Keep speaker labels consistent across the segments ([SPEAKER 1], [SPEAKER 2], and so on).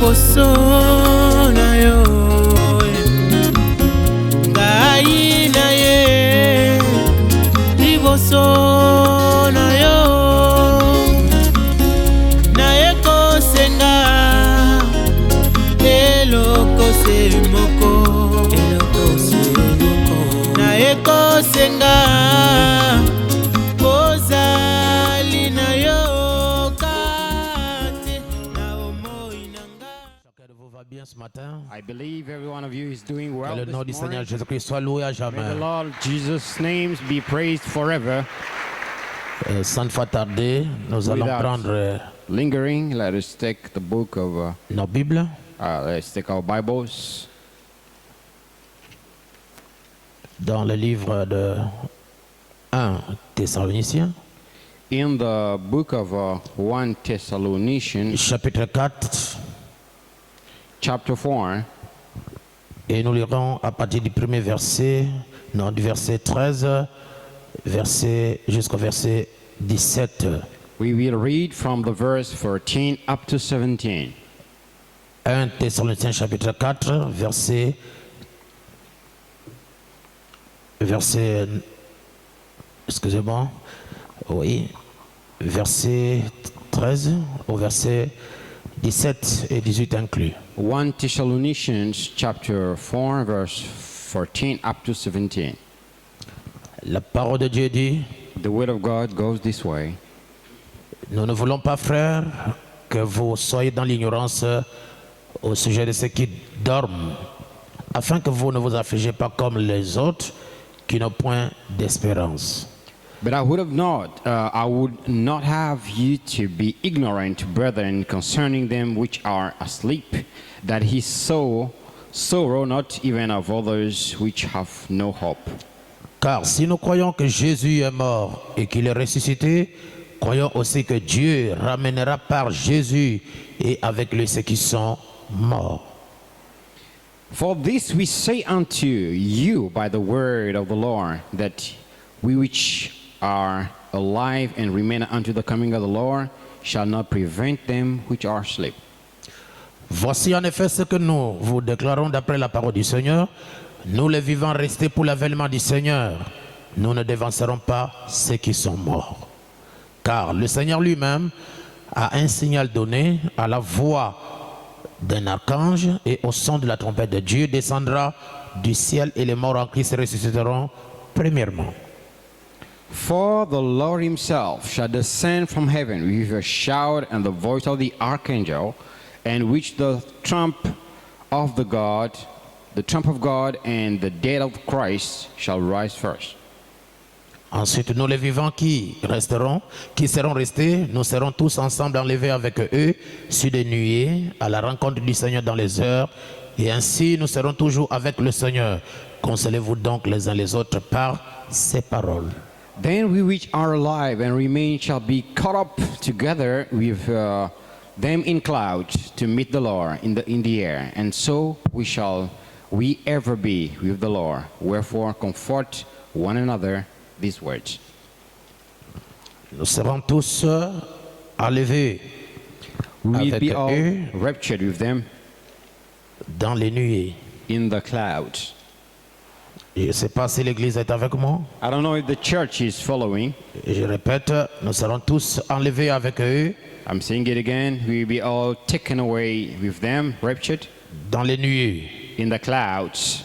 [SPEAKER 1] liboso na yo ngai na ye liboso na yo na ekosenga eloko moko na ekosenga ozali na yo kate na omoi nanga.
[SPEAKER 2] Chacun de vous va bien ce matin.
[SPEAKER 3] I believe every one of you is doing well.
[SPEAKER 2] Que le nom du
[SPEAKER 3] This
[SPEAKER 2] Seigneur
[SPEAKER 3] morning.
[SPEAKER 2] Jésus-Christ soit loué à
[SPEAKER 3] May
[SPEAKER 2] jamais.
[SPEAKER 3] the Lord Jesus' names be praised forever.
[SPEAKER 2] Sans ne pas tarder, nous allons
[SPEAKER 3] Without
[SPEAKER 2] prendre
[SPEAKER 3] lingering, let us take the book of,
[SPEAKER 2] nos Bibles
[SPEAKER 3] let's take our Bibles
[SPEAKER 2] dans le livre de 1 Thessaloniciens,
[SPEAKER 3] in the book of 1 Thessalonians,
[SPEAKER 2] chapitre 4,
[SPEAKER 3] chapter 4,
[SPEAKER 2] et nous lirons à partir du premier verset, non, du verset 13, jusqu'au verset 17.
[SPEAKER 3] we will read from the verse 14 up to 17.
[SPEAKER 2] 1 Thessaloniciens chapitre 4, excusez-moi, oui, verset 13 au verset 17 et 18 inclus.
[SPEAKER 3] 1 Thessalonians chapter 4, verse 14 up to 17.
[SPEAKER 2] La parole de Dieu dit:
[SPEAKER 3] The word of God goes this way.
[SPEAKER 2] nous ne voulons pas, frères, que vous soyez dans l'ignorance au sujet de ceux qui dorment, afin que vous ne vous affligez pas comme les autres qui n'ont point d'espérance.
[SPEAKER 3] But I would not have you to be ignorant, brethren, concerning them which are asleep, that he sorrow not even of others which have no hope.
[SPEAKER 2] Car si nous croyons que Jésus est mort et qu'il est ressuscité, croyons aussi que Dieu ramènera par Jésus et avec lui ceux qui sont morts.
[SPEAKER 3] For this we say unto you by the word of the Lord, that we which are alive and remain unto the coming of the Lord shall not prevent them which are asleep.
[SPEAKER 2] Voici en effet ce que nous vous déclarons d'après la parole du Seigneur. Nous les vivants restés pour l'avènement du Seigneur, nous ne devancerons pas ceux qui sont morts. Car le Seigneur lui-même a un signal donné, à la voix d'un archange et au son de la trompette de Dieu descendra du ciel, et les morts en Christ ressusciteront premièrement.
[SPEAKER 3] For the Lord himself shall descend from heaven with a shout and the voice of the archangel, and which the trump of God, and the dead of Christ shall rise first.
[SPEAKER 2] Ensuite, nous les vivants qui seront restés, nous serons tous ensemble enlevés avec eux sur des nuées à la rencontre du Seigneur dans les heures, et ainsi nous serons toujours avec le Seigneur. Consolez-vous donc les uns les autres par ces paroles.
[SPEAKER 3] Then we which are alive and remain shall be caught up together with them in clouds to meet the Lord in the air, and so we ever be with the Lord. Wherefore comfort one another. These words.
[SPEAKER 2] Nous serons tous enlevés
[SPEAKER 3] We will
[SPEAKER 2] avec
[SPEAKER 3] be all
[SPEAKER 2] eux
[SPEAKER 3] raptured with them
[SPEAKER 2] dans les nuées.
[SPEAKER 3] in the clouds.
[SPEAKER 2] Je ne sais pas si l'Église est avec moi.
[SPEAKER 3] I don't know if the church is following.
[SPEAKER 2] Et je répète, nous serons tous enlevés avec eux
[SPEAKER 3] I'm saying it again. We will be all taken away with them, raptured
[SPEAKER 2] dans les nuées,
[SPEAKER 3] in the clouds,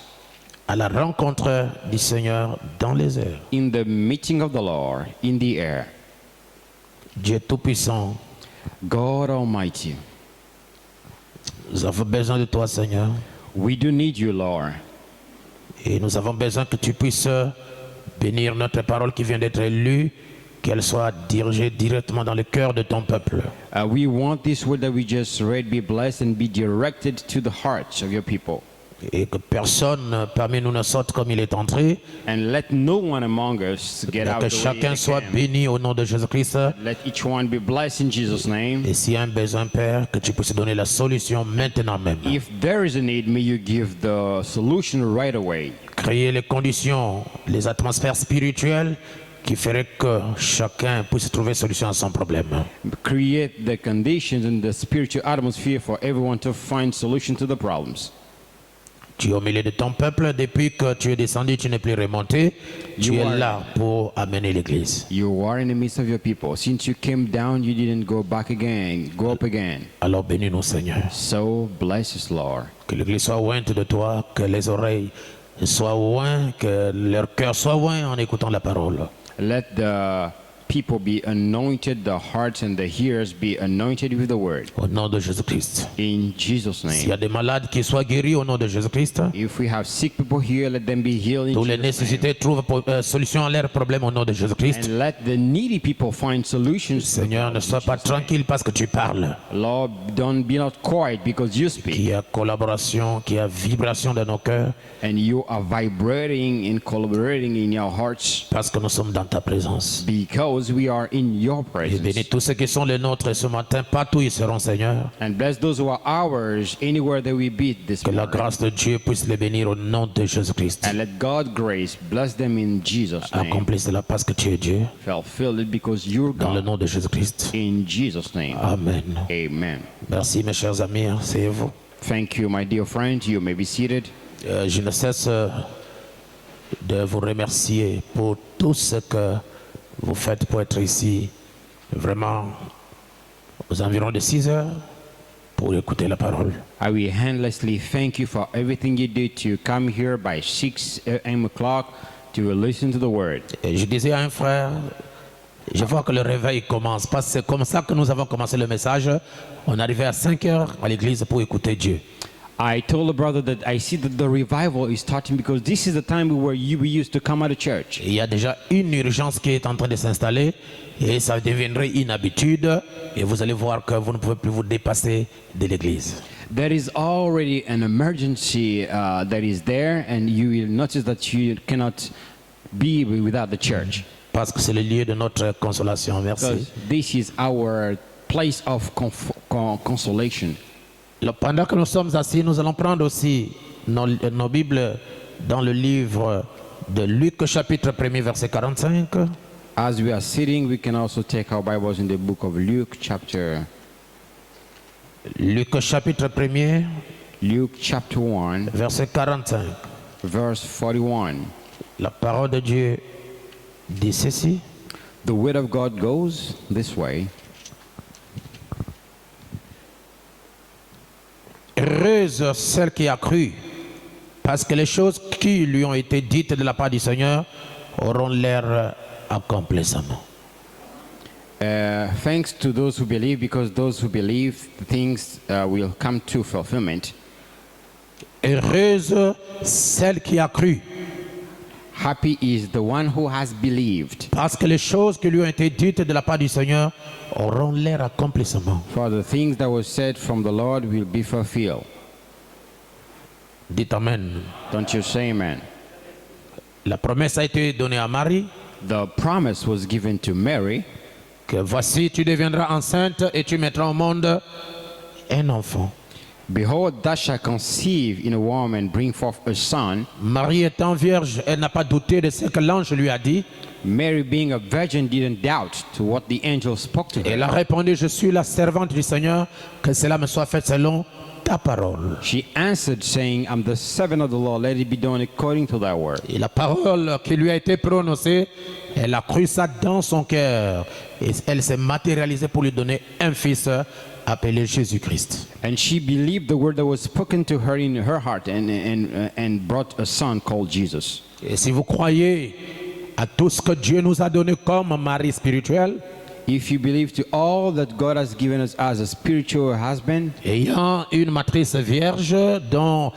[SPEAKER 2] à la rencontre du Seigneur dans les airs.
[SPEAKER 3] in the meeting of the Lord in the air.
[SPEAKER 2] Dieu Tout-Puissant,
[SPEAKER 3] God Almighty,
[SPEAKER 2] nous avons besoin de toi, Seigneur.
[SPEAKER 3] we do need you, Lord.
[SPEAKER 2] Et nous avons besoin que tu puisses bénir notre parole qui vient d'être lue, qu'elle soit dirigée directement dans le cœur de ton peuple.
[SPEAKER 3] We want this word that we just read be blessed and be directed to the hearts of your people.
[SPEAKER 2] Et que personne parmi nous ne sorte comme il est entré,
[SPEAKER 3] And let no one among us get
[SPEAKER 2] mais
[SPEAKER 3] out
[SPEAKER 2] que
[SPEAKER 3] the way
[SPEAKER 2] chacun
[SPEAKER 3] they
[SPEAKER 2] soit
[SPEAKER 3] came.
[SPEAKER 2] béni au nom de Jésus-Christ.
[SPEAKER 3] Let each one be blessed in Jesus' name.
[SPEAKER 2] Et s'il y a un besoin, Père, que tu puisses donner la solution maintenant même.
[SPEAKER 3] If there is a need, may you give the solution right away.
[SPEAKER 2] Créer les conditions, les atmosphères spirituelles qui ferait que chacun puisse trouver solution à son problème.
[SPEAKER 3] Create the conditions and the spiritual atmosphere for everyone to find solution to the problems.
[SPEAKER 2] Tu es au milieu de ton peuple, depuis que tu es descendu, tu n'es plus remonté. Tu es là pour amener l'église.
[SPEAKER 3] You are in the midst of your people. Since you came down, you didn't go back again, go up again.
[SPEAKER 2] Alors bénis-nous, Seigneur.
[SPEAKER 3] So bless us, Lord.
[SPEAKER 2] Que l'église soit ointe de toi, que les oreilles soient ointes, que leur cœur soit oint en écoutant la parole.
[SPEAKER 3] Let the people be anointed, the hearts and the hearers be anointed with the word.
[SPEAKER 2] Au nom de Jésus-Christ.
[SPEAKER 3] In Jesus'
[SPEAKER 2] S'il y a
[SPEAKER 3] name.
[SPEAKER 2] des malades qui soient guéris au nom de Jésus-Christ,
[SPEAKER 3] If we have sick people here, let them be healed in
[SPEAKER 2] tous les
[SPEAKER 3] Jesus' name.
[SPEAKER 2] nécessités trouvent solution à leurs problèmes au nom de Jésus-Christ.
[SPEAKER 3] And let the needy people find solutions.
[SPEAKER 2] Seigneur, ne sois pas tranquille parce que tu parles.
[SPEAKER 3] Lord, don't be not quiet because you speak.
[SPEAKER 2] Qu'il y a collaboration, qu'il y a vibration dans nos cœurs,
[SPEAKER 3] And you are vibrating and collaborating in your hearts
[SPEAKER 2] parce que nous sommes dans ta présence.
[SPEAKER 3] because we are in your
[SPEAKER 2] Et bénis
[SPEAKER 3] presence.
[SPEAKER 2] tous ceux qui sont les nôtres ce matin, partout ils seront, Seigneur.
[SPEAKER 3] And bless those who are ours anywhere that we be this
[SPEAKER 2] Que la
[SPEAKER 3] morning.
[SPEAKER 2] grâce de Dieu puisse les bénir au nom de Jésus-Christ.
[SPEAKER 3] And let God grace bless them in Jesus' name.
[SPEAKER 2] Accomplis cela parce que tu es Dieu,
[SPEAKER 3] Fulfill it because you're
[SPEAKER 2] dans le
[SPEAKER 3] God.
[SPEAKER 2] nom de Jésus-Christ.
[SPEAKER 3] In Jesus' name.
[SPEAKER 2] Amen.
[SPEAKER 3] Amen.
[SPEAKER 2] Merci mes chers amis, asseyez-vous.
[SPEAKER 3] Thank you, my dear friends. You may be seated.
[SPEAKER 2] Je ne cesse de vous remercier pour tout ce que vous faites pour être ici, vraiment aux environs de 6 heures, pour écouter la parole.
[SPEAKER 3] I will endlessly thank you for everything you did to come here by 6 a.m. to listen to the word.
[SPEAKER 2] Et je disais à un frère, je vois que le réveil commence, parce que c'est comme ça que nous avons commencé le message. On arrivait à 5 heures à l'église pour écouter Dieu.
[SPEAKER 3] I told a brother that I see that the revival is starting because this is the time where we used to come out of church.
[SPEAKER 2] Et il y a déjà une urgence qui est en train de s'installer et ça deviendrait une habitude et vous allez voir que vous ne pouvez plus vous dépasser de l'église.
[SPEAKER 3] There is already an emergency that is there, and you will notice that you cannot be without the church.
[SPEAKER 2] Parce que c'est le lieu de notre consolation. Merci.
[SPEAKER 3] Because this is our place of consolation.
[SPEAKER 2] Pendant que nous sommes assis, nous allons prendre aussi nos Bibles dans le livre de Luc chapitre 1er verset 45.
[SPEAKER 3] As we are sitting, we can also take our Bibles in the book of Luke chapter
[SPEAKER 2] Luc chapitre 1er
[SPEAKER 3] Luke chapter 1,
[SPEAKER 2] verset 45.
[SPEAKER 3] verse 41.
[SPEAKER 2] La parole de Dieu dit ceci.
[SPEAKER 3] The word of God goes this way.
[SPEAKER 2] Heureuse celle qui a cru, parce que les choses qui lui ont été dites de la part du Seigneur auront l'air accomplissement.
[SPEAKER 3] Thanks to those who believe, because those who believe, things will come to fulfillment.
[SPEAKER 2] Heureuse celle qui a cru,
[SPEAKER 3] Happy is the one who has believed,
[SPEAKER 2] parce que les choses qui lui ont été dites de la part du Seigneur auront l'air accomplissement.
[SPEAKER 3] for the things that were said from the Lord will be fulfilled.
[SPEAKER 2] Dites Amen.
[SPEAKER 3] Don't you say amen?
[SPEAKER 2] La promesse a été donnée à Marie,
[SPEAKER 3] The promise was given to Mary,
[SPEAKER 2] que voici tu deviendras enceinte et tu mettras au monde un enfant.
[SPEAKER 3] behold, thou shalt conceive in a woman, bring forth a son.
[SPEAKER 2] Marie étant vierge, elle n'a pas douté de ce que l'ange lui a dit.
[SPEAKER 3] Mary, being a virgin, didn't doubt to what the angel spoke to
[SPEAKER 2] Elle a
[SPEAKER 3] her.
[SPEAKER 2] répondu, je suis la servante du Seigneur, que cela me soit fait selon ta parole.
[SPEAKER 3] She answered, saying, I'm the servant of the Lord, let it be done according to thy word.
[SPEAKER 2] Et la parole qui lui a été prononcée, elle a cru ça dans son cœur. Et elle s'est matérialisée pour lui donner un fils appelé Jésus-Christ.
[SPEAKER 3] And she believed the word that was spoken to her in her heart and brought a son called Jesus.
[SPEAKER 2] Et si vous croyez à tout ce que Dieu nous a donné comme mari spirituel,
[SPEAKER 3] If you believe to all that God has given us as a spiritual husband,
[SPEAKER 2] ayant une matrice vierge dont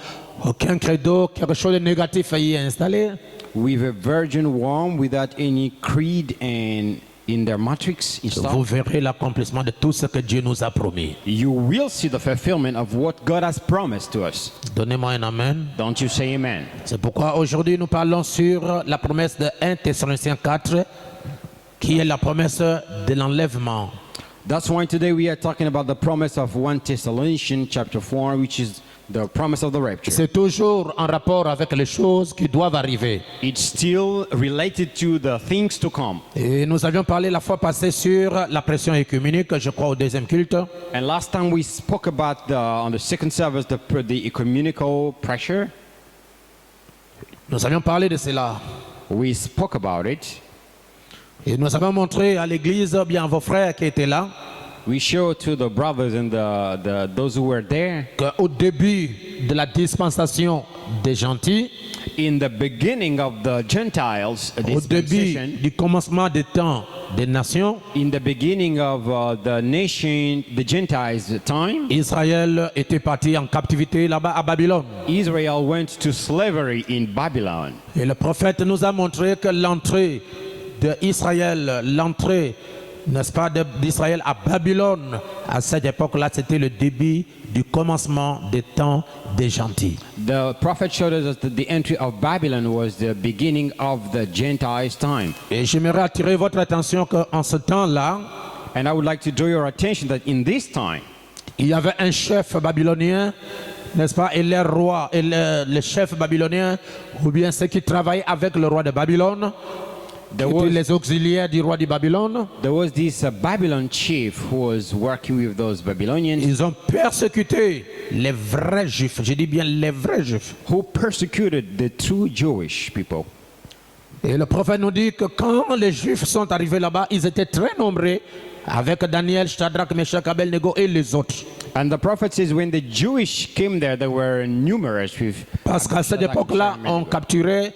[SPEAKER 2] aucun credo, quelque chose de négatif y est installé,
[SPEAKER 3] with a virgin womb without any creed and in their matrix
[SPEAKER 2] vous
[SPEAKER 3] installed,
[SPEAKER 2] verrez l'accomplissement de tout ce que Dieu nous a promis.
[SPEAKER 3] you will see the fulfillment of what God has promised to us.
[SPEAKER 2] Donnez-moi un amen.
[SPEAKER 3] Don't you say amen?
[SPEAKER 2] C'est pourquoi aujourd'hui nous parlons sur la promesse de 1 Thessaloniciens 4, qui est la promesse de l'enlèvement.
[SPEAKER 3] That's why today we are talking about the promise of 1 Thessalonians chapter 4, which is the promise of the rapture.
[SPEAKER 2] c'est toujours en rapport avec les choses qui doivent arriver.
[SPEAKER 3] It's still related to the things to come.
[SPEAKER 2] Et nous avions parlé la fois passée sur la pression écuménique, je crois au deuxième culte.
[SPEAKER 3] And last time we spoke about on the second service the ecumenical pressure.
[SPEAKER 2] Nous avions parlé de cela.
[SPEAKER 3] We spoke about it.
[SPEAKER 2] Et nous avons montré à l'église, bien à vos frères qui étaient là,
[SPEAKER 3] We showed to the brothers and those who were there,
[SPEAKER 2] qu'au début de la dispensation des gentils,
[SPEAKER 3] in the beginning of the Gentiles
[SPEAKER 2] au début
[SPEAKER 3] dispensation,
[SPEAKER 2] du commencement des temps des nations,
[SPEAKER 3] in the beginning of the Gentiles time,
[SPEAKER 2] Israël était parti en captivité là-bas à Babylone.
[SPEAKER 3] Israel went to slavery in Babylon.
[SPEAKER 2] Et le prophète nous a montré que l'entrée d'Israël, l'entrée, n'est-ce pas, d'Israël à Babylone, à cette époque-là, c'était le début du commencement des temps des gentils.
[SPEAKER 3] The prophet showed us that the entry of Babylon was the beginning of the Gentiles time.
[SPEAKER 2] Et j'aimerais attirer votre attention qu'en ce temps-là,
[SPEAKER 3] And I would like to draw your attention that in this time,
[SPEAKER 2] il y avait un chef babylonien, n'est-ce pas, et les rois, et les chefs babyloniens, ou bien ceux qui travaillaient avec le roi de Babylone,
[SPEAKER 3] there
[SPEAKER 2] et puis
[SPEAKER 3] was,
[SPEAKER 2] les auxiliaires du roi de Babylone,
[SPEAKER 3] there was this Babylon chief who was working with those Babylonians,
[SPEAKER 2] ils ont persécuté les vrais juifs, je dis bien les vrais juifs.
[SPEAKER 3] who persecuted the true Jewish people.
[SPEAKER 2] Et le prophète nous dit que quand les juifs sont arrivés là-bas, ils étaient très nombreux, avec Daniel, Shadrach, Meshach, Abednego et les autres.
[SPEAKER 3] And the prophet says when the Jewish came there, they were numerous. With
[SPEAKER 2] Parce qu'à cette époque-là, on capturait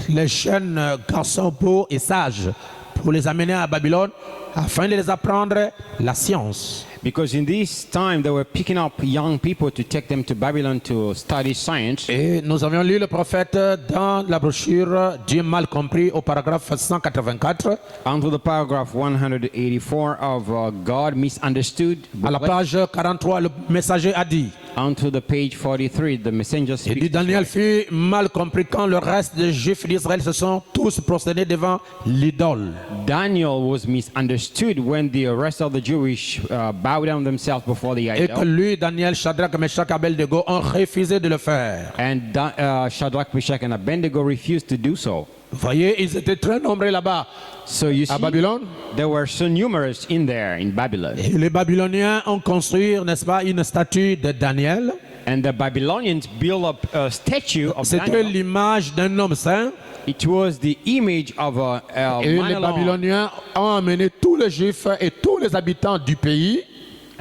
[SPEAKER 2] les jeunes garçons beaux et sages pour les amener à Babylone afin de les apprendre la science.
[SPEAKER 3] Because in this time, they were picking up young people to take them to Babylon to study science.
[SPEAKER 2] Et nous avions lu le prophète dans la brochure Dieu mal compris au paragraphe 184,
[SPEAKER 3] Onto the paragraph 184 of God Misunderstood.
[SPEAKER 2] à la
[SPEAKER 3] booklet.
[SPEAKER 2] page 43, le messager a dit,
[SPEAKER 3] Onto the page 43, the messenger
[SPEAKER 2] il
[SPEAKER 3] speaks.
[SPEAKER 2] dit
[SPEAKER 3] this
[SPEAKER 2] Daniel
[SPEAKER 3] way.
[SPEAKER 2] fut mal compris quand le reste des juifs d'Israël se sont tous prosternés devant l'idole.
[SPEAKER 3] Daniel was misunderstood when the rest of the Jewish bowed down themselves before the
[SPEAKER 2] Et que
[SPEAKER 3] idol.
[SPEAKER 2] lui, Daniel, Shadrach, Meshach, Abednego ont refusé de le faire.
[SPEAKER 3] And Shadrach, Meshach, and Abednego refused to do so.
[SPEAKER 2] Vous voyez, ils étaient très nombreux là-bas
[SPEAKER 3] So you
[SPEAKER 2] à
[SPEAKER 3] see,
[SPEAKER 2] Babylone.
[SPEAKER 3] they were so numerous in there in Babylon.
[SPEAKER 2] Et les Babyloniens ont construit, n'est-ce pas, une statue de Daniel.
[SPEAKER 3] And the Babylonians built up a statue of
[SPEAKER 2] C'était
[SPEAKER 3] Daniel.
[SPEAKER 2] l'image d'un homme saint.
[SPEAKER 3] It was the image of a
[SPEAKER 2] Et
[SPEAKER 3] man
[SPEAKER 2] les
[SPEAKER 3] alone.
[SPEAKER 2] Babyloniens ont amené tous les juifs et tous les habitants du pays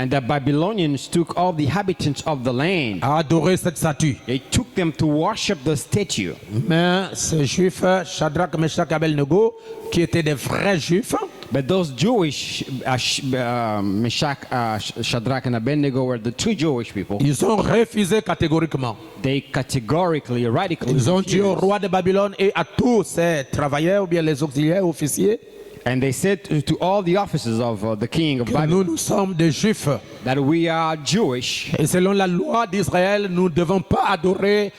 [SPEAKER 3] And the Babylonians took all the inhabitants of the land.
[SPEAKER 2] à adorer cette statue.
[SPEAKER 3] They took them to worship the statue.
[SPEAKER 2] Mais ces juifs, Shadrach, Meshach, Abednego, qui étaient des vrais juifs,
[SPEAKER 3] But those Jewish, Meshach, Shadrach, and Abednego were the two Jewish people.
[SPEAKER 2] ils ont refusé catégoriquement.
[SPEAKER 3] They categorically, radically
[SPEAKER 2] Ils ont dit au
[SPEAKER 3] refused.
[SPEAKER 2] roi de Babylone et à tous ses travailleurs, ou bien les auxiliaires, officiers,
[SPEAKER 3] And they said to all the officers of the king of
[SPEAKER 2] que
[SPEAKER 3] Babylon
[SPEAKER 2] nous sommes des juifs.
[SPEAKER 3] that we are Jewish.
[SPEAKER 2] Et selon la loi d'Israël, nous ne devons pas adorer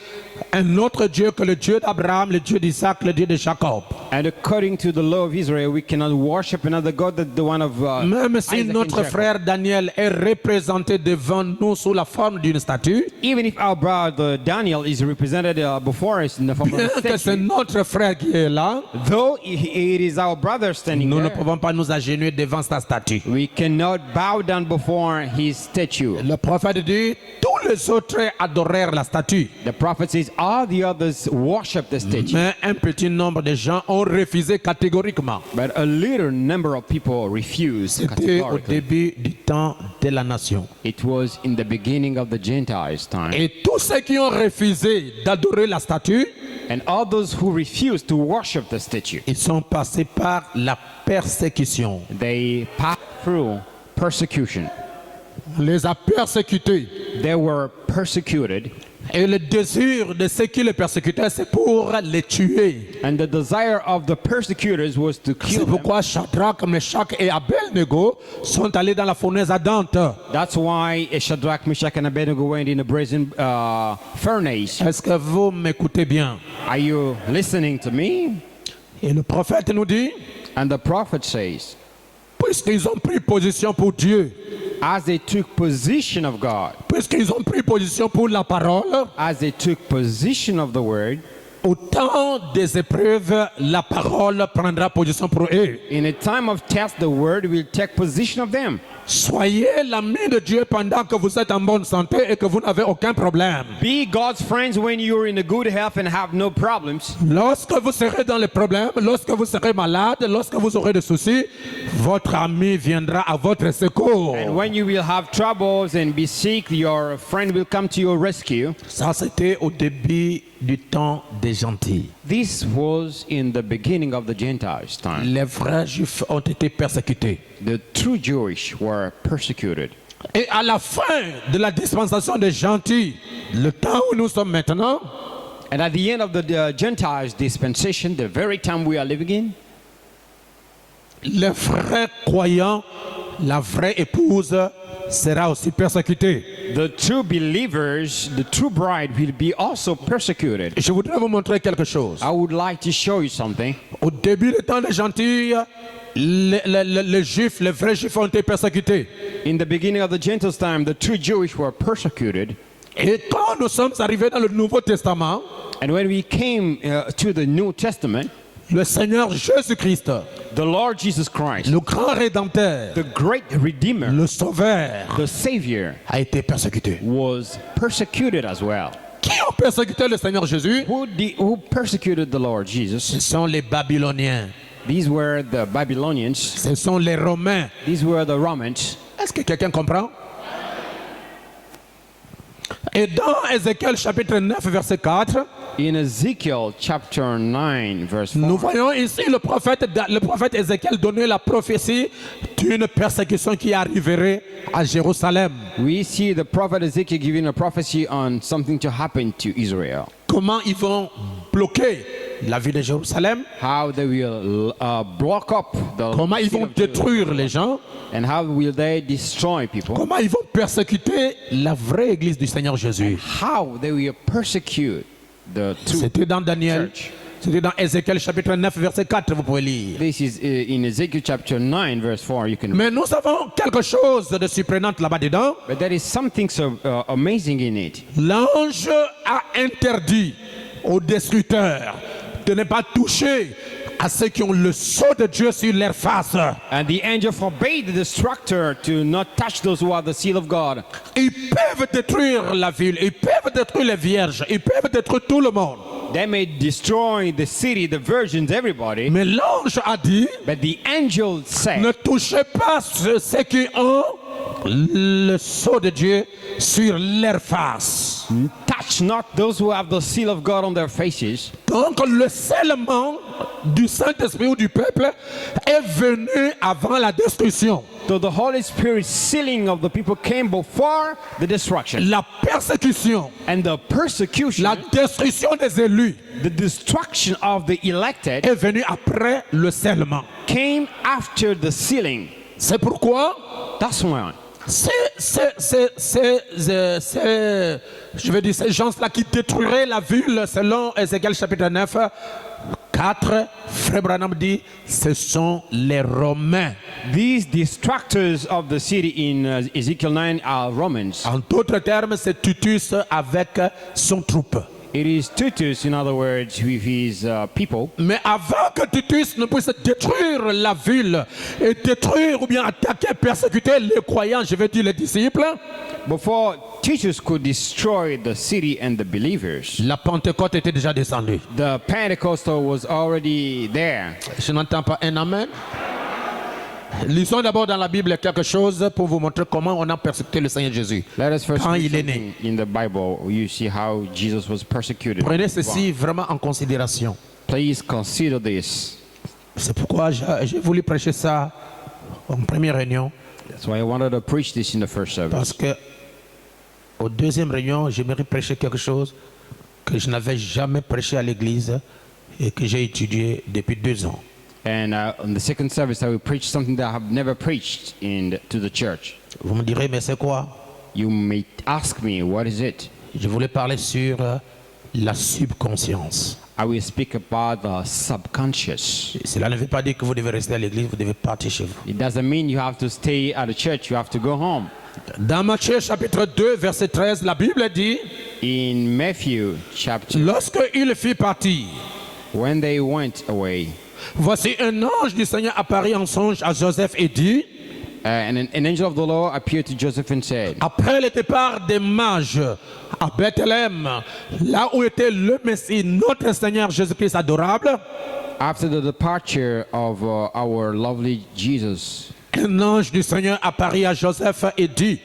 [SPEAKER 2] un autre Dieu que le Dieu d'Abraham, le Dieu d'Isaac, le Dieu de Jacob.
[SPEAKER 3] And according to the law of Israel, we cannot worship another God than the one of
[SPEAKER 2] Même si
[SPEAKER 3] Isaac and
[SPEAKER 2] notre
[SPEAKER 3] Jacob.
[SPEAKER 2] frère Daniel est représenté devant nous sous la forme d'une statue,
[SPEAKER 3] Even if our brother Daniel is represented before us in the form of
[SPEAKER 2] bien
[SPEAKER 3] a
[SPEAKER 2] que c'est
[SPEAKER 3] statue,
[SPEAKER 2] notre frère qui est là,
[SPEAKER 3] though it is our brother standing
[SPEAKER 2] nous ne
[SPEAKER 3] there,
[SPEAKER 2] pouvons pas nous agenouiller devant sa statue.
[SPEAKER 3] we cannot bow down before his statue.
[SPEAKER 2] Le prophète dit, tous les autres adorèrent la statue.
[SPEAKER 3] The prophet says all the others worship the statue,
[SPEAKER 2] Mais un petit nombre de gens ont refusé catégoriquement.
[SPEAKER 3] but a little number of people refused
[SPEAKER 2] C'était au
[SPEAKER 3] categorically.
[SPEAKER 2] début du temps de la nation.
[SPEAKER 3] It was in the beginning of the Gentiles' time.
[SPEAKER 2] Et tous ceux qui ont refusé d'adorer la statue,
[SPEAKER 3] And all those who refused to worship the statue,
[SPEAKER 2] ils sont passés par la persécution.
[SPEAKER 3] they passed through persecution.
[SPEAKER 2] On les a persécutés.
[SPEAKER 3] They were persecuted,
[SPEAKER 2] Et le désir de ceux qui les persécutaient, c'est pour les tuer.
[SPEAKER 3] and the desire of the persecutors was to
[SPEAKER 2] C'est
[SPEAKER 3] kill them.
[SPEAKER 2] pourquoi Shadrach, Meshach et Abednego sont allés dans la fournaise ardente.
[SPEAKER 3] That's why Shadrach, Meshach, and Abednego went in a brazen furnace.
[SPEAKER 2] Est-ce que vous m'écoutez bien?
[SPEAKER 3] Are you listening to me?
[SPEAKER 2] Et le prophète nous dit,
[SPEAKER 3] And the prophet says,
[SPEAKER 2] puisqu'ils ont pris position pour Dieu,
[SPEAKER 3] as they took position of God,
[SPEAKER 2] puisqu'ils ont pris position pour la parole,
[SPEAKER 3] as they took position of the word,
[SPEAKER 2] au temps des épreuves, la parole prendra position pour eux.
[SPEAKER 3] in a time of test, the word will take position of them.
[SPEAKER 2] Soyez l'ami de Dieu pendant que vous êtes en bonne santé et que vous n'avez aucun problème.
[SPEAKER 3] Be God's friends when you're in a good health and have no problems.
[SPEAKER 2] Lorsque vous serez dans les problèmes, lorsque vous serez malade, lorsque vous aurez des soucis, votre ami viendra à votre secours.
[SPEAKER 3] And when you will have troubles and be sick, your friend will come to your rescue.
[SPEAKER 2] Ça, c'était au début du temps des gentils.
[SPEAKER 3] This was in the beginning of the Gentiles' time.
[SPEAKER 2] Les vrais juifs ont été persécutés.
[SPEAKER 3] The true Jewish were persecuted.
[SPEAKER 2] Et à la fin de la dispensation des gentils, le temps où nous sommes maintenant,
[SPEAKER 3] And at the end of the Gentiles' dispensation, the very time we are living in,
[SPEAKER 2] les vrais croyants, la vraie épouse sera aussi persécutée.
[SPEAKER 3] the true believers, the true bride will be also persecuted.
[SPEAKER 2] Je voudrais vous montrer quelque chose.
[SPEAKER 3] I would like to show you something.
[SPEAKER 2] Au début des temps des gentils, les juifs, les vrais juifs ont été persécutés.
[SPEAKER 3] In the beginning of the Gentiles' time, the true Jewish were persecuted.
[SPEAKER 2] Et quand nous sommes arrivés dans le Nouveau Testament,
[SPEAKER 3] And when we came to the New Testament,
[SPEAKER 2] le Seigneur Jésus-Christ,
[SPEAKER 3] the Lord Jesus Christ,
[SPEAKER 2] le grand Rédempteur,
[SPEAKER 3] the great Redeemer,
[SPEAKER 2] le Sauveur,
[SPEAKER 3] the Savior,
[SPEAKER 2] a été persécuté.
[SPEAKER 3] was persecuted as well.
[SPEAKER 2] Qui ont persécuté le Seigneur Jésus?
[SPEAKER 3] Who persecuted the Lord Jesus?
[SPEAKER 2] Ce sont les Babyloniens,
[SPEAKER 3] These were the Babylonians.
[SPEAKER 2] ce sont les Romains.
[SPEAKER 3] These were the Romans.
[SPEAKER 2] Est-ce que quelqu'un comprend? Et dans Ézéchiel chapitre 9 verset 4,
[SPEAKER 3] In Ezekiel chapter 9, verse 4,
[SPEAKER 2] nous voyons ici le prophète Ézéchiel donner la prophétie d'une persécution qui arriverait à Jérusalem.
[SPEAKER 3] we see the prophet Ezekiel giving a prophecy on something to happen to Israel.
[SPEAKER 2] Comment ils vont bloquer la ville de Jérusalem?
[SPEAKER 3] How they will block up the
[SPEAKER 2] Comment ils
[SPEAKER 3] city
[SPEAKER 2] vont
[SPEAKER 3] of Jerusalem.
[SPEAKER 2] détruire les gens?
[SPEAKER 3] And how will they destroy people?
[SPEAKER 2] Comment ils vont persécuter la vraie église du Seigneur Jésus?
[SPEAKER 3] How they will persecute the true
[SPEAKER 2] C'était dans Daniel,
[SPEAKER 3] church.
[SPEAKER 2] c'était dans Ézéchiel chapitre 9 verset 4, vous pouvez lire.
[SPEAKER 3] This is in Ezekiel chapter 9, verse 4. You can.
[SPEAKER 2] Mais nous avons quelque chose de surprenant là-bas dedans.
[SPEAKER 3] But there is something so amazing in it.
[SPEAKER 2] L'ange a interdit aux destructeurs de ne pas toucher à ceux qui ont le sceau de Dieu sur leur face.
[SPEAKER 3] And the angel forbade the destructor to not touch those who have the seal of God.
[SPEAKER 2] Ils peuvent détruire la ville, ils peuvent détruire les vierges, ils peuvent détruire tout le monde.
[SPEAKER 3] They may destroy the city, the virgins, everybody.
[SPEAKER 2] Mais l'ange a dit,
[SPEAKER 3] But the angel said,
[SPEAKER 2] ne touchez pas ceux qui ont le sceau de Dieu sur leur face.
[SPEAKER 3] touch not those who have the seal of God on their faces.
[SPEAKER 2] Donc le scellement du Saint-Esprit ou du peuple est venu avant la destruction.
[SPEAKER 3] So the Holy Spirit sealing of the people came before the destruction.
[SPEAKER 2] La persécution,
[SPEAKER 3] And the persecution,
[SPEAKER 2] la destruction des élus
[SPEAKER 3] the destruction of the elected
[SPEAKER 2] est venue après le scellement.
[SPEAKER 3] came after the sealing.
[SPEAKER 2] C'est pourquoi
[SPEAKER 3] That's why.
[SPEAKER 2] je veux dire, ces gens-là qui détruiraient la ville, selon Ézéchiel chapitre 9, 4, Frère Branham dit, ce sont les Romains.
[SPEAKER 3] These destructors of the city in Ezekiel 9 are Romans.
[SPEAKER 2] En d'autres termes, c'est Titus avec son troupe.
[SPEAKER 3] It is Titus, in other words, with his people.
[SPEAKER 2] Mais avant que Titus ne puisse détruire la ville et détruire ou bien attaquer, persécuter les croyants, je veux dire les disciples,
[SPEAKER 3] Before Titus could destroy the city and the believers,
[SPEAKER 2] la Pentecôte était déjà descendue.
[SPEAKER 3] the Pentecostal was already there.
[SPEAKER 2] Je n'entends pas un amen. Lisons d'abord dans la Bible quelque chose pour vous montrer comment on a persécuté le Seigneur Jésus.
[SPEAKER 3] Let us first
[SPEAKER 2] Quand
[SPEAKER 3] read
[SPEAKER 2] il est né.
[SPEAKER 3] something in the Bible. You see how Jesus was persecuted.
[SPEAKER 2] Prenez ceci vraiment en considération.
[SPEAKER 3] Please consider this.
[SPEAKER 2] C'est pourquoi j'ai voulu prêcher ça en première réunion.
[SPEAKER 3] That's why I wanted to preach this in the first service.
[SPEAKER 2] Parce que au deuxième réunion, j'aimerais prêcher quelque chose que je n'avais jamais prêché à l'église et que j'ai étudié depuis 2 ans.
[SPEAKER 3] And in the second service, I will preach something that I have never preached to the church.
[SPEAKER 2] Vous me direz, mais c'est quoi?
[SPEAKER 3] You may ask me, what is it?
[SPEAKER 2] Je voulais parler sur la subconscience.
[SPEAKER 3] I will speak about the subconscious.
[SPEAKER 2] Cela ne veut pas dire que vous devez rester à l'église, vous devez partir chez vous.
[SPEAKER 3] It doesn't mean you have to stay at the church, you have to go home.
[SPEAKER 2] Dans Matthieu chapitre 2, verset 13, la Bible dit,
[SPEAKER 3] In Matthew chapter,
[SPEAKER 2] lorsque il fit partir,
[SPEAKER 3] when they went away,
[SPEAKER 2] voici un ange du Seigneur apparut en songe à Joseph et dit,
[SPEAKER 3] and an angel of the Lord appeared to Joseph and said,
[SPEAKER 2] après le départ des mages à Bethléem, là où était le Messie, notre Seigneur Jésus-Christ adorable,
[SPEAKER 3] after the departure of our lovely Jesus,
[SPEAKER 2] un ange du Seigneur apparut à Joseph et dit,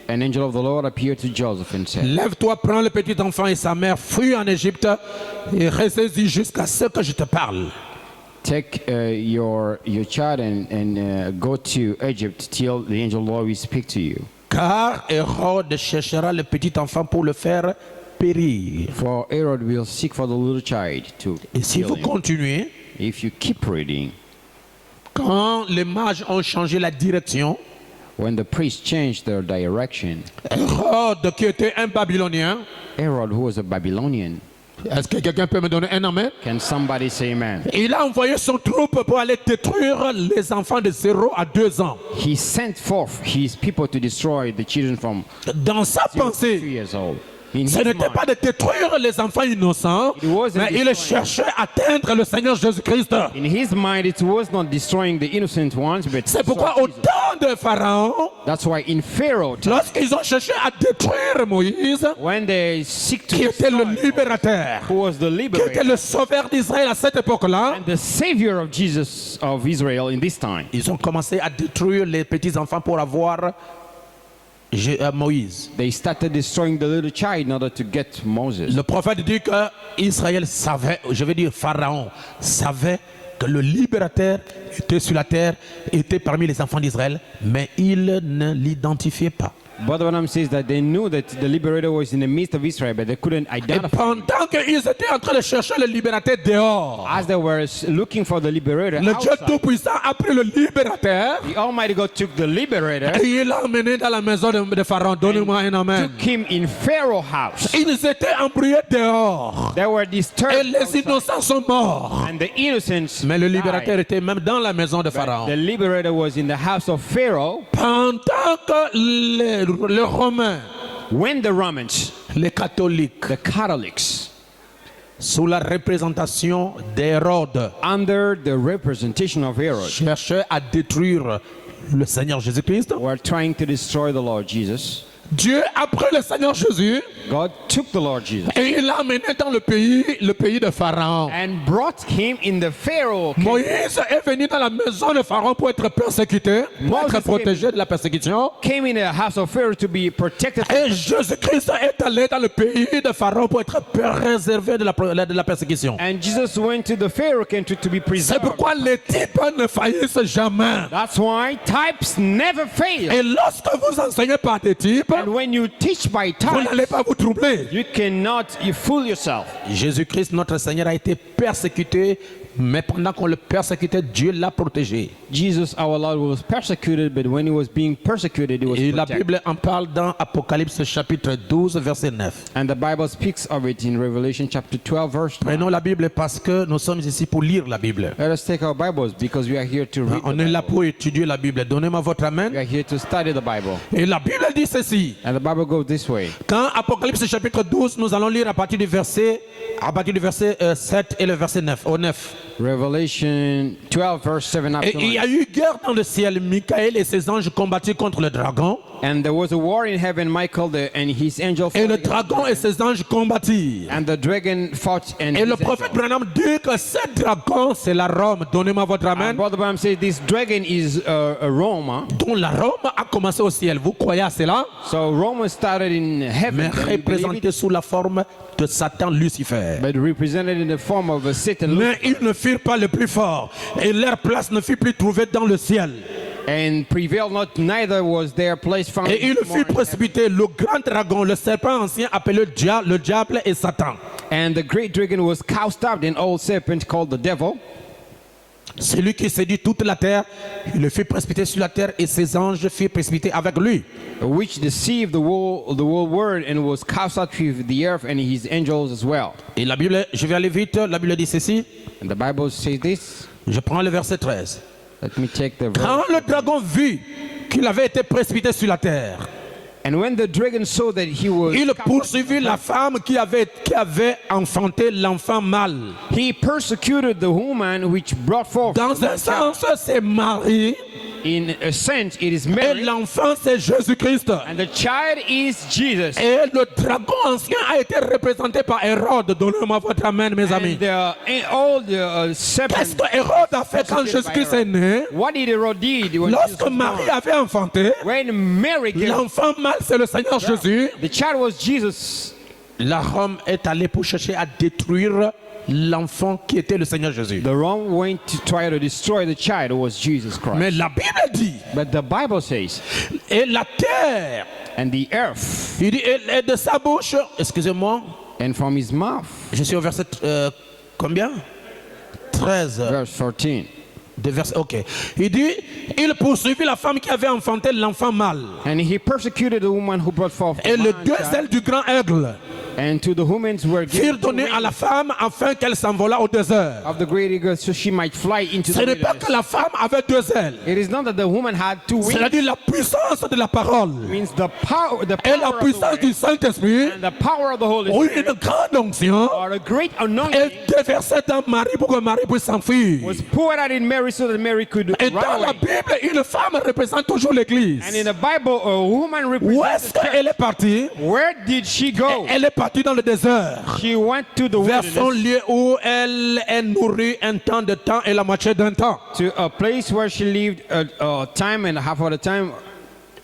[SPEAKER 3] an angel of the Lord appeared to Joseph and said,
[SPEAKER 2] lève-toi, prends le petit enfant et sa mère, fuis en Égypte et reste-y jusqu'à ce que je te parle.
[SPEAKER 3] take your child and go to Egypt till the angel of the Lord will speak to you.
[SPEAKER 2] Car Hérode cherchera le petit enfant pour le faire périr.
[SPEAKER 3] For Herod will seek for the little child to
[SPEAKER 2] Et si
[SPEAKER 3] kill
[SPEAKER 2] vous
[SPEAKER 3] him.
[SPEAKER 2] continuez,
[SPEAKER 3] If you keep reading,
[SPEAKER 2] quand les mages ont changé la direction,
[SPEAKER 3] when the priests changed their direction,
[SPEAKER 2] Hérode, qui était un Babylonien,
[SPEAKER 3] Herod, who was a Babylonian,
[SPEAKER 2] est-ce que quelqu'un peut me donner un amen?
[SPEAKER 3] can somebody say amen?
[SPEAKER 2] Il a envoyé son troupe pour aller détruire les enfants de 0 à 2 ans.
[SPEAKER 3] He sent forth his people to destroy the children from
[SPEAKER 2] Dans sa
[SPEAKER 3] 0 to 3
[SPEAKER 2] pensée,
[SPEAKER 3] years old. In
[SPEAKER 2] ce
[SPEAKER 3] his
[SPEAKER 2] n'était
[SPEAKER 3] mind,
[SPEAKER 2] pas de détruire les enfants innocents,
[SPEAKER 3] It wasn't
[SPEAKER 2] mais il
[SPEAKER 3] destroying.
[SPEAKER 2] cherchait à atteindre le Seigneur Jésus-Christ.
[SPEAKER 3] in his mind, it was not destroying the innocent ones, but
[SPEAKER 2] C'est pourquoi au
[SPEAKER 3] Jesus.
[SPEAKER 2] temps de Pharaon,
[SPEAKER 3] That's why in Pharaoh,
[SPEAKER 2] lorsqu'ils ont cherché à détruire Moïse,
[SPEAKER 3] when they seek to
[SPEAKER 2] qui était le
[SPEAKER 3] destroy,
[SPEAKER 2] libérateur,
[SPEAKER 3] who was the
[SPEAKER 2] qui était
[SPEAKER 3] liberator
[SPEAKER 2] le sauveur d'Israël à cette époque-là,
[SPEAKER 3] and the savior of Jesus of Israel in this time,
[SPEAKER 2] ils ont commencé à détruire les petits-enfants pour avoir Moïse.
[SPEAKER 3] they started destroying the little child in order to get Moses.
[SPEAKER 2] Le prophète dit que Israël savait, je veux dire Pharaon, savait que le libérateur était sur la terre, était parmi les enfants d'Israël, mais il ne l'identifiait pas.
[SPEAKER 3] Brother Branham says that they knew that the liberator was in the midst of Israel, but they couldn't
[SPEAKER 2] Et
[SPEAKER 3] identify.
[SPEAKER 2] pendant qu'ils étaient en train de chercher le libérateur dehors,
[SPEAKER 3] As they were looking for the liberator,
[SPEAKER 2] le Dieu
[SPEAKER 3] outside,
[SPEAKER 2] Tout-Puissant a pris le libérateur
[SPEAKER 3] the Almighty God took the liberator,
[SPEAKER 2] et il l'a emmené dans la maison de Pharaon. Donnez-moi un amen.
[SPEAKER 3] took him in Pharaoh's house.
[SPEAKER 2] Ils étaient embrouillés dehors
[SPEAKER 3] They were
[SPEAKER 2] et
[SPEAKER 3] disturbed,
[SPEAKER 2] les
[SPEAKER 3] outside,
[SPEAKER 2] innocents sont morts.
[SPEAKER 3] and the innocents
[SPEAKER 2] Mais le
[SPEAKER 3] died.
[SPEAKER 2] libérateur était même dans la maison de Pharaon.
[SPEAKER 3] The liberator was in the house of Pharaoh
[SPEAKER 2] Pendant que les Romains,
[SPEAKER 3] when the Romans,
[SPEAKER 2] les catholiques,
[SPEAKER 3] the Catholics,
[SPEAKER 2] sous la représentation d'Hérode,
[SPEAKER 3] under the representation of Herod,
[SPEAKER 2] cherchaient à détruire le Seigneur Jésus-Christ,
[SPEAKER 3] were trying to destroy the Lord Jesus.
[SPEAKER 2] Dieu a pris le Seigneur Jésus
[SPEAKER 3] God took the Lord Jesus
[SPEAKER 2] et il l'a amené dans le pays de Pharaon.
[SPEAKER 3] and brought him in the Pharaoh.
[SPEAKER 2] Moïse est venu dans la maison de Pharaon pour être persécuté, pour
[SPEAKER 3] Moses
[SPEAKER 2] être protégé de la persécution.
[SPEAKER 3] Came in the house of Pharaoh to be protected.
[SPEAKER 2] Et Jésus-Christ est allé dans le pays de Pharaon pour être préservé de la persécution.
[SPEAKER 3] And Jesus went to the Pharaoh country to be
[SPEAKER 2] C'est
[SPEAKER 3] preserved.
[SPEAKER 2] pourquoi les types ne faillissent jamais.
[SPEAKER 3] That's why types never fail.
[SPEAKER 2] Et lorsque vous enseignez par des types,
[SPEAKER 3] And when you teach by
[SPEAKER 2] vous n'allez
[SPEAKER 3] types,
[SPEAKER 2] pas vous troubler.
[SPEAKER 3] you fool yourself.
[SPEAKER 2] Jésus-Christ, notre Seigneur, a été persécuté, mais pendant qu'on le persécutait, Dieu l'a protégé.
[SPEAKER 3] Jesus, our Lord, was persecuted, but when he was being persecuted, he was
[SPEAKER 2] Et la
[SPEAKER 3] protected.
[SPEAKER 2] Bible en parle dans Apocalypse chapitre 12, verset 9.
[SPEAKER 3] And the Bible speaks of it in Revelation chapter 12, verse 9.
[SPEAKER 2] Prenons la Bible parce que nous sommes ici pour lire la Bible.
[SPEAKER 3] Let us take our Bibles because we are here to read
[SPEAKER 2] On
[SPEAKER 3] the
[SPEAKER 2] est là
[SPEAKER 3] Bible.
[SPEAKER 2] pour étudier la Bible. Donnez-moi votre
[SPEAKER 3] We
[SPEAKER 2] amen.
[SPEAKER 3] are here to study the Bible.
[SPEAKER 2] Et la Bible dit ceci.
[SPEAKER 3] And the Bible goes this way.
[SPEAKER 2] Quand Apocalypse chapitre 12, nous allons lire à partir du verset 7 et le verset 9, au 9.
[SPEAKER 3] Revelation 12, verse 7 up
[SPEAKER 2] Et
[SPEAKER 3] to
[SPEAKER 2] il y
[SPEAKER 3] 9.
[SPEAKER 2] a eu guerre dans le ciel. Michael et ses anges combattirent contre le dragon.
[SPEAKER 3] And there was a war in heaven, Michael and his angel
[SPEAKER 2] Et
[SPEAKER 3] fought
[SPEAKER 2] le
[SPEAKER 3] against
[SPEAKER 2] dragon et ses anges combattirent.
[SPEAKER 3] and the dragon fought and
[SPEAKER 2] Et le
[SPEAKER 3] his
[SPEAKER 2] prophète
[SPEAKER 3] angel.
[SPEAKER 2] Branham dit que ce dragon, c'est la Rome. Donnez-moi votre
[SPEAKER 3] And
[SPEAKER 2] amen.
[SPEAKER 3] Brother Branham says this dragon is a Rome. Huh?
[SPEAKER 2] Donc la Rome a commencé au ciel. Vous croyez à cela?
[SPEAKER 3] So Rome started in heaven,
[SPEAKER 2] Mais
[SPEAKER 3] then you believe
[SPEAKER 2] représenté
[SPEAKER 3] it?
[SPEAKER 2] sous la forme de Satan Lucifer.
[SPEAKER 3] But represented in the form of a Satan.
[SPEAKER 2] Mais ils ne firent pas le plus fort. Et leur place ne fut plus trouvée dans le ciel.
[SPEAKER 3] And prevailed not, neither was their place found.
[SPEAKER 2] Et il
[SPEAKER 3] more
[SPEAKER 2] fut
[SPEAKER 3] in heaven.
[SPEAKER 2] précipité, le grand dragon, le serpent ancien appelé le diable et Satan.
[SPEAKER 3] And the great dragon was cast out, an old serpent called the devil,
[SPEAKER 2] Celui qui séduit toute la terre, il le fit précipiter sur la terre et ses anges furent précipités avec lui.
[SPEAKER 3] which deceived the whole world and was cast out with the earth and his angels as well.
[SPEAKER 2] Et la Bible, je vais aller vite, la Bible dit ceci,
[SPEAKER 3] And the Bible says this.
[SPEAKER 2] je prends le verset 13.
[SPEAKER 3] Let me take the verse.
[SPEAKER 2] Quand le dragon vit qu'il avait été précipité sur la terre,
[SPEAKER 3] And when the dragon saw that he was
[SPEAKER 2] il poursuivit la femme qui avait enfanté l'enfant mâle.
[SPEAKER 3] he persecuted the woman which brought forth
[SPEAKER 2] Dans
[SPEAKER 3] the
[SPEAKER 2] un
[SPEAKER 3] child.
[SPEAKER 2] sens, c'est Marie
[SPEAKER 3] In a sense, it is
[SPEAKER 2] et
[SPEAKER 3] Mary,
[SPEAKER 2] l'enfant, c'est Jésus-Christ.
[SPEAKER 3] and the child is Jesus.
[SPEAKER 2] Et le dragon ancien a été représenté par Hérode. Donnez-moi votre amen, mes amis.
[SPEAKER 3] And all the
[SPEAKER 2] Qu'est-ce
[SPEAKER 3] serpents.
[SPEAKER 2] que Hérode a fait quand Jésus-Christ est né?
[SPEAKER 3] What did Herod did when Jesus
[SPEAKER 2] Lorsque
[SPEAKER 3] was
[SPEAKER 2] Marie
[SPEAKER 3] born?
[SPEAKER 2] avait enfanté,
[SPEAKER 3] When Mary gave,
[SPEAKER 2] l'enfant mâle, c'est le Seigneur Jésus.
[SPEAKER 3] the child was Jesus.
[SPEAKER 2] La Rome est allée pour chercher à détruire l'enfant qui était le Seigneur Jésus.
[SPEAKER 3] The Rome went to try to destroy the child who was Jesus Christ.
[SPEAKER 2] Mais la Bible dit,
[SPEAKER 3] But the Bible says,
[SPEAKER 2] et la terre,
[SPEAKER 3] and the earth,
[SPEAKER 2] il dit, et de sa bouche, excusez-moi,
[SPEAKER 3] and from his mouth,
[SPEAKER 2] je suis au verset combien 13.
[SPEAKER 3] verse 14.
[SPEAKER 2] De verset, ok. Il dit, il poursuivit la femme qui avait enfanté l'enfant mâle.
[SPEAKER 3] And he persecuted the woman who brought forth
[SPEAKER 2] Et
[SPEAKER 3] the
[SPEAKER 2] les
[SPEAKER 3] man
[SPEAKER 2] deux
[SPEAKER 3] child,
[SPEAKER 2] ailes du grand aigle
[SPEAKER 3] and to the women were
[SPEAKER 2] furent
[SPEAKER 3] given
[SPEAKER 2] données à la femme afin qu'elle s'envolât au désert.
[SPEAKER 3] of the great eagle so she might fly into
[SPEAKER 2] Ce
[SPEAKER 3] the
[SPEAKER 2] n'est pas
[SPEAKER 3] wilderness.
[SPEAKER 2] que la femme avait deux ailes.
[SPEAKER 3] It is not that the woman had two wings.
[SPEAKER 2] C'est-à-dire la puissance de la parole
[SPEAKER 3] It means the power
[SPEAKER 2] et la
[SPEAKER 3] of the
[SPEAKER 2] puissance
[SPEAKER 3] word
[SPEAKER 2] du Saint-Esprit
[SPEAKER 3] and the power of the Holy
[SPEAKER 2] ont eu
[SPEAKER 3] Spirit
[SPEAKER 2] une grande onction
[SPEAKER 3] or a great anointing
[SPEAKER 2] et déversée dans Marie pour que Marie puisse s'enfuir.
[SPEAKER 3] was poured out in Mary so that Mary could
[SPEAKER 2] Et
[SPEAKER 3] run
[SPEAKER 2] dans la
[SPEAKER 3] away.
[SPEAKER 2] Bible, une femme représente toujours l'Église.
[SPEAKER 3] And in the Bible, a woman
[SPEAKER 2] Où
[SPEAKER 3] represents
[SPEAKER 2] est-ce
[SPEAKER 3] the church.
[SPEAKER 2] qu'elle est partie?
[SPEAKER 3] Where did she go?
[SPEAKER 2] Elle est partie dans le désert,
[SPEAKER 3] She went to the
[SPEAKER 2] vers son
[SPEAKER 3] wilderness,
[SPEAKER 2] lieu où elle est nourrie un temps de temps et la moitié d'un temps,
[SPEAKER 3] to a place where she lived a time and half of the time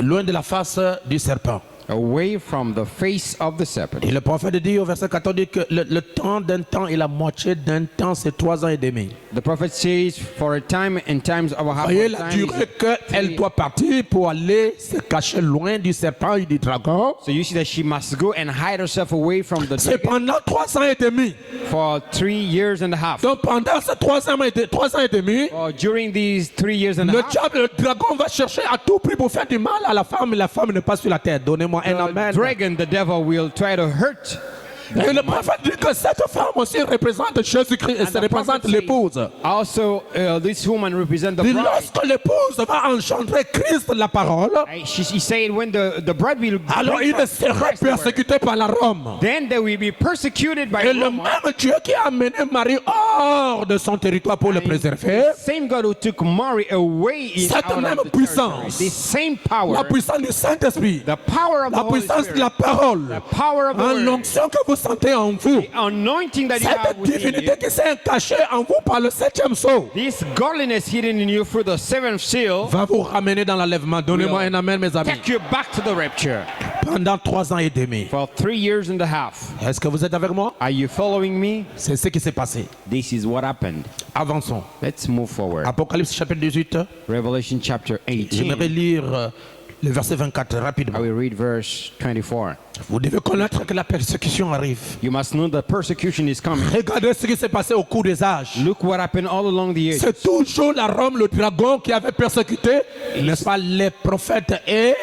[SPEAKER 2] loin de la face du serpent.
[SPEAKER 3] away from the face of the serpent.
[SPEAKER 2] Et le prophète dit au verset 14 dit que le temps d'un temps et la moitié d'un temps, c'est 3 ans et demi.
[SPEAKER 3] The prophet says, for a time and times of a half of
[SPEAKER 2] Voyez
[SPEAKER 3] a
[SPEAKER 2] la
[SPEAKER 3] time.
[SPEAKER 2] durée qu'elle doit partir pour aller se cacher loin du serpent et du dragon.
[SPEAKER 3] So you see that she must go and hide herself away from the
[SPEAKER 2] C'est
[SPEAKER 3] dragon
[SPEAKER 2] pendant 3 ans et demi.
[SPEAKER 3] for 3 years and a half.
[SPEAKER 2] Donc pendant ces 3 ans et demi,
[SPEAKER 3] During these 3 years and a
[SPEAKER 2] le
[SPEAKER 3] half,
[SPEAKER 2] diable, le dragon va chercher à tout prix pour faire du mal à la femme. Et la femme n'est pas sur la terre. Donnez-moi un
[SPEAKER 3] the
[SPEAKER 2] amen.
[SPEAKER 3] dragon, the devil, will try to hurt.
[SPEAKER 2] Et le prophète dit que cette femme aussi représente Jésus-Christ et
[SPEAKER 3] And
[SPEAKER 2] ça
[SPEAKER 3] the
[SPEAKER 2] représente
[SPEAKER 3] prophet says,
[SPEAKER 2] l'épouse.
[SPEAKER 3] Also, this woman represents the
[SPEAKER 2] Et
[SPEAKER 3] bride.
[SPEAKER 2] lorsque l'épouse va engendrer Christ, la parole,
[SPEAKER 3] He said when the bride will
[SPEAKER 2] alors
[SPEAKER 3] bring
[SPEAKER 2] il
[SPEAKER 3] forth
[SPEAKER 2] sera
[SPEAKER 3] Christ the word,
[SPEAKER 2] persécuté par la Rome.
[SPEAKER 3] then they will be persecuted by
[SPEAKER 2] Et le
[SPEAKER 3] Rome.
[SPEAKER 2] même Dieu qui a amené Marie hors de son territoire pour le préserver,
[SPEAKER 3] Same God who took Mary away in
[SPEAKER 2] cette
[SPEAKER 3] out
[SPEAKER 2] même
[SPEAKER 3] of the
[SPEAKER 2] puissance,
[SPEAKER 3] territory. The same power,
[SPEAKER 2] la puissance du Saint-Esprit,
[SPEAKER 3] the power of the
[SPEAKER 2] la
[SPEAKER 3] Holy
[SPEAKER 2] puissance de
[SPEAKER 3] Spirit,
[SPEAKER 2] la parole,
[SPEAKER 3] the power of the
[SPEAKER 2] en
[SPEAKER 3] word,
[SPEAKER 2] l'onction que vous sentez en vous,
[SPEAKER 3] the anointing that you have
[SPEAKER 2] cette
[SPEAKER 3] within
[SPEAKER 2] divinité
[SPEAKER 3] you,
[SPEAKER 2] qui s'est cachée en vous par le 7e sceau,
[SPEAKER 3] this godliness hidden in you through the seventh seal,
[SPEAKER 2] va vous ramener dans l'enlèvement. Donnez-moi un amen, mes amis.
[SPEAKER 3] take you back to the rapture
[SPEAKER 2] Pendant 3 ans et demi.
[SPEAKER 3] for 3 years and a half.
[SPEAKER 2] Est-ce que vous êtes avec moi?
[SPEAKER 3] Are you following me?
[SPEAKER 2] C'est ce qui s'est passé.
[SPEAKER 3] This is what happened.
[SPEAKER 2] Avançons.
[SPEAKER 3] Let's move forward.
[SPEAKER 2] Apocalypse chapitre 18.
[SPEAKER 3] Revelation chapter
[SPEAKER 2] J'aimerais
[SPEAKER 3] 18.
[SPEAKER 2] lire le verset 24 rapidement.
[SPEAKER 3] I will read verse 24.
[SPEAKER 2] Vous devez connaître que la persécution arrive.
[SPEAKER 3] You must know that persecution is coming.
[SPEAKER 2] Regardez ce qui s'est passé au cours des âges.
[SPEAKER 3] Look what happened all along the ages.
[SPEAKER 2] C'est toujours la Rome, le dragon qui avait persécuté, n'est-ce pas, les prophètes et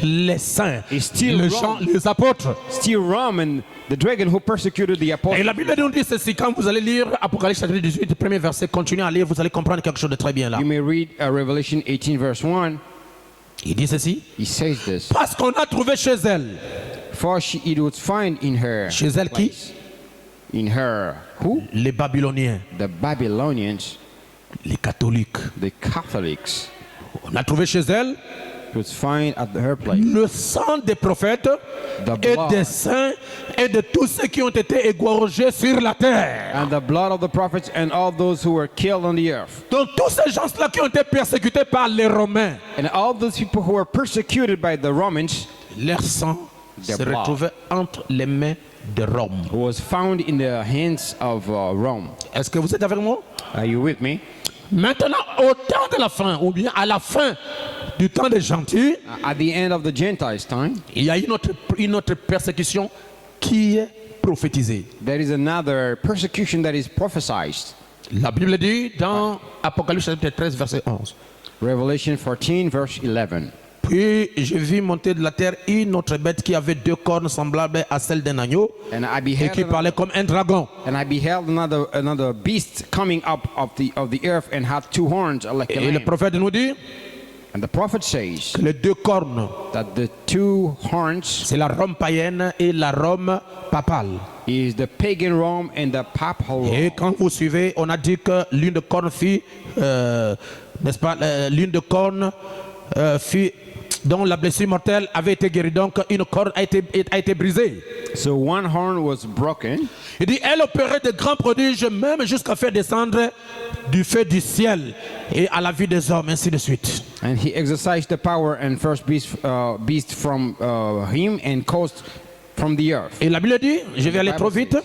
[SPEAKER 2] les saints,
[SPEAKER 3] It's still
[SPEAKER 2] les,
[SPEAKER 3] wrong.
[SPEAKER 2] les apôtres.
[SPEAKER 3] Still Rome and the dragon who persecuted the
[SPEAKER 2] Et
[SPEAKER 3] apostles.
[SPEAKER 2] la Bible nous dit ceci, quand vous allez lire Apocalypse chapitre 18, premier verset, continuez à lire, vous allez comprendre quelque chose de très bien là.
[SPEAKER 3] You may read Revelation 18 verse 1.
[SPEAKER 2] Il dit ceci,
[SPEAKER 3] He says this.
[SPEAKER 2] parce qu'on a trouvé chez elle.
[SPEAKER 3] For it would find in her
[SPEAKER 2] Chez elle qui?
[SPEAKER 3] place. In her who?
[SPEAKER 2] Les Babyloniens,
[SPEAKER 3] The Babylonians,
[SPEAKER 2] les catholiques.
[SPEAKER 3] the Catholics.
[SPEAKER 2] On a trouvé chez elle
[SPEAKER 3] It would find at her place.
[SPEAKER 2] le sang des prophètes
[SPEAKER 3] The
[SPEAKER 2] et
[SPEAKER 3] blood.
[SPEAKER 2] des saints et de tous ceux qui ont été égorgés sur la terre.
[SPEAKER 3] And the blood of the prophets and all those who were killed on the earth.
[SPEAKER 2] Donc tous ces gens-là qui ont été persécutés par les Romains,
[SPEAKER 3] And all those people who were persecuted by the Romans
[SPEAKER 2] leur sang
[SPEAKER 3] Their
[SPEAKER 2] se
[SPEAKER 3] blood.
[SPEAKER 2] retrouvait entre les mains de Rome.
[SPEAKER 3] was found in the hands of Rome.
[SPEAKER 2] Est-ce que vous êtes avec moi?
[SPEAKER 3] Are you with me?
[SPEAKER 2] Maintenant, au temps de la fin, ou bien à la fin du temps des gentils,
[SPEAKER 3] At the end of the Gentiles' time,
[SPEAKER 2] il y a une autre persécution qui est prophétisée.
[SPEAKER 3] there is another persecution that is prophesied.
[SPEAKER 2] La Bible dit dans Apocalypse chapitre 13, verset 11.
[SPEAKER 3] Revelation 14, verse 11.
[SPEAKER 2] Puis je vis monter de la terre une autre bête qui avait 2 cornes semblables à celles d'un agneau
[SPEAKER 3] And I
[SPEAKER 2] et qui
[SPEAKER 3] beheld,
[SPEAKER 2] parlait comme un dragon.
[SPEAKER 3] another beast coming up of the earth and had 2 horns like a
[SPEAKER 2] Et le
[SPEAKER 3] lamb.
[SPEAKER 2] prophète nous dit,
[SPEAKER 3] And the prophet says
[SPEAKER 2] que les deux cornes,
[SPEAKER 3] that the two horns
[SPEAKER 2] c'est la Rome païenne et la Rome papale.
[SPEAKER 3] is the pagan Rome and the papal Rome.
[SPEAKER 2] Et quand vous suivez, on a dit que l'une de cornes fut, n'est-ce pas, l'une de cornes fut, dont la blessure mortelle avait été guérie. Donc une corne a été brisée.
[SPEAKER 3] So one horn was broken,
[SPEAKER 2] Il dit, elle opérait de grands prodiges, même jusqu'à faire descendre du feu du ciel et à la vie des hommes, ainsi de suite.
[SPEAKER 3] and he exercised the power and first beast from him and caused from the earth.
[SPEAKER 2] Et la Bible dit, je vais aller trop vite,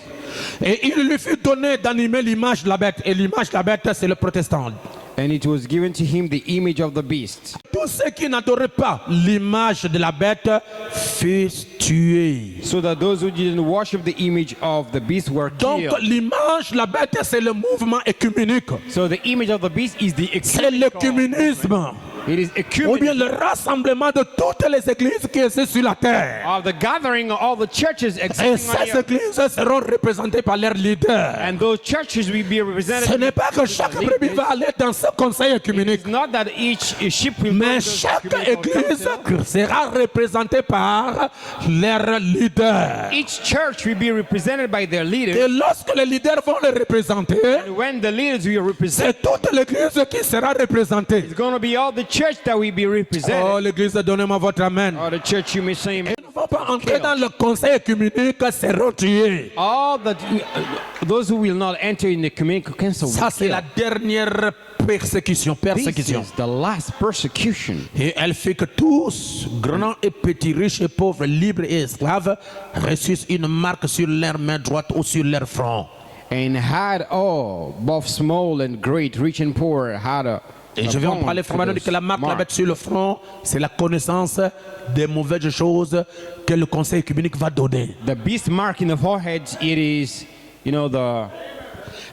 [SPEAKER 2] et il lui fut donné d'animer l'image de la bête. Et l'image de la bête, c'est le protestant.
[SPEAKER 3] And it was given to him the image of the beast.
[SPEAKER 2] Tous ceux qui n'adoraient pas l'image de la bête furent tués.
[SPEAKER 3] So that those who didn't worship the image of the beast were
[SPEAKER 2] Donc
[SPEAKER 3] killed.
[SPEAKER 2] l'image de la bête, c'est le mouvement écuménique.
[SPEAKER 3] So the image of the beast is the
[SPEAKER 2] C'est l'écuménisme.
[SPEAKER 3] It is
[SPEAKER 2] Ou bien
[SPEAKER 3] ecumenism
[SPEAKER 2] le rassemblement de toutes les églises qui existent sur la terre.
[SPEAKER 3] of the gathering of all the churches
[SPEAKER 2] Et
[SPEAKER 3] existing on
[SPEAKER 2] ces
[SPEAKER 3] the earth.
[SPEAKER 2] églises seront représentées par leurs leaders.
[SPEAKER 3] And those churches will be represented.
[SPEAKER 2] Ce n'est pas que chaque brebis va aller dans ce conseil écuménique.
[SPEAKER 3] It's not that each sheep will go
[SPEAKER 2] Mais
[SPEAKER 3] to the
[SPEAKER 2] chaque
[SPEAKER 3] ecumenical
[SPEAKER 2] église
[SPEAKER 3] council.
[SPEAKER 2] sera représentée par leur leader.
[SPEAKER 3] Each church will be represented by their leader.
[SPEAKER 2] Et lorsque les leaders vont le représenter,
[SPEAKER 3] And when the leaders will represent,
[SPEAKER 2] c'est toute l'église qui sera représentée.
[SPEAKER 3] it's going to be all the church that will be represented.
[SPEAKER 2] Oh, l'église, donnez-moi votre amen.
[SPEAKER 3] Or the church, you may say, amen.
[SPEAKER 2] Ils ne vont pas entrer dans le conseil écuménique, seront tués.
[SPEAKER 3] All that those who will not enter in the ecumenical council will
[SPEAKER 2] Ça,
[SPEAKER 3] be
[SPEAKER 2] c'est la
[SPEAKER 3] killed.
[SPEAKER 2] dernière persécution.
[SPEAKER 3] This is the last persecution.
[SPEAKER 2] Et elle fait que tous, grands et petits, riches et pauvres, libres et esclaves, reçussent une marque sur leur main droite ou sur leur front.
[SPEAKER 3] And had all, both small and great, rich and poor, had a
[SPEAKER 2] Et je vais en parler vraiment que la marque la bête sur le front, c'est la connaissance des mauvaises choses que le conseil écuménique va donner.
[SPEAKER 3] The beast mark in the forehead, it is, the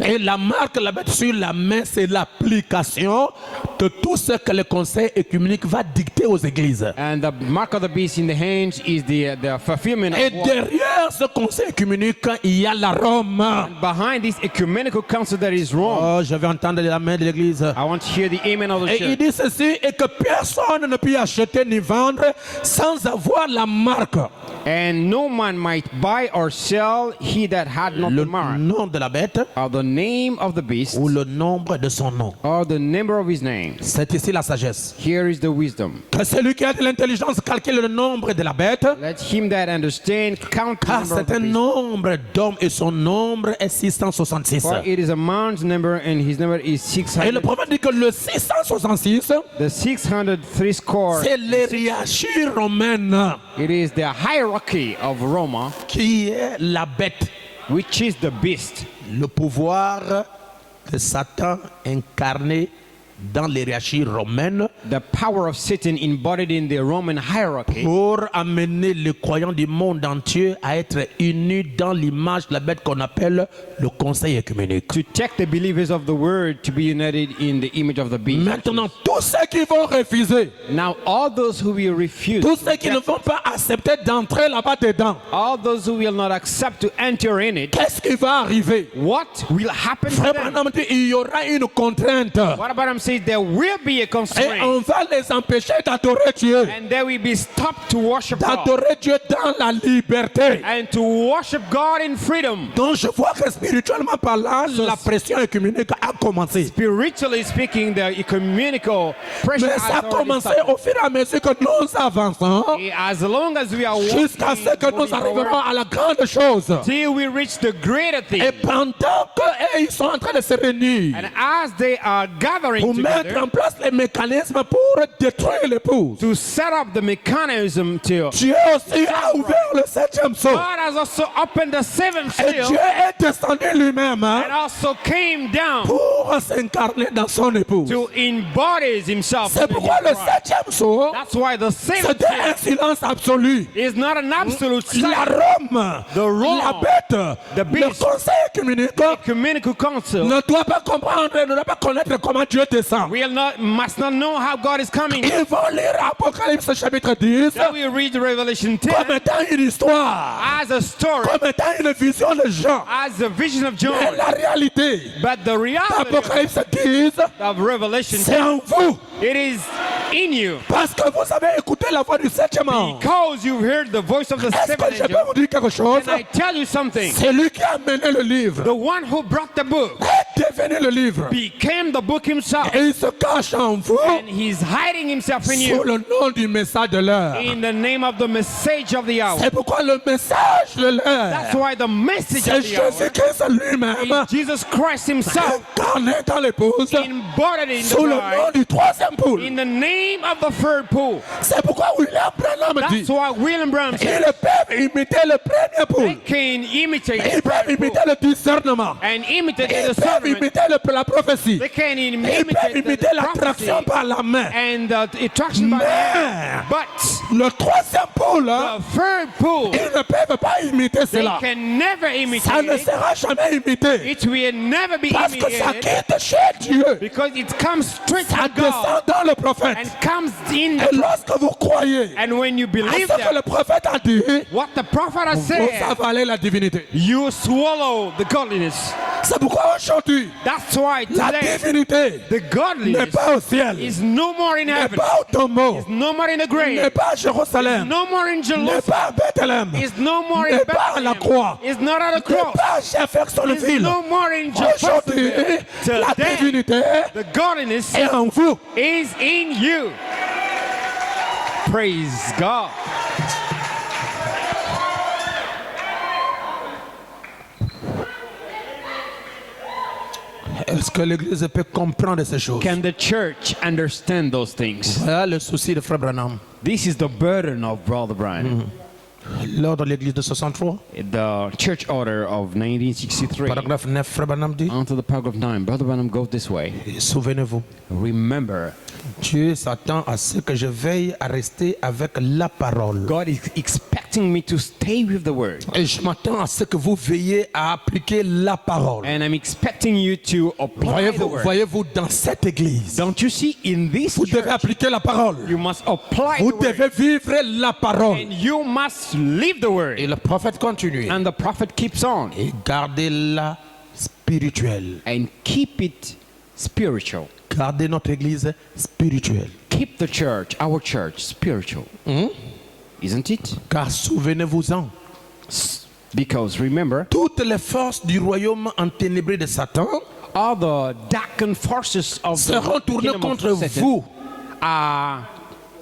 [SPEAKER 2] Et la marque la bête sur la main, c'est l'application de tout ce que le conseil écuménique va dicter aux églises.
[SPEAKER 3] and the mark of the beast in the hands is the fulfillment
[SPEAKER 2] Et
[SPEAKER 3] of what.
[SPEAKER 2] derrière ce conseil écuménique, il y a la Rome.
[SPEAKER 3] Behind this ecumenical council that is Rome,
[SPEAKER 2] Oh, je vais entendre la main de l'église.
[SPEAKER 3] I want to hear the amen of the
[SPEAKER 2] Et il
[SPEAKER 3] church.
[SPEAKER 2] dit ceci, et que personne ne peut acheter ni vendre sans avoir la marque.
[SPEAKER 3] And no man might buy or sell he that had not
[SPEAKER 2] Le
[SPEAKER 3] the mark,
[SPEAKER 2] nom de la bête
[SPEAKER 3] or the name of the beast,
[SPEAKER 2] ou le nombre de son nom.
[SPEAKER 3] or the number of his name.
[SPEAKER 2] C'est ici la sagesse.
[SPEAKER 3] Here is the wisdom.
[SPEAKER 2] Que celui qui a de l'intelligence calcule le nombre de la bête,
[SPEAKER 3] Let him that understand count the
[SPEAKER 2] car
[SPEAKER 3] number of
[SPEAKER 2] c'est
[SPEAKER 3] the
[SPEAKER 2] un
[SPEAKER 3] beast.
[SPEAKER 2] nombre d'hommes et son nombre est 666.
[SPEAKER 3] For it is a man's number, and his number is
[SPEAKER 2] Et le
[SPEAKER 3] 600.
[SPEAKER 2] prophète dit que le 666,
[SPEAKER 3] The 603 score.
[SPEAKER 2] c'est l'hiérarchie romaine
[SPEAKER 3] It is the hierarchy of Roma,
[SPEAKER 2] qui est la bête.
[SPEAKER 3] which is the beast.
[SPEAKER 2] Le pouvoir de Satan incarné dans l'hiérarchie romaine
[SPEAKER 3] The power of Satan embodied in the Roman hierarchy
[SPEAKER 2] pour amener les croyants du monde entier à être unis dans l'image de la bête qu'on appelle le conseil écuménique.
[SPEAKER 3] to take the believers of the world to be united in the image of the beast.
[SPEAKER 2] Maintenant, tous ceux qui vont refuser,
[SPEAKER 3] Now, all those who will refuse,
[SPEAKER 2] tous ceux qui ne vont pas accepter d'entrer là-bas dedans,
[SPEAKER 3] all those who will not accept to enter in it,
[SPEAKER 2] qu'est-ce qui va arriver?
[SPEAKER 3] what will happen to
[SPEAKER 2] Frère
[SPEAKER 3] them?
[SPEAKER 2] Branham dit, il y aura une contrainte
[SPEAKER 3] What about him says there will be a
[SPEAKER 2] et
[SPEAKER 3] constraint,
[SPEAKER 2] on va les empêcher d'adorer Dieu,
[SPEAKER 3] and they will be stopped to worship God,
[SPEAKER 2] d'adorer Dieu dans la liberté.
[SPEAKER 3] and to worship God in freedom.
[SPEAKER 2] Donc je vois que spirituellement parlant, la pression écuménique a commencé.
[SPEAKER 3] Spiritually speaking, the ecumenical pressure
[SPEAKER 2] Mais
[SPEAKER 3] has
[SPEAKER 2] ça a
[SPEAKER 3] already
[SPEAKER 2] commencé
[SPEAKER 3] started.
[SPEAKER 2] au fur et à mesure que nous avançons,
[SPEAKER 3] As long as we are walking,
[SPEAKER 2] jusqu'à ce que nous
[SPEAKER 3] moving
[SPEAKER 2] arriverons
[SPEAKER 3] forward,
[SPEAKER 2] à la grande chose.
[SPEAKER 3] till we reach the greater thing.
[SPEAKER 2] Et pendant qu'ils sont en train de se réunir
[SPEAKER 3] And as they are gathering
[SPEAKER 2] pour mettre
[SPEAKER 3] together
[SPEAKER 2] en place les mécanismes pour détruire l'épouse,
[SPEAKER 3] to set up the mechanism to,
[SPEAKER 2] Dieu aussi a ouvert le septième sceau.
[SPEAKER 3] God has also opened the seventh
[SPEAKER 2] Et Dieu
[SPEAKER 3] seal
[SPEAKER 2] est descendu lui-même
[SPEAKER 3] and also came down
[SPEAKER 2] pour s'incarner dans son épouse.
[SPEAKER 3] to embody himself.
[SPEAKER 2] C'est
[SPEAKER 3] in
[SPEAKER 2] pourquoi
[SPEAKER 3] his
[SPEAKER 2] le
[SPEAKER 3] bride.
[SPEAKER 2] septième sceau,
[SPEAKER 3] That's why the seventh
[SPEAKER 2] c'était un
[SPEAKER 3] seal
[SPEAKER 2] silence absolu.
[SPEAKER 3] is not an absolute
[SPEAKER 2] La
[SPEAKER 3] silence.
[SPEAKER 2] Rome,
[SPEAKER 3] The Rome,
[SPEAKER 2] la bête,
[SPEAKER 3] the
[SPEAKER 2] le
[SPEAKER 3] beast,
[SPEAKER 2] conseil écuménique
[SPEAKER 3] Ecumenical council
[SPEAKER 2] ne doit pas comprendre, ne doit pas connaître comment Dieu descend.
[SPEAKER 3] must not know how God is coming.
[SPEAKER 2] Ils vont lire Apocalypse chapitre 10
[SPEAKER 3] So we read Revelation 10
[SPEAKER 2] comme étant une histoire,
[SPEAKER 3] as a story,
[SPEAKER 2] comme étant une vision de Jean.
[SPEAKER 3] as a vision of
[SPEAKER 2] Mais
[SPEAKER 3] John.
[SPEAKER 2] la réalité
[SPEAKER 3] But the reality
[SPEAKER 2] d'Apocalypse 10,
[SPEAKER 3] of Revelation
[SPEAKER 2] c'est en vous.
[SPEAKER 3] it is in you.
[SPEAKER 2] Parce que vous avez écouté la voix du septième ange.
[SPEAKER 3] Because you've heard the voice of the
[SPEAKER 2] Est-ce
[SPEAKER 3] seventh
[SPEAKER 2] que je peux
[SPEAKER 3] angel.
[SPEAKER 2] vous dire quelque chose?
[SPEAKER 3] Can I tell you something?
[SPEAKER 2] C'est lui qui a amené le livre.
[SPEAKER 3] The one who brought the book
[SPEAKER 2] Est devenu le livre.
[SPEAKER 3] became the book himself.
[SPEAKER 2] Et il se cache en vous
[SPEAKER 3] And he's hiding himself in
[SPEAKER 2] sous
[SPEAKER 3] you
[SPEAKER 2] le nom du message de l'heure.
[SPEAKER 3] in the name of the message of the hour.
[SPEAKER 2] C'est pourquoi le message de
[SPEAKER 3] That's
[SPEAKER 2] l'heure,
[SPEAKER 3] why the message
[SPEAKER 2] c'est
[SPEAKER 3] of the hour
[SPEAKER 2] Jésus-Christ lui-même,
[SPEAKER 3] is Jesus Christ himself
[SPEAKER 2] incarné dans l'épouse,
[SPEAKER 3] embodied in
[SPEAKER 2] sous
[SPEAKER 3] the
[SPEAKER 2] le nom
[SPEAKER 3] bride
[SPEAKER 2] du troisième poule.
[SPEAKER 3] in the name of the third pool.
[SPEAKER 2] C'est pourquoi William Branham dit,
[SPEAKER 3] That's why William Branham said
[SPEAKER 2] ils peuvent imiter le premier
[SPEAKER 3] they
[SPEAKER 2] poule.
[SPEAKER 3] can imitate
[SPEAKER 2] Ils
[SPEAKER 3] the
[SPEAKER 2] peuvent
[SPEAKER 3] third pool
[SPEAKER 2] imiter le discernement.
[SPEAKER 3] and imitate the
[SPEAKER 2] Ils peuvent
[SPEAKER 3] discernment.
[SPEAKER 2] imiter la prophétie.
[SPEAKER 3] They can
[SPEAKER 2] Ils
[SPEAKER 3] imitate
[SPEAKER 2] peuvent
[SPEAKER 3] the
[SPEAKER 2] imiter l'attraction
[SPEAKER 3] prophecy
[SPEAKER 2] par la main.
[SPEAKER 3] and the attraction by the hand.
[SPEAKER 2] Mais
[SPEAKER 3] But
[SPEAKER 2] le troisième poule,
[SPEAKER 3] the third pool,
[SPEAKER 2] ils ne peuvent pas imiter
[SPEAKER 3] they
[SPEAKER 2] cela.
[SPEAKER 3] can never
[SPEAKER 2] Ça
[SPEAKER 3] imitate
[SPEAKER 2] ne
[SPEAKER 3] it.
[SPEAKER 2] sera jamais imité.
[SPEAKER 3] It will never be
[SPEAKER 2] Parce que ça
[SPEAKER 3] imitated
[SPEAKER 2] quitte chez Dieu.
[SPEAKER 3] because it comes straight
[SPEAKER 2] Ça
[SPEAKER 3] from God
[SPEAKER 2] descend dans le prophète.
[SPEAKER 3] and comes in
[SPEAKER 2] Et lorsque vous croyez
[SPEAKER 3] and when you
[SPEAKER 2] à
[SPEAKER 3] believe
[SPEAKER 2] ce que
[SPEAKER 3] that
[SPEAKER 2] le prophète a dit,
[SPEAKER 3] what the prophet has
[SPEAKER 2] vous
[SPEAKER 3] said,
[SPEAKER 2] avalez la divinité.
[SPEAKER 3] you swallow the godliness.
[SPEAKER 2] C'est pourquoi aujourd'hui,
[SPEAKER 3] That's why
[SPEAKER 2] la
[SPEAKER 3] today
[SPEAKER 2] divinité
[SPEAKER 3] the
[SPEAKER 2] n'est
[SPEAKER 3] godliness
[SPEAKER 2] pas au ciel,
[SPEAKER 3] is no more in
[SPEAKER 2] n'est
[SPEAKER 3] heaven,
[SPEAKER 2] pas au tombeau,
[SPEAKER 3] no more in the
[SPEAKER 2] n'est
[SPEAKER 3] grave,
[SPEAKER 2] pas à Jérusalem,
[SPEAKER 3] no more in
[SPEAKER 2] n'est
[SPEAKER 3] Jerusalem,
[SPEAKER 2] pas à Bethléem,
[SPEAKER 3] is no more in
[SPEAKER 2] n'est pas à la croix,
[SPEAKER 3] Bethlehem, is not at the
[SPEAKER 2] n'est
[SPEAKER 3] cross,
[SPEAKER 2] pas à
[SPEAKER 3] is
[SPEAKER 2] Jeffersonville.
[SPEAKER 3] no more in
[SPEAKER 2] Aujourd'hui,
[SPEAKER 3] Jeffersonville.
[SPEAKER 2] la
[SPEAKER 3] Today,
[SPEAKER 2] divinité
[SPEAKER 3] the godliness
[SPEAKER 2] est en vous.
[SPEAKER 3] is in you. Praise God.
[SPEAKER 2] Est-ce que l'Église peut comprendre ces choses?
[SPEAKER 3] Can the church understand those things?
[SPEAKER 2] Voilà le souci de Frère Branham.
[SPEAKER 3] This is the burden of Brother Brian.
[SPEAKER 2] L'ordre de l'Église de 63,
[SPEAKER 3] The church order of 1963.
[SPEAKER 2] paragraphe 9, Frère Branham dit,
[SPEAKER 3] On to the paragraph 9. Brother Branham goes this way.
[SPEAKER 2] souvenez-vous,
[SPEAKER 3] Remember,
[SPEAKER 2] Dieu s'attend à ce que je veille à rester avec la parole.
[SPEAKER 3] God is expecting me to stay with the word.
[SPEAKER 2] Et je m'attends à ce que vous veillez à appliquer la parole.
[SPEAKER 3] And I'm expecting you to apply the word.
[SPEAKER 2] Voyez-vous, dans cette église,
[SPEAKER 3] Don't you see, in this
[SPEAKER 2] vous devez
[SPEAKER 3] church,
[SPEAKER 2] appliquer la parole.
[SPEAKER 3] you must apply
[SPEAKER 2] Vous
[SPEAKER 3] the word.
[SPEAKER 2] devez vivre la parole.
[SPEAKER 3] And you must live the word.
[SPEAKER 2] Et le prophète continue.
[SPEAKER 3] And the prophet keeps on.
[SPEAKER 2] Et gardez-la spirituelle.
[SPEAKER 3] And keep it spiritual.
[SPEAKER 2] Gardez notre église spirituelle.
[SPEAKER 3] Keep the church, our church, spiritual. Isn't it?
[SPEAKER 2] Car souvenez-vous-en,
[SPEAKER 3] Because remember,
[SPEAKER 2] toutes les forces du royaume enténébré de Satan
[SPEAKER 3] all the darkened forces of the
[SPEAKER 2] seront tournées
[SPEAKER 3] kingdom of
[SPEAKER 2] contre
[SPEAKER 3] Satan
[SPEAKER 2] vous,
[SPEAKER 3] are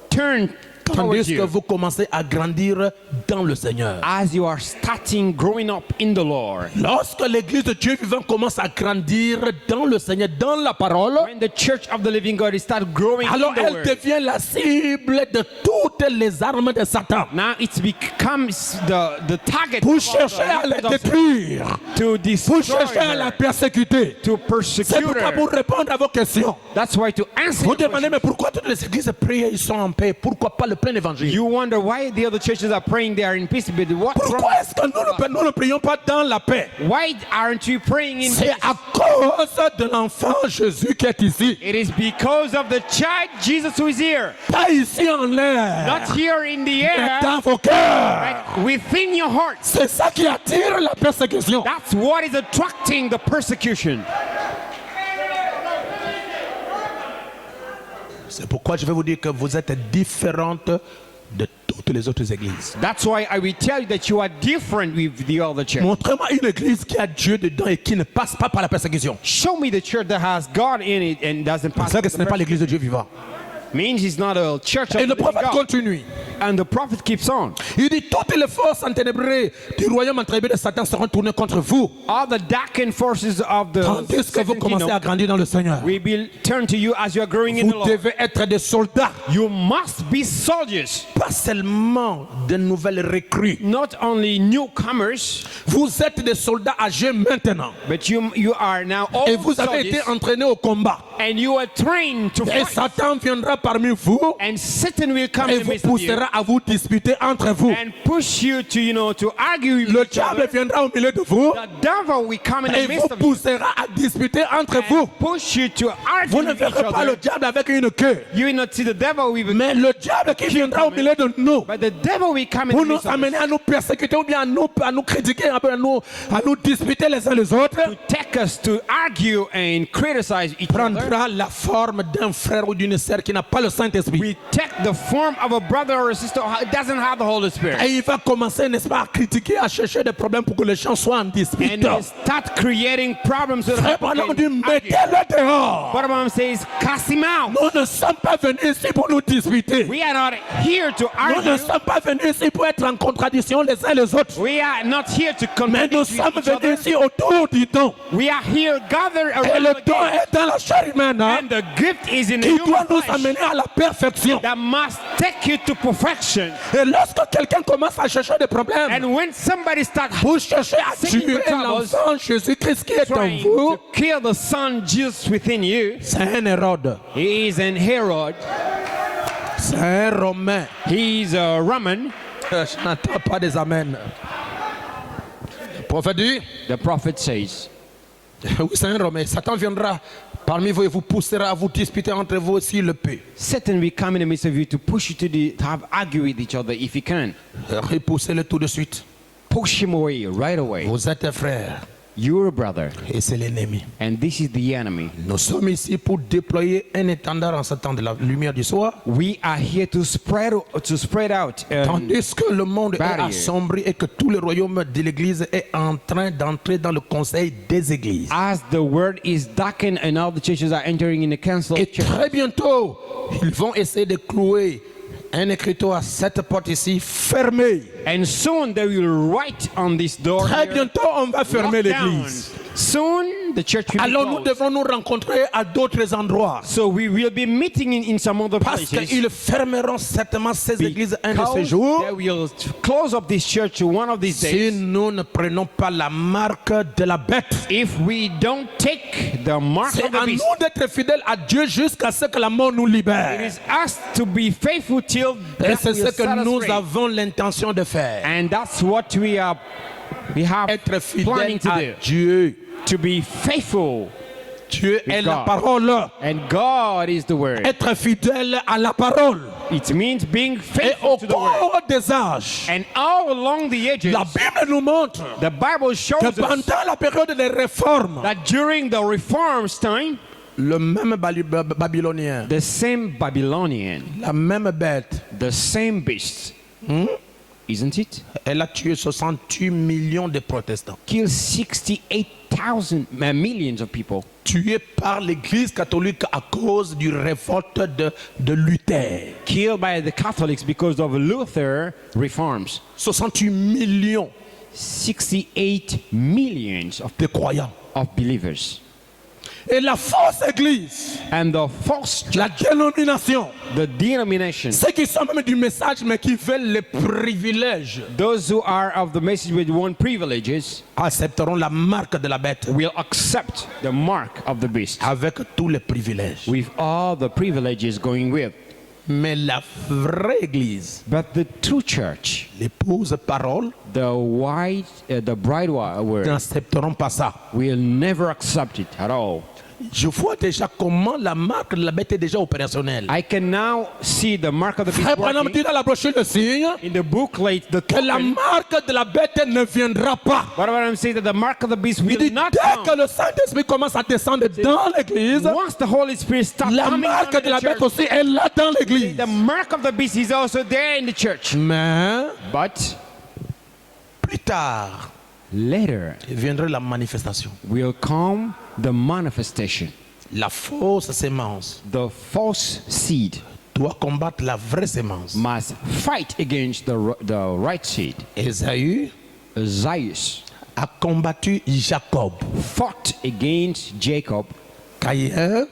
[SPEAKER 3] turned towards
[SPEAKER 2] tandis que
[SPEAKER 3] you
[SPEAKER 2] vous commencez à grandir dans le Seigneur.
[SPEAKER 3] as you are starting growing up in the Lord.
[SPEAKER 2] Lorsque l'église de Dieu vivant commence à grandir dans le Seigneur, dans la parole,
[SPEAKER 3] When the church of the living God starts growing
[SPEAKER 2] alors
[SPEAKER 3] in the
[SPEAKER 2] elle
[SPEAKER 3] word,
[SPEAKER 2] devient la cible de toutes les armes de Satan
[SPEAKER 3] now it becomes the target
[SPEAKER 2] pour
[SPEAKER 3] of
[SPEAKER 2] chercher à
[SPEAKER 3] the
[SPEAKER 2] la
[SPEAKER 3] weapons of
[SPEAKER 2] détruire,
[SPEAKER 3] to
[SPEAKER 2] pour
[SPEAKER 3] destroy
[SPEAKER 2] chercher à la
[SPEAKER 3] her,
[SPEAKER 2] persécuter.
[SPEAKER 3] to
[SPEAKER 2] C'est
[SPEAKER 3] persecute
[SPEAKER 2] pourquoi pour
[SPEAKER 3] her.
[SPEAKER 2] répondre à vos questions,
[SPEAKER 3] That's why to answer
[SPEAKER 2] vous
[SPEAKER 3] your
[SPEAKER 2] demandez
[SPEAKER 3] question,
[SPEAKER 2] mais pourquoi toutes les églises prient ils sont en paix? Pourquoi pas le plein évangile?
[SPEAKER 3] you wonder why the other churches are praying they are in peace, but what's wrong?
[SPEAKER 2] Pourquoi est-ce que nous ne prions pas dans la paix?
[SPEAKER 3] Why aren't you praying in
[SPEAKER 2] C'est
[SPEAKER 3] peace?
[SPEAKER 2] à cause de l'enfant Jésus qui est ici.
[SPEAKER 3] It is because of the child Jesus who is here,
[SPEAKER 2] Pas ici en l'air,
[SPEAKER 3] not here in the
[SPEAKER 2] mais
[SPEAKER 3] air,
[SPEAKER 2] dans vos cœurs.
[SPEAKER 3] but within your heart.
[SPEAKER 2] C'est ça qui attire la persécution.
[SPEAKER 3] That's what is attracting the persecution.
[SPEAKER 2] C'est pourquoi je vais vous dire que vous êtes différente de toutes les autres églises.
[SPEAKER 3] That's why I will tell you that you are different with the other church.
[SPEAKER 2] Montrez-moi une église qui a Dieu dedans et qui ne passe pas par la persécution.
[SPEAKER 3] Show me the church that has God in it and doesn't pass.
[SPEAKER 2] C'est que ce n'est pas l'église de Dieu vivant.
[SPEAKER 3] Means it's not a church of
[SPEAKER 2] Et
[SPEAKER 3] the
[SPEAKER 2] le
[SPEAKER 3] living
[SPEAKER 2] prophète
[SPEAKER 3] God.
[SPEAKER 2] continue.
[SPEAKER 3] And the prophet keeps on.
[SPEAKER 2] Il dit toutes les forces enténébrées du royaume enténébré de Satan seront tournées contre vous.
[SPEAKER 3] All the darkened forces of the
[SPEAKER 2] Tandis que vous
[SPEAKER 3] Satan
[SPEAKER 2] commencez à
[SPEAKER 3] kingdom
[SPEAKER 2] grandir dans le Seigneur.
[SPEAKER 3] will be turned to you as you are growing in
[SPEAKER 2] Vous
[SPEAKER 3] the Lord.
[SPEAKER 2] devez être des soldats,
[SPEAKER 3] You must be soldiers,
[SPEAKER 2] pas seulement de nouvelles recrues.
[SPEAKER 3] not only newcomers,
[SPEAKER 2] Vous êtes des soldats âgés maintenant.
[SPEAKER 3] but you are now
[SPEAKER 2] Et
[SPEAKER 3] old
[SPEAKER 2] vous avez
[SPEAKER 3] soldiers,
[SPEAKER 2] été entraînés au combat.
[SPEAKER 3] and you are trained to
[SPEAKER 2] Et
[SPEAKER 3] fight.
[SPEAKER 2] Satan viendra parmi vous
[SPEAKER 3] And Satan will come
[SPEAKER 2] et
[SPEAKER 3] in the
[SPEAKER 2] vous
[SPEAKER 3] midst of you
[SPEAKER 2] poussera à vous disputer entre vous.
[SPEAKER 3] and push you to argue with
[SPEAKER 2] Le
[SPEAKER 3] each other.
[SPEAKER 2] diable viendra au milieu de vous
[SPEAKER 3] The devil will come in
[SPEAKER 2] et
[SPEAKER 3] the
[SPEAKER 2] vous
[SPEAKER 3] midst of you
[SPEAKER 2] poussera à disputer entre vous.
[SPEAKER 3] and push you to argue
[SPEAKER 2] Vous ne
[SPEAKER 3] with each
[SPEAKER 2] verrez pas le
[SPEAKER 3] other.
[SPEAKER 2] diable avec une queue.
[SPEAKER 3] You will not see the devil with
[SPEAKER 2] Mais le diable qui viendra au milieu de nous
[SPEAKER 3] but the devil will come in
[SPEAKER 2] pour
[SPEAKER 3] the
[SPEAKER 2] nous
[SPEAKER 3] midst of us
[SPEAKER 2] amener à nous persécuter ou bien à nous critiquer, à nous disputer les uns les autres,
[SPEAKER 3] to take us to argue and criticize each
[SPEAKER 2] prendra prendra la forme d'un frère ou d'une sœur qui n'a pas le Saint-Esprit.
[SPEAKER 3] we take the form of a brother or a sister who doesn't have the Holy Spirit.
[SPEAKER 2] Et il va commencer, n'est-ce pas, à critiquer, à chercher des problèmes pour que les gens soient en dispute.
[SPEAKER 3] And we start creating problems. So
[SPEAKER 2] Frère
[SPEAKER 3] that
[SPEAKER 2] Branham
[SPEAKER 3] we
[SPEAKER 2] dit,
[SPEAKER 3] can argue.
[SPEAKER 2] mettez-le dehors.
[SPEAKER 3] Brother Branham says, cast him out.
[SPEAKER 2] Nous ne sommes pas venus ici pour nous disputer.
[SPEAKER 3] We are not here to
[SPEAKER 2] Nous ne
[SPEAKER 3] argue.
[SPEAKER 2] sommes pas venus ici pour être en contradiction les uns les autres.
[SPEAKER 3] We are not here to
[SPEAKER 2] Mais nous
[SPEAKER 3] contradict
[SPEAKER 2] sommes
[SPEAKER 3] each other.
[SPEAKER 2] venus ici autour du don.
[SPEAKER 3] We are here gathered
[SPEAKER 2] Et
[SPEAKER 3] around
[SPEAKER 2] le
[SPEAKER 3] the
[SPEAKER 2] don
[SPEAKER 3] gift.
[SPEAKER 2] est dans la chair humaine, hein,
[SPEAKER 3] And the gift is in the
[SPEAKER 2] qui doit
[SPEAKER 3] human
[SPEAKER 2] nous
[SPEAKER 3] flesh
[SPEAKER 2] amener à la perfection.
[SPEAKER 3] that must take you to perfection.
[SPEAKER 2] Et lorsque quelqu'un commence à chercher des problèmes,
[SPEAKER 3] And when somebody starts
[SPEAKER 2] vous cherchez à
[SPEAKER 3] Seeking
[SPEAKER 2] tuer
[SPEAKER 3] for troubles,
[SPEAKER 2] l'enfant Jésus-Christ qui est en
[SPEAKER 3] trying
[SPEAKER 2] vous,
[SPEAKER 3] to kill the son Jesus within you,
[SPEAKER 2] c'est un Hérode,
[SPEAKER 3] he is an Herod,
[SPEAKER 2] c'est un Romain.
[SPEAKER 3] he is a Roman.
[SPEAKER 2] Je n'entends pas des amens. Le prophète dit,
[SPEAKER 3] The prophet says,
[SPEAKER 2] oui, c'est un Romain. Satan viendra parmi vous et vous poussera à vous disputer entre vous s'il le peut.
[SPEAKER 3] Satan will come in the midst of you to push you to have argue with each other if he can.
[SPEAKER 2] Repoussez-le tout de suite.
[SPEAKER 3] Push him away right away.
[SPEAKER 2] Vous êtes un frère
[SPEAKER 3] You're a brother,
[SPEAKER 2] et c'est l'ennemi.
[SPEAKER 3] and this is the enemy.
[SPEAKER 2] Nous sommes ici pour déployer un étendard en ce temps de la lumière du soir.
[SPEAKER 3] We are here to spread out.
[SPEAKER 2] Tandis que le monde est
[SPEAKER 3] barrier.
[SPEAKER 2] assombri et que tout le royaume de l'Église est en train d'entrer dans le conseil des églises.
[SPEAKER 3] As the word is darkened and all the churches are entering in the council
[SPEAKER 2] Et
[SPEAKER 3] of church.
[SPEAKER 2] très bientôt, ils vont essayer de clouer un écriteau à cette porte ici fermée.
[SPEAKER 3] And soon they will write on this door.
[SPEAKER 2] Très
[SPEAKER 3] here,
[SPEAKER 2] bientôt, on va fermer
[SPEAKER 3] lockdown.
[SPEAKER 2] l'église.
[SPEAKER 3] Soon the church will
[SPEAKER 2] Alors
[SPEAKER 3] be
[SPEAKER 2] nous
[SPEAKER 3] closed.
[SPEAKER 2] devons nous rencontrer à d'autres endroits.
[SPEAKER 3] So we will be meeting in some other
[SPEAKER 2] Parce
[SPEAKER 3] places.
[SPEAKER 2] qu'ils fermeront certainement ces églises un de ces
[SPEAKER 3] Because
[SPEAKER 2] jours.
[SPEAKER 3] they will close up this church one of these
[SPEAKER 2] Si
[SPEAKER 3] days.
[SPEAKER 2] nous ne prenons pas la marque de la bête.
[SPEAKER 3] If we don't take the mark
[SPEAKER 2] C'est
[SPEAKER 3] of the
[SPEAKER 2] à
[SPEAKER 3] beast,
[SPEAKER 2] nous d'être fidèles à Dieu jusqu'à ce que la mort nous
[SPEAKER 3] it
[SPEAKER 2] libère.
[SPEAKER 3] is us to be faithful till
[SPEAKER 2] Et
[SPEAKER 3] death
[SPEAKER 2] c'est
[SPEAKER 3] will
[SPEAKER 2] ce que
[SPEAKER 3] set us
[SPEAKER 2] nous
[SPEAKER 3] free.
[SPEAKER 2] avons l'intention de faire.
[SPEAKER 3] And that's what we have
[SPEAKER 2] Être fidèle
[SPEAKER 3] planning to
[SPEAKER 2] à
[SPEAKER 3] do.
[SPEAKER 2] Dieu.
[SPEAKER 3] To be faithful.
[SPEAKER 2] Dieu est la
[SPEAKER 3] God.
[SPEAKER 2] parole.
[SPEAKER 3] And God is the word.
[SPEAKER 2] Être fidèle à la parole.
[SPEAKER 3] It means being
[SPEAKER 2] Et
[SPEAKER 3] faithful
[SPEAKER 2] au
[SPEAKER 3] to the word.
[SPEAKER 2] cours des âges,
[SPEAKER 3] And all along the edges,
[SPEAKER 2] la Bible nous montre
[SPEAKER 3] the Bible shows
[SPEAKER 2] que
[SPEAKER 3] us
[SPEAKER 2] pendant la période des réformes,
[SPEAKER 3] that during the reforms time,
[SPEAKER 2] le même Babylonien,
[SPEAKER 3] the same Babylonian,
[SPEAKER 2] la même bête,
[SPEAKER 3] the same beast, isn't it?
[SPEAKER 2] elle a tué 68 millions de protestants.
[SPEAKER 3] Killed 68,000 millions of people.
[SPEAKER 2] Tués par l'Église catholique à cause du révolte de Luther.
[SPEAKER 3] Killed by the Catholics because of Luther reforms.
[SPEAKER 2] 68 millions
[SPEAKER 3] 68 millions
[SPEAKER 2] de croyants.
[SPEAKER 3] of believers.
[SPEAKER 2] Et la fausse Église,
[SPEAKER 3] And the false church,
[SPEAKER 2] la dénomination,
[SPEAKER 3] the denomination,
[SPEAKER 2] ceux qui sont même du message mais qui veulent les privilèges,
[SPEAKER 3] those who are of the message with one privileges
[SPEAKER 2] accepteront la marque de la bête
[SPEAKER 3] will accept the mark of the beast
[SPEAKER 2] avec tous les privilèges.
[SPEAKER 3] with all the privileges going with.
[SPEAKER 2] Mais la vraie Église,
[SPEAKER 3] But the true church,
[SPEAKER 2] l'épouse parole,
[SPEAKER 3] the bride word,
[SPEAKER 2] n'accepteront pas ça.
[SPEAKER 3] will never accept it at all.
[SPEAKER 2] Je vois déjà comment la marque de la bête est déjà opérationnelle.
[SPEAKER 3] I can now see the mark of the beast
[SPEAKER 2] Frère Branham
[SPEAKER 3] working.
[SPEAKER 2] dit dans la brochure le signe
[SPEAKER 3] In the booklet, the
[SPEAKER 2] que la
[SPEAKER 3] token,
[SPEAKER 2] marque de la bête ne viendra pas.
[SPEAKER 3] what I'm saying that the mark of the beast
[SPEAKER 2] Il
[SPEAKER 3] will
[SPEAKER 2] dit
[SPEAKER 3] not
[SPEAKER 2] dès que
[SPEAKER 3] come.
[SPEAKER 2] le Saint-Esprit commence à descendre dans l'église,
[SPEAKER 3] Once the Holy Spirit starts
[SPEAKER 2] la
[SPEAKER 3] coming down
[SPEAKER 2] marque
[SPEAKER 3] in
[SPEAKER 2] de la
[SPEAKER 3] the
[SPEAKER 2] bête
[SPEAKER 3] church,
[SPEAKER 2] aussi est là dans l'église.
[SPEAKER 3] the mark of the beast is also there in the church.
[SPEAKER 2] Mais
[SPEAKER 3] But
[SPEAKER 2] plus tard
[SPEAKER 3] later
[SPEAKER 2] viendrait la manifestation.
[SPEAKER 3] will come the manifestation.
[SPEAKER 2] La fausse sémence
[SPEAKER 3] The false seed
[SPEAKER 2] doit combattre la vraie sémence.
[SPEAKER 3] must fight against the right seed.
[SPEAKER 2] Ésaü
[SPEAKER 3] Zaius
[SPEAKER 2] a combattu Jacob.
[SPEAKER 3] fought against Jacob.
[SPEAKER 2] Caïn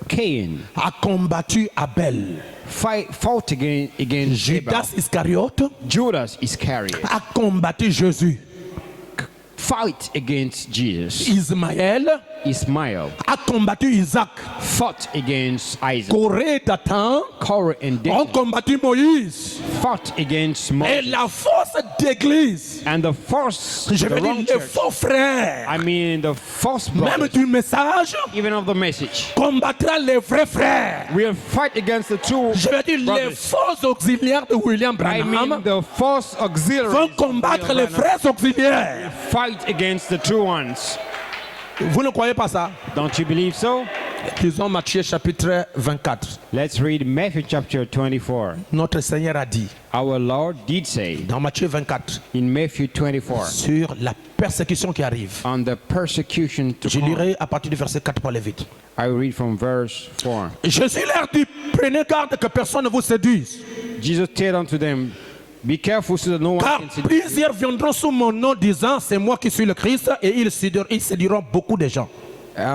[SPEAKER 3] Cain
[SPEAKER 2] a combattu Abel.
[SPEAKER 3] fought against Abel.
[SPEAKER 2] Judas Iscariote
[SPEAKER 3] Judas Iscariot
[SPEAKER 2] a combattu Jésus.
[SPEAKER 3] fight against Jesus.
[SPEAKER 2] Ismaël
[SPEAKER 3] Ismail
[SPEAKER 2] a combattu Isaac.
[SPEAKER 3] fought against Isaac.
[SPEAKER 2] Corée et Dathan
[SPEAKER 3] Korah and
[SPEAKER 2] ont
[SPEAKER 3] Dathan
[SPEAKER 2] combattu Moïse.
[SPEAKER 3] fought against
[SPEAKER 2] Et
[SPEAKER 3] Moses.
[SPEAKER 2] la force d'église,
[SPEAKER 3] And the false,
[SPEAKER 2] je
[SPEAKER 3] the
[SPEAKER 2] veux dire
[SPEAKER 3] wrong
[SPEAKER 2] les
[SPEAKER 3] church,
[SPEAKER 2] faux frères,
[SPEAKER 3] I mean the false
[SPEAKER 2] même
[SPEAKER 3] brothers,
[SPEAKER 2] du message,
[SPEAKER 3] even of the message,
[SPEAKER 2] combattra les vrais frères.
[SPEAKER 3] will fight against the true
[SPEAKER 2] Je veux dire les
[SPEAKER 3] brothers.
[SPEAKER 2] faux auxiliaires de William
[SPEAKER 3] I mean
[SPEAKER 2] Branham
[SPEAKER 3] the false
[SPEAKER 2] vont
[SPEAKER 3] auxiliaries
[SPEAKER 2] combattre les vrais auxiliaires.
[SPEAKER 3] fight against the true ones.
[SPEAKER 2] Vous ne croyez pas ça?
[SPEAKER 3] Don't you believe so?
[SPEAKER 2] Lisons Matthieu chapitre 24.
[SPEAKER 3] Let's read Matthew chapter 24.
[SPEAKER 2] Notre Seigneur a dit
[SPEAKER 3] Our Lord did say
[SPEAKER 2] dans Matthieu 24
[SPEAKER 3] in Matthew 24
[SPEAKER 2] sur la persécution qui arrive.
[SPEAKER 3] on the persecution to
[SPEAKER 2] Je
[SPEAKER 3] come.
[SPEAKER 2] lirai à partir du verset 4 pour aller vite.
[SPEAKER 3] I will read from verse 4.
[SPEAKER 2] Jésus leur dit, prenez garde que personne ne vous séduise.
[SPEAKER 3] Jesus said unto them, be careful so that no one
[SPEAKER 2] Car
[SPEAKER 3] can seduce you.
[SPEAKER 2] plusieurs viendront sous mon nom disant, c'est moi qui suis le Christ, et ils séduiront beaucoup de gens.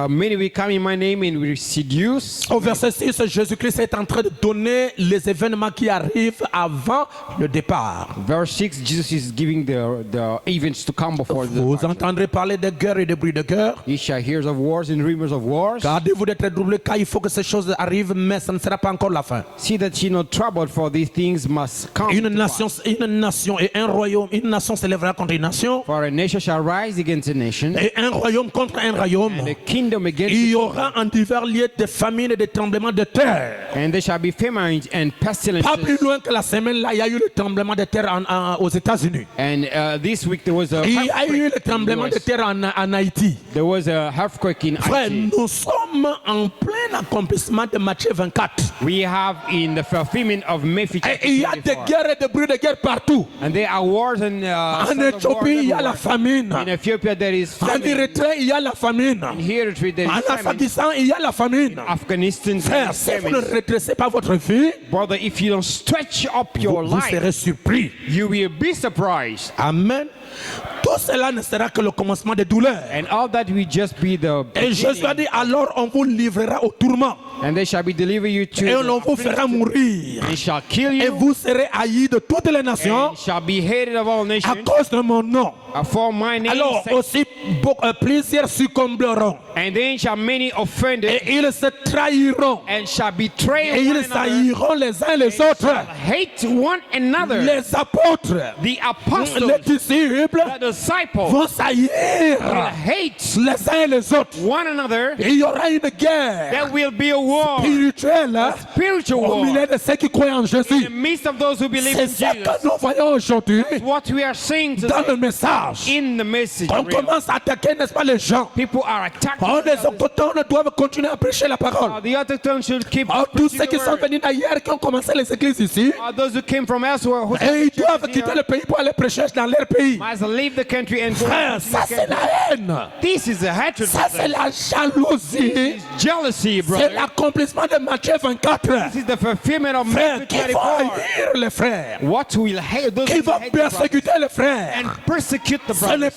[SPEAKER 3] Many will come in my name and will seduce.
[SPEAKER 2] Au verset 6, Jésus-Christ est en train de donner les événements qui arrivent avant le départ.
[SPEAKER 3] Verse 6, Jesus is giving the events to come before the
[SPEAKER 2] Vous
[SPEAKER 3] departure.
[SPEAKER 2] entendrez parler de guerre et de bruits de guerre.
[SPEAKER 3] Ye shall hear of wars and rumors of wars.
[SPEAKER 2] Gardez-vous d'être troublés car il faut que ces choses arrivent, mais ce ne sera pas encore la fin.
[SPEAKER 3] See that ye not troubled, for these things must come.
[SPEAKER 2] Une
[SPEAKER 3] to
[SPEAKER 2] nation et un royaume, une nation s'élèvera contre une nation,
[SPEAKER 3] pass. For a nation shall rise against a nation,
[SPEAKER 2] et un royaume contre un royaume.
[SPEAKER 3] and a kingdom against
[SPEAKER 2] Il y
[SPEAKER 3] a
[SPEAKER 2] aura en divers lieux des famines et des tremblements de terre.
[SPEAKER 3] and there shall be famines and pestilences.
[SPEAKER 2] Pas plus loin que la semaine là, il y a eu le tremblement de terre aux États-Unis.
[SPEAKER 3] And this week there was a
[SPEAKER 2] Il y a eu le
[SPEAKER 3] earthquake in
[SPEAKER 2] tremblement
[SPEAKER 3] the
[SPEAKER 2] de
[SPEAKER 3] US.
[SPEAKER 2] terre en Haïti.
[SPEAKER 3] There was a earthquake in
[SPEAKER 2] Frère,
[SPEAKER 3] Haiti.
[SPEAKER 2] nous sommes en plein accomplissement de Matthieu 24.
[SPEAKER 3] We have in the fulfillment of Matthew
[SPEAKER 2] Et
[SPEAKER 3] chapter
[SPEAKER 2] il y a des
[SPEAKER 3] 24.
[SPEAKER 2] guerres et des bruits de guerre partout.
[SPEAKER 3] And there are wars and
[SPEAKER 2] En
[SPEAKER 3] sons of wars
[SPEAKER 2] Éthiopie, il y a la
[SPEAKER 3] everywhere.
[SPEAKER 2] famine.
[SPEAKER 3] In Ethiopia there is
[SPEAKER 2] En
[SPEAKER 3] famine.
[SPEAKER 2] Érythrée, il y a la famine.
[SPEAKER 3] In Eritrea there
[SPEAKER 2] En
[SPEAKER 3] is famine.
[SPEAKER 2] Afghanistan, il y a la famine.
[SPEAKER 3] Afghanistan there
[SPEAKER 2] Frère,
[SPEAKER 3] is
[SPEAKER 2] si vous ne
[SPEAKER 3] famine.
[SPEAKER 2] redressez pas votre vie,
[SPEAKER 3] Brother, if you don't stretch up your
[SPEAKER 2] vous
[SPEAKER 3] life,
[SPEAKER 2] serez surpris.
[SPEAKER 3] you will be surprised.
[SPEAKER 2] Amen. Tout cela ne sera que le commencement des douleurs.
[SPEAKER 3] And all that will just be the
[SPEAKER 2] Et Jésus a
[SPEAKER 3] beginning.
[SPEAKER 2] dit, alors on vous livrera au tourment.
[SPEAKER 3] And they shall be deliver you to
[SPEAKER 2] Et on
[SPEAKER 3] the
[SPEAKER 2] vous fera
[SPEAKER 3] affliction.
[SPEAKER 2] mourir.
[SPEAKER 3] They shall kill
[SPEAKER 2] Et
[SPEAKER 3] you
[SPEAKER 2] vous serez haïs de toutes les nations
[SPEAKER 3] and shall be hated of all
[SPEAKER 2] à
[SPEAKER 3] nations
[SPEAKER 2] cause de mon nom.
[SPEAKER 3] for my name.
[SPEAKER 2] Alors aussi, plusieurs succomberont.
[SPEAKER 3] And then shall many offend
[SPEAKER 2] Et ils se trahiront.
[SPEAKER 3] and shall betray
[SPEAKER 2] Et
[SPEAKER 3] one
[SPEAKER 2] ils
[SPEAKER 3] another.
[SPEAKER 2] haïront les uns les
[SPEAKER 3] Shall
[SPEAKER 2] autres.
[SPEAKER 3] hate one another.
[SPEAKER 2] Les apôtres,
[SPEAKER 3] The apostles,
[SPEAKER 2] les disciples
[SPEAKER 3] the disciples
[SPEAKER 2] vont s'haïr
[SPEAKER 3] will hate
[SPEAKER 2] les uns les autres.
[SPEAKER 3] one another.
[SPEAKER 2] Et il y aura une guerre
[SPEAKER 3] There will be a war,
[SPEAKER 2] spirituelle
[SPEAKER 3] spiritual
[SPEAKER 2] au
[SPEAKER 3] war,
[SPEAKER 2] milieu de ceux qui croient en
[SPEAKER 3] in
[SPEAKER 2] Jésus.
[SPEAKER 3] the midst of those who believe
[SPEAKER 2] C'est
[SPEAKER 3] in
[SPEAKER 2] ça
[SPEAKER 3] Jesus.
[SPEAKER 2] que nous voyons aujourd'hui
[SPEAKER 3] What we are seeing
[SPEAKER 2] dans
[SPEAKER 3] today
[SPEAKER 2] le message.
[SPEAKER 3] in the message.
[SPEAKER 2] On
[SPEAKER 3] real.
[SPEAKER 2] commence à attaquer, n'est-ce pas, les gens.
[SPEAKER 3] People are attacking
[SPEAKER 2] Oh, les
[SPEAKER 3] others.
[SPEAKER 2] autochtones doivent continuer à prêcher la parole.
[SPEAKER 3] The autochtones should keep
[SPEAKER 2] Oh, tous
[SPEAKER 3] preaching
[SPEAKER 2] ceux
[SPEAKER 3] the
[SPEAKER 2] qui sont
[SPEAKER 3] word.
[SPEAKER 2] venus d'ailleurs, qui ont commencé les églises ici,
[SPEAKER 3] Those who came from elsewhere who
[SPEAKER 2] et ils doivent quitter le pays pour aller prêcher dans leur pays.
[SPEAKER 3] must leave the country and go
[SPEAKER 2] Frère,
[SPEAKER 3] to
[SPEAKER 2] ça
[SPEAKER 3] the
[SPEAKER 2] c'est
[SPEAKER 3] country.
[SPEAKER 2] la haine.
[SPEAKER 3] This is a hatred.
[SPEAKER 2] Ça c'est la jalousie.
[SPEAKER 3] Jealousy,
[SPEAKER 2] C'est
[SPEAKER 3] brother.
[SPEAKER 2] l'accomplissement de Matthieu 24.
[SPEAKER 3] This is the fulfillment of
[SPEAKER 2] Frères,
[SPEAKER 3] Matthew
[SPEAKER 2] qui vont
[SPEAKER 3] 24.
[SPEAKER 2] haïr les frères,
[SPEAKER 3] What will hate those
[SPEAKER 2] qui
[SPEAKER 3] who
[SPEAKER 2] vont
[SPEAKER 3] hate the brothers
[SPEAKER 2] persécuter les frères.
[SPEAKER 3] and persecute the
[SPEAKER 2] Ce n'est
[SPEAKER 3] brothers.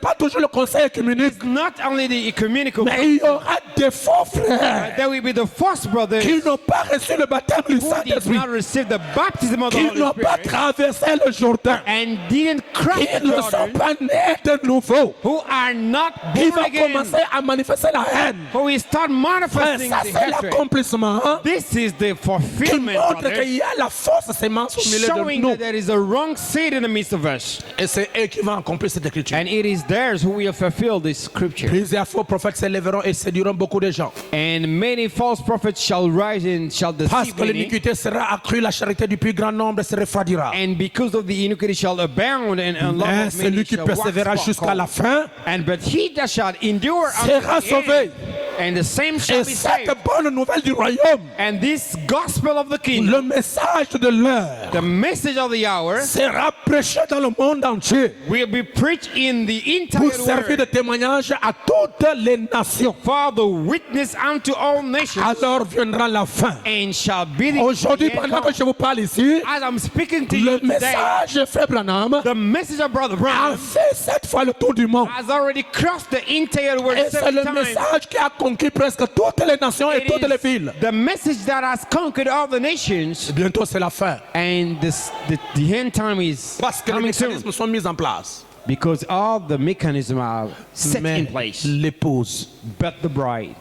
[SPEAKER 2] pas toujours le conseil œcuménique,
[SPEAKER 3] Not only the ecumenical,
[SPEAKER 2] mais il y aura des faux frères
[SPEAKER 3] there will be the false brothers
[SPEAKER 2] qui n'ont pas reçu le baptême du
[SPEAKER 3] who did
[SPEAKER 2] Saint-Esprit,
[SPEAKER 3] not receive the baptism of the
[SPEAKER 2] qui
[SPEAKER 3] Holy
[SPEAKER 2] n'ont pas
[SPEAKER 3] Spirit
[SPEAKER 2] traversé le Jourdain,
[SPEAKER 3] and didn't cross
[SPEAKER 2] qui
[SPEAKER 3] the
[SPEAKER 2] ne sont
[SPEAKER 3] Jordan,
[SPEAKER 2] pas nés de nouveau,
[SPEAKER 3] who are not
[SPEAKER 2] qui
[SPEAKER 3] born
[SPEAKER 2] vont
[SPEAKER 3] again,
[SPEAKER 2] commencer à manifester la haine.
[SPEAKER 3] who will start
[SPEAKER 2] Frère,
[SPEAKER 3] manifesting
[SPEAKER 2] ça
[SPEAKER 3] the
[SPEAKER 2] c'est
[SPEAKER 3] hatred.
[SPEAKER 2] l'accomplissement
[SPEAKER 3] This is the
[SPEAKER 2] qui
[SPEAKER 3] fulfillment,
[SPEAKER 2] montre
[SPEAKER 3] brother,
[SPEAKER 2] qu'il y a la fausse sémence au milieu de
[SPEAKER 3] showing
[SPEAKER 2] nous.
[SPEAKER 3] that there is a wrong seed in the midst of us.
[SPEAKER 2] Et c'est eux qui vont accomplir cette écriture.
[SPEAKER 3] And it is theirs who will fulfill this scripture.
[SPEAKER 2] Plusieurs faux prophètes s'élèveront et séduiront beaucoup de gens.
[SPEAKER 3] And many false prophets shall rise and shall
[SPEAKER 2] Parce
[SPEAKER 3] deceive
[SPEAKER 2] que
[SPEAKER 3] many.
[SPEAKER 2] l'iniquité sera accrue, la charité du plus grand nombre se refroidira.
[SPEAKER 3] And because of the iniquity shall abound, and love
[SPEAKER 2] Mais
[SPEAKER 3] of many
[SPEAKER 2] celui qui
[SPEAKER 3] shall wax
[SPEAKER 2] persévérera jusqu'à la
[SPEAKER 3] cold.
[SPEAKER 2] fin
[SPEAKER 3] And but he that shall endure
[SPEAKER 2] sera
[SPEAKER 3] unto the
[SPEAKER 2] sauvé.
[SPEAKER 3] end, and the same shall
[SPEAKER 2] Et
[SPEAKER 3] be
[SPEAKER 2] cette
[SPEAKER 3] saved.
[SPEAKER 2] bonne nouvelle du royaume,
[SPEAKER 3] And this gospel of the kingdom,
[SPEAKER 2] le message de l'heure,
[SPEAKER 3] the message of the hour,
[SPEAKER 2] sera prêché dans le monde entier
[SPEAKER 3] will be preached in the
[SPEAKER 2] pour
[SPEAKER 3] entire
[SPEAKER 2] servir de
[SPEAKER 3] world
[SPEAKER 2] témoignage à toutes les nations.
[SPEAKER 3] for the witness unto all nations,
[SPEAKER 2] Alors viendra la fin.
[SPEAKER 3] and shall be the
[SPEAKER 2] Aujourd'hui,
[SPEAKER 3] end
[SPEAKER 2] pendant
[SPEAKER 3] come.
[SPEAKER 2] que je vous parle ici,
[SPEAKER 3] As I'm speaking to
[SPEAKER 2] le
[SPEAKER 3] you today,
[SPEAKER 2] message Frère Branham
[SPEAKER 3] the message of Brother
[SPEAKER 2] a
[SPEAKER 3] Brown
[SPEAKER 2] fait 7 fois le tour du monde.
[SPEAKER 3] has already crossed the entire world
[SPEAKER 2] Et c'est
[SPEAKER 3] 7
[SPEAKER 2] le
[SPEAKER 3] times.
[SPEAKER 2] message qui a conquis presque toutes les nations et
[SPEAKER 3] It
[SPEAKER 2] toutes les
[SPEAKER 3] is
[SPEAKER 2] villes.
[SPEAKER 3] the message that has conquered all the nations,
[SPEAKER 2] Bientôt, c'est la fin.
[SPEAKER 3] and the end time is
[SPEAKER 2] Parce que les
[SPEAKER 3] coming soon,
[SPEAKER 2] mécanismes sont mis en place.
[SPEAKER 3] because all the mechanisms are set in
[SPEAKER 2] Mais
[SPEAKER 3] place.
[SPEAKER 2] l'épouse,
[SPEAKER 3] But the bride,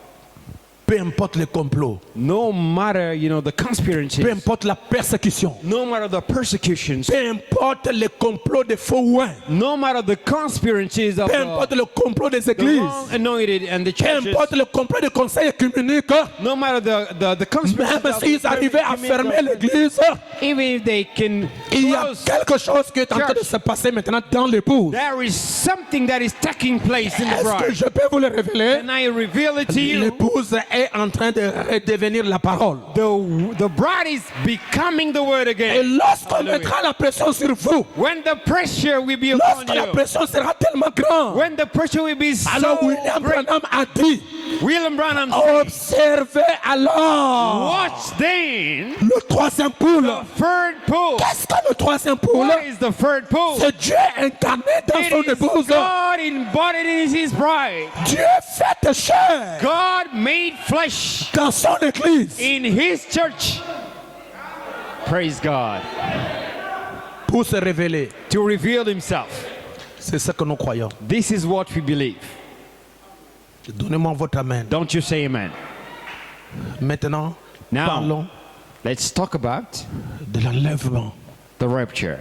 [SPEAKER 2] peu importe les complots,
[SPEAKER 3] no matter, the conspiracies,
[SPEAKER 2] peu importe la persécution,
[SPEAKER 3] no matter the persecutions,
[SPEAKER 2] peu importe les complots des faux ouins,
[SPEAKER 3] no matter the conspiracies of
[SPEAKER 2] peu importe le complot des
[SPEAKER 3] the
[SPEAKER 2] églises,
[SPEAKER 3] wrong anointed and the
[SPEAKER 2] peu
[SPEAKER 3] churches,
[SPEAKER 2] importe le complot des conseils œcuméniques,
[SPEAKER 3] no matter the conspiracies
[SPEAKER 2] même
[SPEAKER 3] of
[SPEAKER 2] s'ils
[SPEAKER 3] the
[SPEAKER 2] arrivaient à
[SPEAKER 3] church,
[SPEAKER 2] fermer l'église,
[SPEAKER 3] even if they can
[SPEAKER 2] il y a
[SPEAKER 3] close,
[SPEAKER 2] quelque chose qui est en train de se passer maintenant dans l'épouse.
[SPEAKER 3] there is something that is taking place in the
[SPEAKER 2] Est-ce que
[SPEAKER 3] bride.
[SPEAKER 2] je peux vous le révéler?
[SPEAKER 3] Can I reveal it to you?
[SPEAKER 2] L'épouse est en train de redevenir la parole.
[SPEAKER 3] The bride is becoming the word
[SPEAKER 2] Et
[SPEAKER 3] again.
[SPEAKER 2] lorsqu'on
[SPEAKER 3] Hallelujah.
[SPEAKER 2] mettra la pression sur vous,
[SPEAKER 3] When the pressure will be upon
[SPEAKER 2] lorsque la
[SPEAKER 3] you,
[SPEAKER 2] pression sera tellement grande,
[SPEAKER 3] when the pressure will be
[SPEAKER 2] alors
[SPEAKER 3] so
[SPEAKER 2] William
[SPEAKER 3] great,
[SPEAKER 2] Branham a dit,
[SPEAKER 3] William Branham said,
[SPEAKER 2] observez alors
[SPEAKER 3] watch then
[SPEAKER 2] le troisième poule.
[SPEAKER 3] the third pool.
[SPEAKER 2] Qu'est-ce que le troisième poule?
[SPEAKER 3] What is the third pool?
[SPEAKER 2] C'est Dieu incarné dans son
[SPEAKER 3] It is
[SPEAKER 2] épouse.
[SPEAKER 3] God embodied in his bride.
[SPEAKER 2] Dieu fait chair
[SPEAKER 3] God made flesh
[SPEAKER 2] dans son église
[SPEAKER 3] in his church. Praise God.
[SPEAKER 2] pour se révéler.
[SPEAKER 3] To reveal himself.
[SPEAKER 2] C'est ce que nous croyons.
[SPEAKER 3] This is what we believe.
[SPEAKER 2] Donnez-moi votre amen.
[SPEAKER 3] Don't you say amen?
[SPEAKER 2] Maintenant,
[SPEAKER 3] Now,
[SPEAKER 2] parlons
[SPEAKER 3] let's talk about
[SPEAKER 2] de l'enlèvement
[SPEAKER 3] the rapture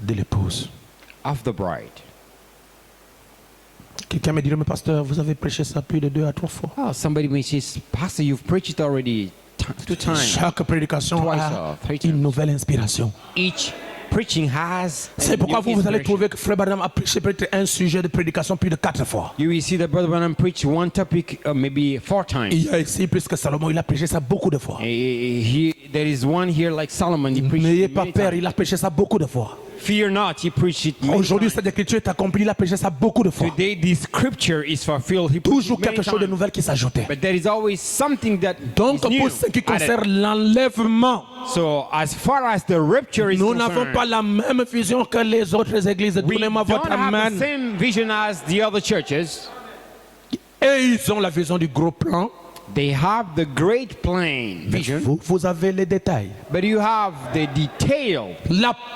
[SPEAKER 2] de l'épouse.
[SPEAKER 3] of the bride.
[SPEAKER 2] Quelqu'un me dirait, mais pasteur, vous avez prêché ça plus de 2 à 3 fois.
[SPEAKER 3] Oh, somebody may say, Pastor, you've preached it already 2 times.
[SPEAKER 2] Chaque prédication
[SPEAKER 3] Twice
[SPEAKER 2] a
[SPEAKER 3] or 3 times.
[SPEAKER 2] une nouvelle inspiration.
[SPEAKER 3] Each preaching has a
[SPEAKER 2] C'est pourquoi
[SPEAKER 3] new
[SPEAKER 2] vous allez
[SPEAKER 3] inspiration.
[SPEAKER 2] trouver que Frère Branham a prêché peut-être un sujet de prédication plus de 4 fois.
[SPEAKER 3] You will see that Brother Branham preached one topic maybe 4 times.
[SPEAKER 2] Il y a ici plus que Salomon, il a prêché ça beaucoup de fois.
[SPEAKER 3] There is one here like Solomon. He preached
[SPEAKER 2] N'ayez
[SPEAKER 3] it
[SPEAKER 2] pas
[SPEAKER 3] many
[SPEAKER 2] peur,
[SPEAKER 3] times.
[SPEAKER 2] il a prêché ça beaucoup de fois.
[SPEAKER 3] Fear not, he preached it many
[SPEAKER 2] Aujourd'hui,
[SPEAKER 3] times.
[SPEAKER 2] cette écriture est accomplie, il a prêché ça beaucoup de fois.
[SPEAKER 3] Today, this scripture is fulfilled. He preached
[SPEAKER 2] Toujours
[SPEAKER 3] it many
[SPEAKER 2] quelque chose de
[SPEAKER 3] times.
[SPEAKER 2] nouvel qui s'ajoutait.
[SPEAKER 3] But there is always something that
[SPEAKER 2] Donc,
[SPEAKER 3] is new
[SPEAKER 2] pour ce qui
[SPEAKER 3] added.
[SPEAKER 2] concerne l'enlèvement,
[SPEAKER 3] So, as far as the rapture is
[SPEAKER 2] nous n'avons
[SPEAKER 3] concerned,
[SPEAKER 2] pas la même vision que les autres églises.
[SPEAKER 3] we
[SPEAKER 2] Donnez-moi
[SPEAKER 3] don't
[SPEAKER 2] votre
[SPEAKER 3] have the
[SPEAKER 2] amen.
[SPEAKER 3] same vision as the other churches.
[SPEAKER 2] Et ils ont la vision du gros plan.
[SPEAKER 3] They have the great plan
[SPEAKER 2] Mais
[SPEAKER 3] vision,
[SPEAKER 2] vous avez les détails.
[SPEAKER 3] but you have the detail.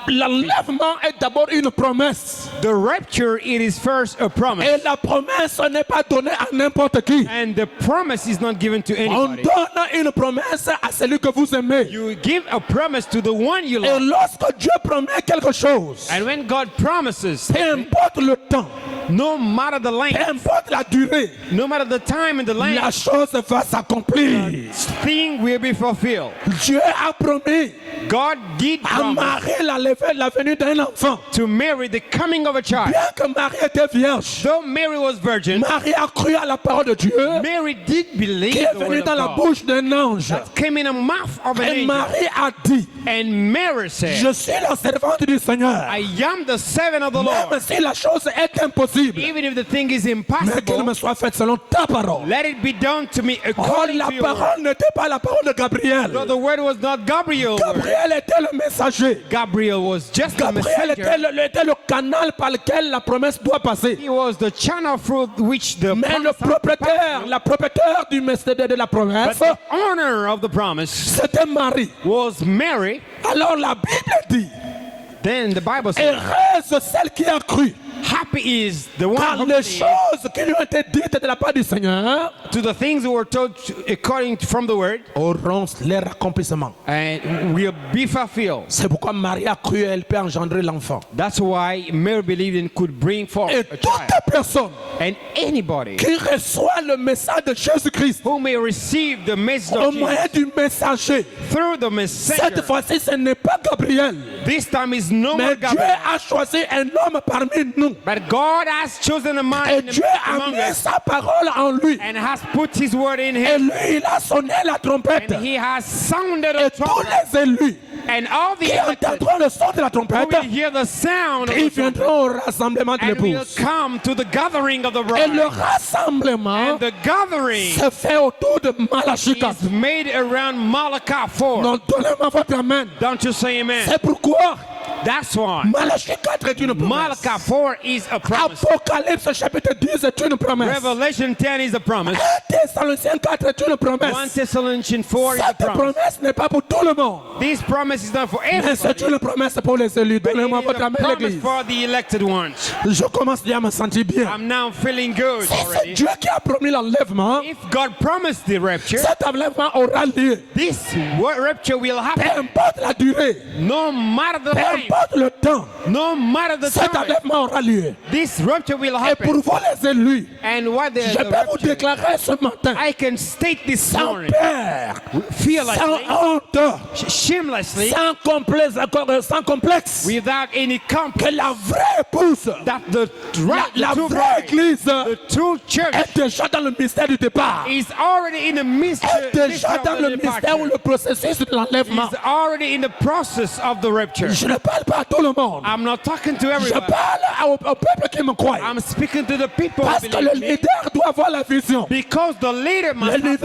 [SPEAKER 2] L'enlèvement est d'abord une promesse.
[SPEAKER 3] The rapture, it is first a promise.
[SPEAKER 2] Et la promesse n'est pas donnée à n'importe qui.
[SPEAKER 3] And the promise is not given to
[SPEAKER 2] On
[SPEAKER 3] anybody.
[SPEAKER 2] donne une promesse à celui que vous aimez.
[SPEAKER 3] You give a promise to the one you
[SPEAKER 2] Et
[SPEAKER 3] love.
[SPEAKER 2] lorsque Dieu promet quelque chose,
[SPEAKER 3] And when God promises,
[SPEAKER 2] peu importe le temps,
[SPEAKER 3] no matter the
[SPEAKER 2] peu
[SPEAKER 3] length,
[SPEAKER 2] importe la durée,
[SPEAKER 3] no matter the time and the
[SPEAKER 2] la
[SPEAKER 3] length,
[SPEAKER 2] chose va s'accomplir.
[SPEAKER 3] thing will be fulfilled.
[SPEAKER 2] Dieu a promis
[SPEAKER 3] God did
[SPEAKER 2] à
[SPEAKER 3] promise
[SPEAKER 2] Marie la venue d'un enfant.
[SPEAKER 3] to Mary the coming of a child.
[SPEAKER 2] Bien que Marie était vierge,
[SPEAKER 3] Though Mary was virgin,
[SPEAKER 2] Marie a cru à la parole de Dieu
[SPEAKER 3] Mary did believe
[SPEAKER 2] qui est
[SPEAKER 3] the
[SPEAKER 2] venue
[SPEAKER 3] word
[SPEAKER 2] dans la
[SPEAKER 3] of God.
[SPEAKER 2] bouche d'un ange.
[SPEAKER 3] That came in the mouth of an
[SPEAKER 2] Et
[SPEAKER 3] angel.
[SPEAKER 2] Marie a dit,
[SPEAKER 3] And Mary said,
[SPEAKER 2] je suis la servante du Seigneur.
[SPEAKER 3] I am the servant of the Lord.
[SPEAKER 2] Même si la chose est impossible,
[SPEAKER 3] Even if the thing is
[SPEAKER 2] mais qu'elle me
[SPEAKER 3] impossible,
[SPEAKER 2] soit faite selon ta parole.
[SPEAKER 3] let it be done to me
[SPEAKER 2] Oh,
[SPEAKER 3] according
[SPEAKER 2] la
[SPEAKER 3] to your word.
[SPEAKER 2] parole n'était pas la parole de Gabriel.
[SPEAKER 3] No, the word was not Gabriel's word.
[SPEAKER 2] Gabriel était le messager.
[SPEAKER 3] Gabriel was just a
[SPEAKER 2] Gabriel était
[SPEAKER 3] messenger.
[SPEAKER 2] était le canal par lequel la promesse doit passer.
[SPEAKER 3] He was the channel through which the
[SPEAKER 2] Mais le
[SPEAKER 3] promise had to pass.
[SPEAKER 2] la propriétaire du message de la
[SPEAKER 3] But
[SPEAKER 2] promesse,
[SPEAKER 3] the owner of the promise
[SPEAKER 2] c'était Marie.
[SPEAKER 3] was Mary.
[SPEAKER 2] Alors la Bible dit,
[SPEAKER 3] Then the Bible says,
[SPEAKER 2] heureuse celle qui a cru,
[SPEAKER 3] happy is the one
[SPEAKER 2] car
[SPEAKER 3] who
[SPEAKER 2] les
[SPEAKER 3] believes
[SPEAKER 2] choses qui lui ont été dites de la part du Seigneur
[SPEAKER 3] to the things that were told according from the word
[SPEAKER 2] auront leur accomplissement.
[SPEAKER 3] and will be fulfilled.
[SPEAKER 2] C'est pourquoi Marie a cru, elle peut engendrer l'enfant.
[SPEAKER 3] That's why Mary believed and could bring forth
[SPEAKER 2] Et
[SPEAKER 3] a
[SPEAKER 2] toute
[SPEAKER 3] child.
[SPEAKER 2] personne
[SPEAKER 3] And anybody
[SPEAKER 2] qui reçoit le message de Jésus-Christ
[SPEAKER 3] who may receive the message
[SPEAKER 2] au
[SPEAKER 3] of
[SPEAKER 2] moyen
[SPEAKER 3] Jesus
[SPEAKER 2] du messager,
[SPEAKER 3] through the
[SPEAKER 2] cette
[SPEAKER 3] messenger,
[SPEAKER 2] fois-ci ce n'est pas Gabriel,
[SPEAKER 3] this time is no more
[SPEAKER 2] mais Dieu
[SPEAKER 3] Gabriel.
[SPEAKER 2] a choisi un homme parmi nous.
[SPEAKER 3] But God has chosen a
[SPEAKER 2] Et
[SPEAKER 3] man
[SPEAKER 2] Dieu a
[SPEAKER 3] among
[SPEAKER 2] mis
[SPEAKER 3] us
[SPEAKER 2] sa parole en lui.
[SPEAKER 3] and has put his word in
[SPEAKER 2] Et
[SPEAKER 3] him.
[SPEAKER 2] lui, il a sonné la trompette.
[SPEAKER 3] And he has sounded
[SPEAKER 2] Et
[SPEAKER 3] a
[SPEAKER 2] tous
[SPEAKER 3] trumpet.
[SPEAKER 2] les élus
[SPEAKER 3] And all the
[SPEAKER 2] qui
[SPEAKER 3] elected
[SPEAKER 2] entendront le son de la
[SPEAKER 3] who
[SPEAKER 2] trompette,
[SPEAKER 3] will hear the sound of
[SPEAKER 2] ils
[SPEAKER 3] the trumpet
[SPEAKER 2] viendront au rassemblement de
[SPEAKER 3] and will
[SPEAKER 2] l'épouse.
[SPEAKER 3] come to the gathering of the
[SPEAKER 2] Et
[SPEAKER 3] bride.
[SPEAKER 2] le rassemblement
[SPEAKER 3] And the gathering
[SPEAKER 2] se fait autour de Malachie 4.
[SPEAKER 3] is made around Malachi 4.
[SPEAKER 2] Non, donnez-moi votre amen.
[SPEAKER 3] Don't you say amen?
[SPEAKER 2] C'est pourquoi
[SPEAKER 3] That's why
[SPEAKER 2] Malachie 4 est une promesse.
[SPEAKER 3] Malachi 4 is a promise.
[SPEAKER 2] Apocalypse chapitre 10 est une promesse.
[SPEAKER 3] Revelation 10 is a promise.
[SPEAKER 2] 1 Thessaloniciens 4 est une
[SPEAKER 3] 1
[SPEAKER 2] promesse.
[SPEAKER 3] Thessalonians 4 is a
[SPEAKER 2] Cette
[SPEAKER 3] promise.
[SPEAKER 2] promesse n'est pas pour tout le monde.
[SPEAKER 3] This promise is not for
[SPEAKER 2] Mais c'est
[SPEAKER 3] everybody.
[SPEAKER 2] une promesse pour les élus.
[SPEAKER 3] But it
[SPEAKER 2] Donnez-moi
[SPEAKER 3] is
[SPEAKER 2] votre
[SPEAKER 3] a
[SPEAKER 2] amen,
[SPEAKER 3] promise
[SPEAKER 2] l'église.
[SPEAKER 3] for the elected ones.
[SPEAKER 2] Je commence déjà à me sentir bien.
[SPEAKER 3] I'm now feeling good
[SPEAKER 2] Si c'est
[SPEAKER 3] already.
[SPEAKER 2] Dieu qui a promis l'enlèvement,
[SPEAKER 3] If God promised the rapture,
[SPEAKER 2] cet enlèvement aura lieu.
[SPEAKER 3] this rapture will
[SPEAKER 2] Peu
[SPEAKER 3] happen.
[SPEAKER 2] importe la durée,
[SPEAKER 3] No matter the
[SPEAKER 2] peu
[SPEAKER 3] time,
[SPEAKER 2] importe le temps,
[SPEAKER 3] no matter the
[SPEAKER 2] cet
[SPEAKER 3] time,
[SPEAKER 2] enlèvement aura lieu.
[SPEAKER 3] this rapture will
[SPEAKER 2] Et pour
[SPEAKER 3] happen.
[SPEAKER 2] vous les élus,
[SPEAKER 3] And what
[SPEAKER 2] je
[SPEAKER 3] the
[SPEAKER 2] peux vous
[SPEAKER 3] rapture,
[SPEAKER 2] déclarer ce matin,
[SPEAKER 3] I can state this
[SPEAKER 2] sans
[SPEAKER 3] morning,
[SPEAKER 2] peur,
[SPEAKER 3] fearlessly,
[SPEAKER 2] sans honte,
[SPEAKER 3] shamelessly,
[SPEAKER 2] sans complexe,
[SPEAKER 3] without any complex,
[SPEAKER 2] que la vraie épouse,
[SPEAKER 3] that the
[SPEAKER 2] la
[SPEAKER 3] true
[SPEAKER 2] vraie
[SPEAKER 3] bride,
[SPEAKER 2] église
[SPEAKER 3] the true church
[SPEAKER 2] est déjà dans le mystère du départ.
[SPEAKER 3] is already in the mystery,
[SPEAKER 2] Est déjà dans le mystère ou le processus de l'enlèvement.
[SPEAKER 3] is already in the process of the rapture.
[SPEAKER 2] Je ne parle pas à tout le monde.
[SPEAKER 3] I'm not talking to
[SPEAKER 2] Je
[SPEAKER 3] everyone.
[SPEAKER 2] parle au peuple qui me croit.
[SPEAKER 3] I'm speaking to the people who
[SPEAKER 2] Parce que le
[SPEAKER 3] believe me.
[SPEAKER 2] leader doit avoir la vision.
[SPEAKER 3] Because the leader
[SPEAKER 2] Le
[SPEAKER 3] must have the
[SPEAKER 2] leader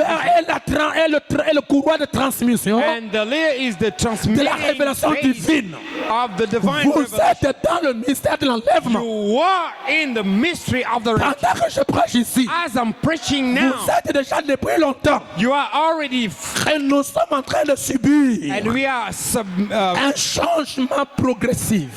[SPEAKER 3] vision.
[SPEAKER 2] est le courroie de transmission
[SPEAKER 3] And the leader is the
[SPEAKER 2] de la
[SPEAKER 3] transmitting
[SPEAKER 2] révélation
[SPEAKER 3] base
[SPEAKER 2] divine.
[SPEAKER 3] of the divine
[SPEAKER 2] Vous
[SPEAKER 3] revelation.
[SPEAKER 2] êtes dans le mystère de l'enlèvement.
[SPEAKER 3] You are in the mystery of the rapture.
[SPEAKER 2] Pendant que je prêche ici,
[SPEAKER 3] As I'm preaching now,
[SPEAKER 2] vous êtes déjà depuis longtemps.
[SPEAKER 3] you are already,
[SPEAKER 2] Et nous sommes en train de subir
[SPEAKER 3] and we are
[SPEAKER 2] un changement progressif.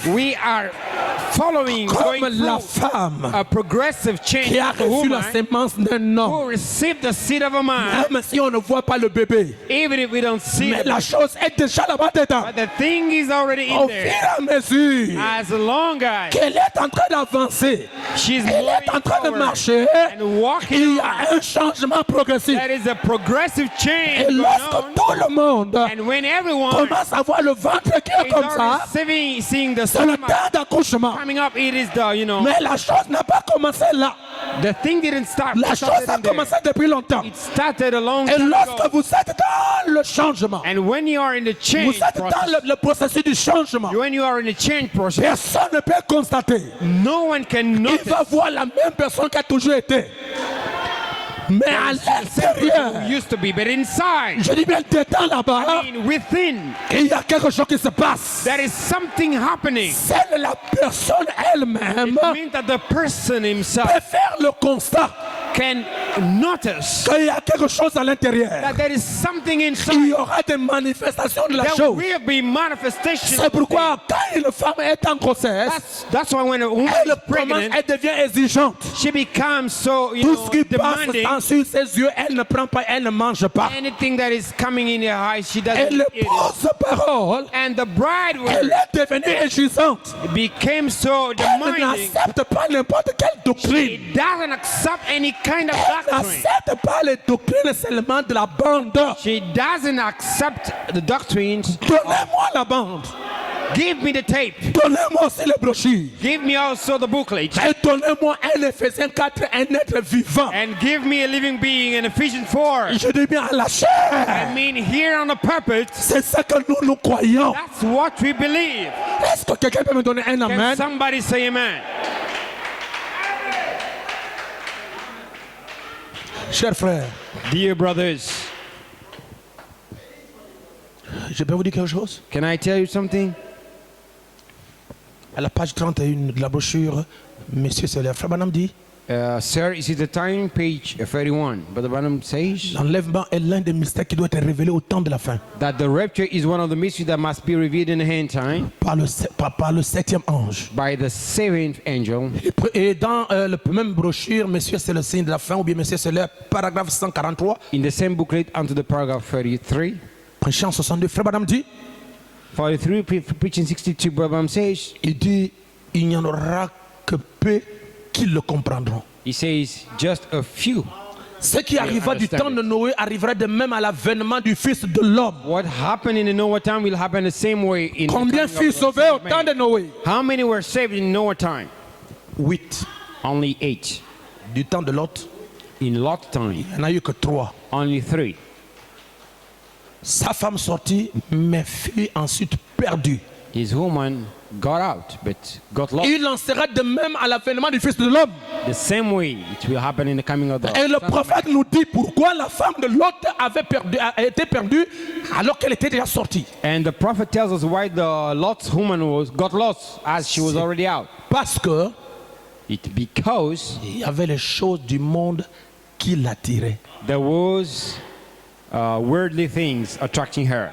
[SPEAKER 3] following,
[SPEAKER 2] Comme
[SPEAKER 3] going
[SPEAKER 2] la
[SPEAKER 3] through
[SPEAKER 2] femme
[SPEAKER 3] a progressive change
[SPEAKER 2] qui a
[SPEAKER 3] of the
[SPEAKER 2] reçu la
[SPEAKER 3] woman
[SPEAKER 2] sémence d'un
[SPEAKER 3] who
[SPEAKER 2] homme.
[SPEAKER 3] received the seed of a man,
[SPEAKER 2] Même si on ne voit pas le bébé.
[SPEAKER 3] even if we don't see
[SPEAKER 2] Mais
[SPEAKER 3] it.
[SPEAKER 2] la chose est déjà là-bas dedans.
[SPEAKER 3] But the thing is already in
[SPEAKER 2] Au fur
[SPEAKER 3] there.
[SPEAKER 2] et à mesure
[SPEAKER 3] As long as
[SPEAKER 2] qu'elle est en train d'avancer,
[SPEAKER 3] she's
[SPEAKER 2] elle est en
[SPEAKER 3] moving
[SPEAKER 2] train de
[SPEAKER 3] forward
[SPEAKER 2] marcher,
[SPEAKER 3] and
[SPEAKER 2] il
[SPEAKER 3] walking,
[SPEAKER 2] y a un changement progressif.
[SPEAKER 3] there is a progressive
[SPEAKER 2] Et
[SPEAKER 3] change going
[SPEAKER 2] lorsque
[SPEAKER 3] on.
[SPEAKER 2] tout le monde
[SPEAKER 3] And when everyone
[SPEAKER 2] commence à voir le ventre qui est
[SPEAKER 3] is
[SPEAKER 2] comme ça,
[SPEAKER 3] already seeing the
[SPEAKER 2] c'est le
[SPEAKER 3] stomach
[SPEAKER 2] temps d'accouchement.
[SPEAKER 3] coming up, it is the,
[SPEAKER 2] Mais la chose n'a pas commencé là.
[SPEAKER 3] the thing didn't start.
[SPEAKER 2] La
[SPEAKER 3] It
[SPEAKER 2] chose
[SPEAKER 3] started
[SPEAKER 2] a
[SPEAKER 3] in there.
[SPEAKER 2] commencé depuis longtemps.
[SPEAKER 3] It started a long
[SPEAKER 2] Et
[SPEAKER 3] time
[SPEAKER 2] lorsque
[SPEAKER 3] ago.
[SPEAKER 2] vous êtes dans le changement,
[SPEAKER 3] And when you are in the
[SPEAKER 2] vous
[SPEAKER 3] change
[SPEAKER 2] êtes dans
[SPEAKER 3] process,
[SPEAKER 2] le processus du changement,
[SPEAKER 3] when you are in the change process,
[SPEAKER 2] personne ne peut constater.
[SPEAKER 3] no one can
[SPEAKER 2] Il
[SPEAKER 3] notice
[SPEAKER 2] va voir la même personne qui a toujours été. Mais à
[SPEAKER 3] the same person who
[SPEAKER 2] l'intérieur,
[SPEAKER 3] used to be, but inside,
[SPEAKER 2] je dis bien dedans là-bas,
[SPEAKER 3] I mean, within,
[SPEAKER 2] il y a quelque chose qui se passe.
[SPEAKER 3] there is something happening.
[SPEAKER 2] C'est la personne elle-même
[SPEAKER 3] It means that the person himself
[SPEAKER 2] peut faire le constat
[SPEAKER 3] can notice
[SPEAKER 2] qu'il y a quelque chose à l'intérieur.
[SPEAKER 3] that there is something
[SPEAKER 2] Il y
[SPEAKER 3] inside.
[SPEAKER 2] aura des manifestations de la
[SPEAKER 3] There
[SPEAKER 2] chose.
[SPEAKER 3] will be manifestation.
[SPEAKER 2] C'est pourquoi quand une femme est en grossesse,
[SPEAKER 3] That's why when a woman
[SPEAKER 2] elle,
[SPEAKER 3] is pregnant,
[SPEAKER 2] elle devient exigeante.
[SPEAKER 3] she becomes so
[SPEAKER 2] Tout ce qui passe
[SPEAKER 3] demanding.
[SPEAKER 2] sur ses yeux, elle ne prend pas, elle ne mange pas.
[SPEAKER 3] Anything that is coming in her eyes, she doesn't
[SPEAKER 2] Elle
[SPEAKER 3] eat it.
[SPEAKER 2] pose parole,
[SPEAKER 3] And the bride
[SPEAKER 2] elle est devenue exigeante.
[SPEAKER 3] became so
[SPEAKER 2] Elle
[SPEAKER 3] demanding.
[SPEAKER 2] n'accepte pas n'importe quelle doctrine.
[SPEAKER 3] It doesn't accept any kind of
[SPEAKER 2] Elle
[SPEAKER 3] doctrine.
[SPEAKER 2] n'accepte pas les doctrines seulement de la bande.
[SPEAKER 3] She doesn't accept the doctrines.
[SPEAKER 2] Donnez-moi la bande.
[SPEAKER 3] Give me the tape.
[SPEAKER 2] Donnez-moi aussi les brochures.
[SPEAKER 3] Give me also the booklet.
[SPEAKER 2] Et donnez-moi un Éphésiens 4, un être vivant.
[SPEAKER 3] And give me a living being in Ephesians 4.
[SPEAKER 2] Je dis bien à la
[SPEAKER 3] I
[SPEAKER 2] chair.
[SPEAKER 3] mean, here on the pulpit,
[SPEAKER 2] C'est ça que nous croyons.
[SPEAKER 3] that's what we believe.
[SPEAKER 2] Est-ce que quelqu'un peut me donner un
[SPEAKER 3] Can
[SPEAKER 2] amen?
[SPEAKER 3] somebody say amen?
[SPEAKER 2] Chers frères,
[SPEAKER 3] Dear brothers,
[SPEAKER 2] je peux vous dire quelque chose?
[SPEAKER 3] can I tell you something?
[SPEAKER 2] À la page 31 de la brochure, Monsieur Solaire, Frère Branham dit,
[SPEAKER 3] Sir, is it the time? Page 31. Brother Branham says
[SPEAKER 2] l'enlèvement est l'un des mystères qui doit être révélé au temps de la fin
[SPEAKER 3] that the rapture is one of the mysteries that must be revealed in the end time
[SPEAKER 2] par le septième ange.
[SPEAKER 3] by the seventh angel.
[SPEAKER 2] Et dans le même brochure, Monsieur c'est le signe de la fin, ou bien Monsieur c'est le paragraphe 143,
[SPEAKER 3] In the same booklet, unto the paragraph 33.
[SPEAKER 2] prêché en 62, Frère Branham dit,
[SPEAKER 3] 43, preaching 62, Brother Branham says,
[SPEAKER 2] il dit, il n'y en aura que peu qui le comprendront.
[SPEAKER 3] he says, just a few.
[SPEAKER 2] Ce qui arriva du
[SPEAKER 3] understand
[SPEAKER 2] temps de Noé arrivera de même à l'avènement du Fils de l'homme.
[SPEAKER 3] What happened in the Noah time will happen the same way in the
[SPEAKER 2] Combien
[SPEAKER 3] coming
[SPEAKER 2] furent
[SPEAKER 3] of the
[SPEAKER 2] sauvés
[SPEAKER 3] Son
[SPEAKER 2] au
[SPEAKER 3] of
[SPEAKER 2] temps
[SPEAKER 3] Man.
[SPEAKER 2] de Noé?
[SPEAKER 3] How many were saved in Noah time?
[SPEAKER 2] 8.
[SPEAKER 3] Only 8.
[SPEAKER 2] Du temps de Lot,
[SPEAKER 3] In Lot time,
[SPEAKER 2] il n'y en a eu que 3.
[SPEAKER 3] only 3.
[SPEAKER 2] Sa femme sortit, mais fut ensuite perdue.
[SPEAKER 3] His woman got out, but got lost.
[SPEAKER 2] Il en sera de même à l'avènement du Fils de l'homme.
[SPEAKER 3] The same way it will happen in the coming of the
[SPEAKER 2] Et le
[SPEAKER 3] Son of Man.
[SPEAKER 2] prophète nous dit pourquoi la femme de Lot a été perdue alors qu'elle était déjà sortie.
[SPEAKER 3] And the prophet tells us why the Lot's woman got lost as she was already out.
[SPEAKER 2] Parce que
[SPEAKER 3] Because
[SPEAKER 2] il y avait les choses du monde qui l'attiraient.
[SPEAKER 3] there was worldly things attracting her.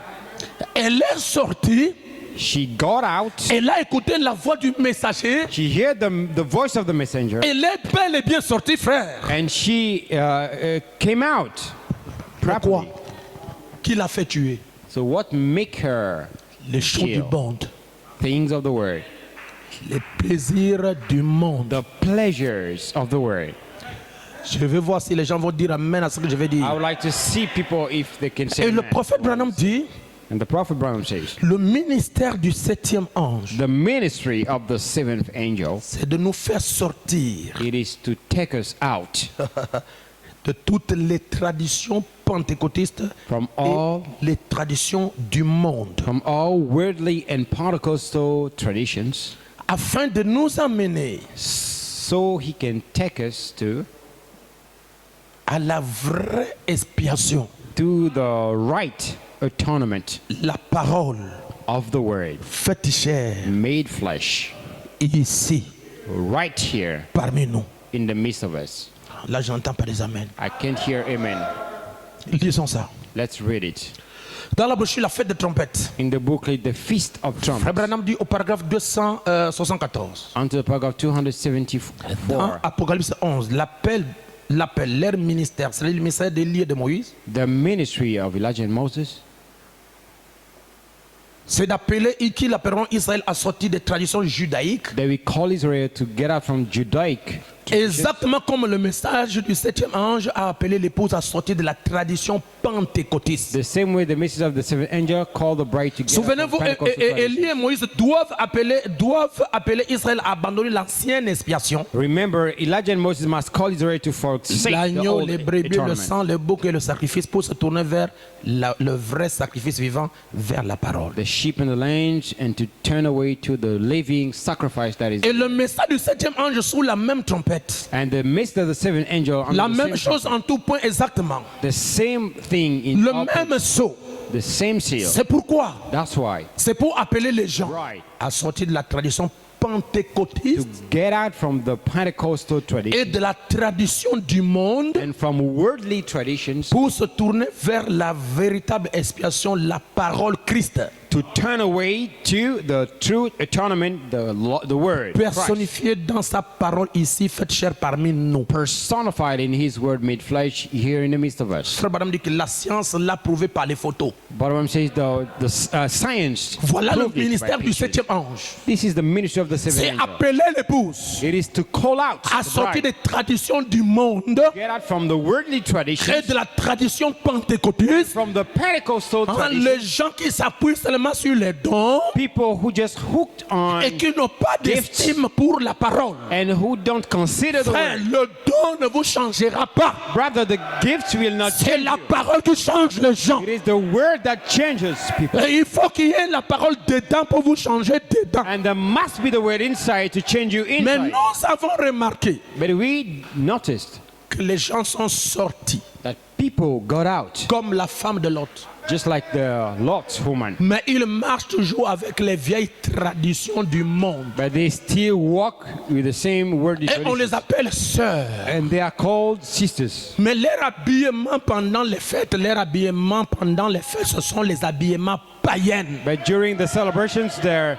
[SPEAKER 2] Elle est sortie,
[SPEAKER 3] She got out.
[SPEAKER 2] elle a écouté la voix du messager.
[SPEAKER 3] She heard the voice of the messenger,
[SPEAKER 2] Elle est bel et bien sortie, frère.
[SPEAKER 3] and she came out.
[SPEAKER 2] Pourquoi?
[SPEAKER 3] properly.
[SPEAKER 2] Qui l'a fait tuer?
[SPEAKER 3] So what make her
[SPEAKER 2] Les choses du
[SPEAKER 3] kill?
[SPEAKER 2] monde,
[SPEAKER 3] Things of the world,
[SPEAKER 2] les plaisirs du monde.
[SPEAKER 3] the pleasures of the world.
[SPEAKER 2] Je vais voir si les gens vont dire amen à ce que je vais
[SPEAKER 3] I
[SPEAKER 2] dire.
[SPEAKER 3] would like to see people if they can say
[SPEAKER 2] Et le
[SPEAKER 3] amen.
[SPEAKER 2] prophète Branham dit,
[SPEAKER 3] And the prophet Branham says,
[SPEAKER 2] le ministère du septième ange,
[SPEAKER 3] the ministry of the seventh angel,
[SPEAKER 2] c'est de nous faire sortir
[SPEAKER 3] it is to take us out
[SPEAKER 2] de toutes les traditions pentecôtistes
[SPEAKER 3] from
[SPEAKER 2] et
[SPEAKER 3] all
[SPEAKER 2] les traditions du monde,
[SPEAKER 3] worldly and Pentecostal traditions,
[SPEAKER 2] afin de nous amener
[SPEAKER 3] so he can take us
[SPEAKER 2] à la vraie expiation,
[SPEAKER 3] to the right atonement
[SPEAKER 2] la parole
[SPEAKER 3] of the word
[SPEAKER 2] faite chair
[SPEAKER 3] made flesh,
[SPEAKER 2] ici
[SPEAKER 3] right here
[SPEAKER 2] parmi nous.
[SPEAKER 3] in the midst of us.
[SPEAKER 2] Là, j'entends pas des amens.
[SPEAKER 3] I can't hear amen.
[SPEAKER 2] Lisons ça.
[SPEAKER 3] Let's read it.
[SPEAKER 2] Dans la brochure, la fête des trompettes,
[SPEAKER 3] In the booklet, The Feast of
[SPEAKER 2] Frère
[SPEAKER 3] Trumpets,
[SPEAKER 2] Branham dit au paragraphe 274,
[SPEAKER 3] unto the paragraph 274,
[SPEAKER 2] dans Apocalypse 11, l'appel, leur ministère, c'est le ministère d'Élie et de Moïse,
[SPEAKER 3] the ministry of Elijah and Moses,
[SPEAKER 2] c'est d'appeler, qui l'appelleront Israël à sortir des traditions judaïques,
[SPEAKER 3] that we call Israel to get out from Judaic.
[SPEAKER 2] exactement comme le message du septième ange a appelé l'épouse à sortir de la tradition pentecôtiste.
[SPEAKER 3] The same way the message of the seventh angel called the bride to get out from
[SPEAKER 2] Souvenez-vous,
[SPEAKER 3] Pentecostal tradition.
[SPEAKER 2] Élie et Moïse doivent appeler Israël à abandonner l'ancienne expiation.
[SPEAKER 3] Remember, Elijah and Moses must call Israel to forsake the
[SPEAKER 2] L'agneau,
[SPEAKER 3] old
[SPEAKER 2] les brebis, le
[SPEAKER 3] atonement.
[SPEAKER 2] sang, le bouc et le sacrifice pour se tourner vers le vrai sacrifice vivant, vers la parole.
[SPEAKER 3] The sheep and the lambs, and to turn away to the living sacrifice that is.
[SPEAKER 2] Et le message du septième ange sous la même trompette.
[SPEAKER 3] And the midst of the seventh angel, under
[SPEAKER 2] La
[SPEAKER 3] the
[SPEAKER 2] même
[SPEAKER 3] same
[SPEAKER 2] chose
[SPEAKER 3] trumpet,
[SPEAKER 2] en tout point exactement.
[SPEAKER 3] the same thing in
[SPEAKER 2] Le
[SPEAKER 3] all
[SPEAKER 2] même
[SPEAKER 3] places,
[SPEAKER 2] sceau.
[SPEAKER 3] the same seal.
[SPEAKER 2] C'est pourquoi.
[SPEAKER 3] That's why
[SPEAKER 2] C'est pour appeler les gens
[SPEAKER 3] Right.
[SPEAKER 2] à sortir de la tradition
[SPEAKER 3] to
[SPEAKER 2] pentecôtiste
[SPEAKER 3] get out from the Pentecostal tradition
[SPEAKER 2] et de la tradition du monde
[SPEAKER 3] and from worldly traditions
[SPEAKER 2] pour se tourner vers la véritable expiation, la parole Christ,
[SPEAKER 3] to turn away to the true atonement, the word, Christ,
[SPEAKER 2] personnifié dans sa parole ici, faite chair parmi nous.
[SPEAKER 3] personified in His word made flesh here in the midst of us.
[SPEAKER 2] Frère Branham dit que la science l'a prouvé par les photos.
[SPEAKER 3] Bottom says the science.
[SPEAKER 2] Voilà le
[SPEAKER 3] proved it by
[SPEAKER 2] ministère du
[SPEAKER 3] pictures.
[SPEAKER 2] septième ange.
[SPEAKER 3] This is the ministry of the
[SPEAKER 2] C'est
[SPEAKER 3] seventh angel.
[SPEAKER 2] appeler l'épouse
[SPEAKER 3] It is to call out
[SPEAKER 2] à
[SPEAKER 3] the
[SPEAKER 2] sortir
[SPEAKER 3] bride,
[SPEAKER 2] des traditions du monde
[SPEAKER 3] get out from the worldly
[SPEAKER 2] et
[SPEAKER 3] traditions,
[SPEAKER 2] de la tradition pentecôtiste.
[SPEAKER 3] from the Pentecostal
[SPEAKER 2] Hein,
[SPEAKER 3] tradition.
[SPEAKER 2] les gens qui s'appuient seulement sur les dons
[SPEAKER 3] People who just hooked on
[SPEAKER 2] et qui n'ont pas d'estime pour la parole.
[SPEAKER 3] and who don't consider the
[SPEAKER 2] Frère,
[SPEAKER 3] word.
[SPEAKER 2] le don ne vous changera pas.
[SPEAKER 3] Brother, the gifts will not
[SPEAKER 2] C'est
[SPEAKER 3] change
[SPEAKER 2] la
[SPEAKER 3] you.
[SPEAKER 2] parole qui change les gens.
[SPEAKER 3] It is the word that changes people.
[SPEAKER 2] Et il faut qu'il y ait la parole dedans pour vous changer dedans.
[SPEAKER 3] And there must be the word inside to change you
[SPEAKER 2] Mais
[SPEAKER 3] inside.
[SPEAKER 2] nous avons remarqué
[SPEAKER 3] But we noticed
[SPEAKER 2] que les gens sont sortis
[SPEAKER 3] that people got out,
[SPEAKER 2] comme la femme de Lot.
[SPEAKER 3] just like the Lot's woman.
[SPEAKER 2] Mais ils marchent toujours avec les vieilles traditions du monde.
[SPEAKER 3] But they still walk with the same worldly
[SPEAKER 2] Et on les
[SPEAKER 3] traditions.
[SPEAKER 2] appelle sœurs.
[SPEAKER 3] And they are called sisters.
[SPEAKER 2] Mais leur habillement pendant les fêtes, ce sont les habillements païens.
[SPEAKER 3] But during the celebrations, their